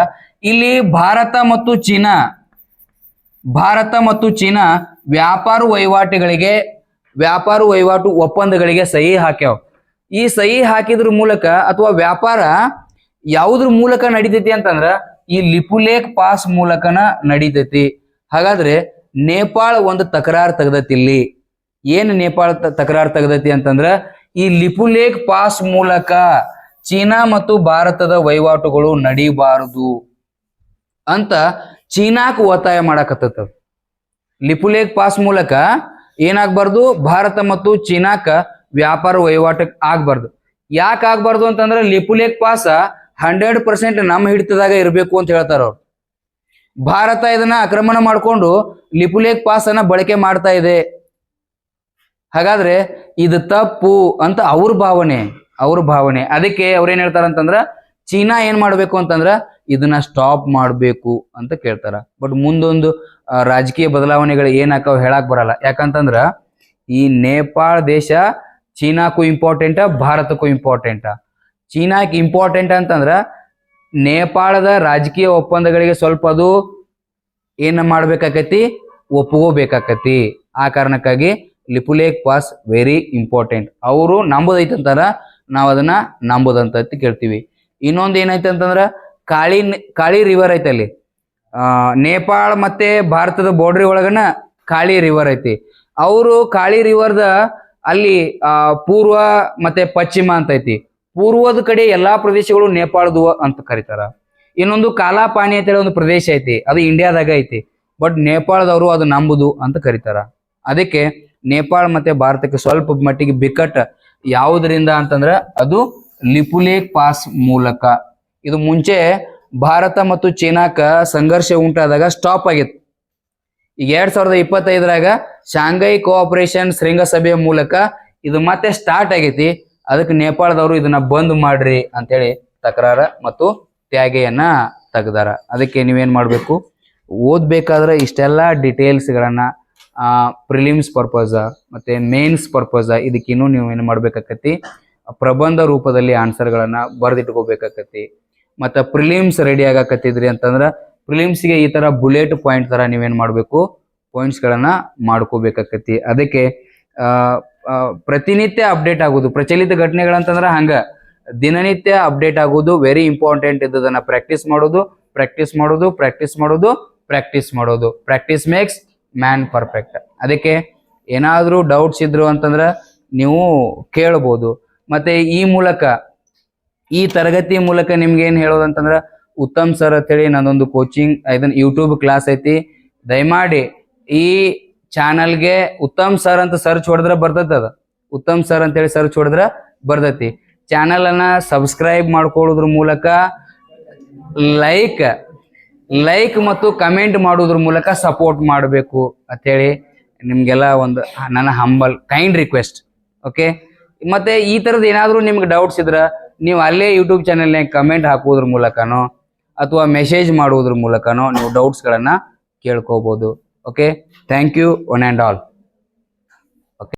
ಇಲ್ಲಿ ಭಾರತ ಮತ್ತು ಚೀನಾ ವ್ಯಾಪಾರ ವಹಿವಾಟು ಒಪ್ಪಂದಗಳಿಗೆ ಸಹಿ ಹಾಕ್ಯಾವ. ಈ ಸಹಿ ಹಾಕಿದ್ರ ಮೂಲಕ ಅಥವಾ ವ್ಯಾಪಾರ ಯಾವುದ್ರ ಮೂಲಕ ನಡಿತೈತಿ ಅಂತಂದ್ರ ಈ ಲಿಪುಲೇಖ್ ಪಾಸ್ ಮೂಲಕನ ನಡಿತೈತಿ. ಹಾಗಾದ್ರೆ ನೇಪಾಳ ಒಂದು ತಕರಾರು ತೆಗ್ದತಿ. ಇಲ್ಲಿ ಏನ್ ನೇಪಾಳ ತಕರಾರು ತೆಗ್ದತಿ ಅಂತಂದ್ರ ಈ ಲಿಪುಲೇಖ್ ಪಾಸ್ ಮೂಲಕ ಚೀನಾ ಮತ್ತು ಭಾರತದ ವಹಿವಾಟುಗಳು ನಡಿಬಾರದು ಅಂತ ಚೀನಾಕ್ ಒತ್ತಾಯ ಮಾಡಕತ್ತ. ಲಿಪುಲೇಖ್ ಪಾಸ್ ಮೂಲಕ ಏನಾಗ್ಬಾರ್ದು, ಭಾರತ ಮತ್ತು ಚೀನಾಕ ವ್ಯಾಪಾರ ವಹಿವಾಟಕ್ ಆಗ್ಬಾರ್ದು. ಯಾಕೆ ಆಗ್ಬಾರ್ದು ಅಂತಂದ್ರೆ ಲಿಪುಲೇಖ್ ಪಾಸ್ 100% ನಮ್ಮ ಹಿಡಿತದಾಗ ಇರಬೇಕು ಅಂತ ಹೇಳ್ತಾರ ಅವ್ರು. ಭಾರತ ಇದನ್ನ ಆಕ್ರಮಣ ಮಾಡ್ಕೊಂಡು ಲಿಪುಲೇಖ್ ಪಾಸ್ ಅನ್ನ ಬಳಕೆ ಮಾಡ್ತಾ ಇದೆ. ಹಾಗಾದ್ರೆ ಇದು ತಪ್ಪು ಅಂತ ಅವ್ರ ಭಾವನೆ. ಅದಕ್ಕೆ ಅವ್ರೇನ್ ಹೇಳ್ತಾರ ಅಂತಂದ್ರ ಚೀನಾ ಏನ್ ಮಾಡ್ಬೇಕು ಅಂತಂದ್ರ ಇದನ್ನ ಸ್ಟಾಪ್ ಮಾಡ್ಬೇಕು ಅಂತ ಕೇಳ್ತಾರ. ಬಟ್ ಮುಂದೊಂದು ರಾಜಕೀಯ ಬದಲಾವಣೆಗಳು ಏನಾಕವ್ ಹೇಳಕ್ ಬರಲ್ಲ. ಯಾಕಂತಂದ್ರ ಈ ನೇಪಾಳ ದೇಶ ಚೀನಾಕ್ಕೂ ಇಂಪಾರ್ಟೆಂಟ್, ಭಾರತಕ್ಕೂ ಇಂಪಾರ್ಟೆಂಟ್. ಚೀನಾಕ್ ಇಂಪಾರ್ಟೆಂಟ್ ಅಂತಂದ್ರ ನೇಪಾಳದ ರಾಜಕೀಯ ಒಪ್ಪಂದಗಳಿಗೆ ಸ್ವಲ್ಪ ಅದು ಏನ ಮಾಡ್ಬೇಕಾಕತಿ, ಒಪ್ಕೋಬೇಕಾಕತಿ. ಆ ಕಾರಣಕ್ಕಾಗಿ ಲಿಪುಲೇಖ್ ಪಾಸ್ ವೆರಿ ಇಂಪಾರ್ಟೆಂಟ್. ಅವರು ನಂಬೋದೈತೆ ಅಂತಾರ, ನಾವ್ ಅದನ್ನ ನಂಬೋದಂತ ಕೇಳ್ತೀವಿ. ಇನ್ನೊಂದು ಏನೈತೆ ಅಂತಂದ್ರ ಕಾಳಿ ರಿವರ್ ಐತೆ ಅಲ್ಲಿ. ನೇಪಾಳ ಮತ್ತೆ ಭಾರತದ ಬಾರ್ಡ್ರಿ ಒಳಗನ ಕಾಳಿ ರಿವರ್ ಐತಿ. ಅವರು ಕಾಳಿ ರಿವರ್ದ ಅಲ್ಲಿ ಪೂರ್ವ ಮತ್ತೆ ಪಶ್ಚಿಮ ಅಂತ ಐತಿ. ಪೂರ್ವದ ಕಡೆ ಎಲ್ಲಾ ಪ್ರದೇಶಗಳು ನೇಪಾಳದು ಅಂತ ಕರೀತಾರ. ಇನ್ನೊಂದು ಕಾಲಾಪಾನಿ ಅಂತೇಳಿ ಒಂದು ಪ್ರದೇಶ ಐತಿ, ಅದು ಇಂಡಿಯಾದಾಗ ಐತಿ. ಬಟ್ ನೇಪಾಳದವರು ಅದು ನಂಬುದು ಅಂತ ಕರೀತಾರ. ಅದಕ್ಕೆ ನೇಪಾಳ ಮತ್ತೆ ಭಾರತಕ್ಕೆ ಸ್ವಲ್ಪ ಮಟ್ಟಿಗೆ ಬಿಕ್ಕಟ್ ಯಾವುದರಿಂದ ಅಂತಂದ್ರ ಅದು ಲಿಪುಲೇಖ್ ಪಾಸ್ ಮೂಲಕ. ಇದು ಮುಂಚೆ ಭಾರತ ಮತ್ತು ಚೀನಾಕ ಸಂಘರ್ಷ ಉಂಟಾದಾಗ ಸ್ಟಾಪ್ ಆಗಿತ್ತು. ಈಗ 2025ರಾಗ ಶಾಂಘೈ ಕೋಆಪರೇಷನ್ ಶೃಂಗಸಭೆಯ ಮೂಲಕ ಇದು ಮತ್ತೆ ಸ್ಟಾರ್ಟ್ ಆಗೈತಿ. ಅದಕ್ಕೆ ನೇಪಾಳದವರು ಇದನ್ನ ಬಂದ್ ಮಾಡ್ರಿ ಅಂತೇಳಿ ತಕರಾರ ಮತ್ತು ತ್ಯಾಗೆಯನ್ನ ತೆಗ್ದಾರ. ಅದಕ್ಕೆ ನೀವೇನ್ ಮಾಡ್ಬೇಕು, ಓದ್ಬೇಕಾದ್ರೆ ಇಷ್ಟೆಲ್ಲಾ ಡೀಟೇಲ್ಸ್ಗಳನ್ನ ಪ್ರಿಲಿಮ್ಸ್ ಪರ್ಪಸ್ ಮತ್ತೆ ಮೇನ್ಸ್ ಪರ್ಪಸ್ ಇದಕ್ಕಿನ್ನೂ ನೀವು ಏನ್ ಮಾಡ್ಬೇಕಾಕತಿ, ಪ್ರಬಂಧ ರೂಪದಲ್ಲಿ ಆನ್ಸರ್ಗಳನ್ನ ಬರೆದಿಟ್ಕೋಬೇಕಾಕತಿ. ಮತ್ತು ಪ್ರಿಲಿಮ್ಸ್ ರೆಡಿ ಆಗಾಕತ್ತಿದ್ರಿ ಅಂತಂದ್ರೆ ಪ್ರಿಲಿಮ್ಸ್ಗೆ ಈ ಥರ ಬುಲೆಟ್ ಪಾಯಿಂಟ್ ಥರ ನೀವೇನು ಮಾಡಬೇಕು, ಪಾಯಿಂಟ್ಸ್ಗಳನ್ನು ಮಾಡ್ಕೋಬೇಕಾಕತಿ. ಅದಕ್ಕೆ ಪ್ರತಿನಿತ್ಯ ಅಪ್ಡೇಟ್ ಆಗೋದು, ಪ್ರಚಲಿತ ಘಟನೆಗಳಂತಂದ್ರೆ ಹಂಗೆ ದಿನನಿತ್ಯ ಅಪ್ಡೇಟ್ ಆಗೋದು ವೆರಿ ಇಂಪಾರ್ಟೆಂಟ್. ಇದ್ದದನ್ನು ಪ್ರಾಕ್ಟೀಸ್ ಮಾಡೋದು, ಪ್ರಾಕ್ಟೀಸ್ ಮೇಕ್ಸ್ ಮ್ಯಾನ್ ಪರ್ಫೆಕ್ಟ್. ಅದಕ್ಕೆ ಏನಾದರೂ ಡೌಟ್ಸ್ ಇದ್ರು ಅಂತಂದ್ರೆ ನೀವು ಕೇಳ್ಬೋದು. ಮತ್ತು ಈ ತರಗತಿ ಮೂಲಕ ನಿಮ್ಗೆ ಏನ್ ಹೇಳೋದಂತಂದ್ರ, ಉತ್ತಮ್ ಸರ್ ಅಂತೇಳಿ ನಂದೊಂದು ಕೋಚಿಂಗ್ ಇದನ್ನ ಯೂಟ್ಯೂಬ್ ಕ್ಲಾಸ್ ಐತಿ. ದಯಮಾಡಿ ಈ ಚಾನಲ್ಗೆ ಉತ್ತಮ್ ಸರ್ ಅಂತ ಸರ್ಚ್ ಹೊಡೆದ್ರೆ ಬರ್ತೈತಿ. ಅದ ಉತ್ತಮ್ ಸರ್ ಅಂತೇಳಿ ಸರ್ಚ್ ಹೊಡೆದ್ರೆ ಬರ್ತೈತಿ. ಚಾನಲ್ ಅನ್ನ ಸಬ್ಸ್ಕ್ರೈಬ್ ಮಾಡ್ಕೊಳ್ಳೋದ್ರ ಮೂಲಕ ಲೈಕ್ ಮತ್ತು ಕಮೆಂಟ್ ಮಾಡೋದ್ರ ಮೂಲಕ ಸಪೋರ್ಟ್ ಮಾಡಬೇಕು ಅಂತೇಳಿ ನಿಮ್ಗೆಲ್ಲ ಒಂದು ನನ್ನ ಹಂಬಲ್ ಕೈಂಡ್ ರಿಕ್ವೆಸ್ಟ್. ಓಕೆ, ಮತ್ತೆ ಈ ತರದ್ ಏನಾದ್ರು ನಿಮ್ಗೆ ಡೌಟ್ಸ್ ಇದ್ರ ನೀವು ಅಲ್ಲೇ ಯೂಟ್ಯೂಬ್ ಚಾನೆಲ್ನಾಗ ಕಮೆಂಟ್ ಹಾಕೋದ್ರ ಮೂಲಕನೋ ಅಥವಾ ಮೆಸೇಜ್ ಮಾಡೋದ್ರ ಮೂಲಕನೋ ನೀವು ಡೌಟ್ಸ್ಗಳನ್ನ ಕೇಳ್ಕೋಬಹುದು. Okay, thank you one and all.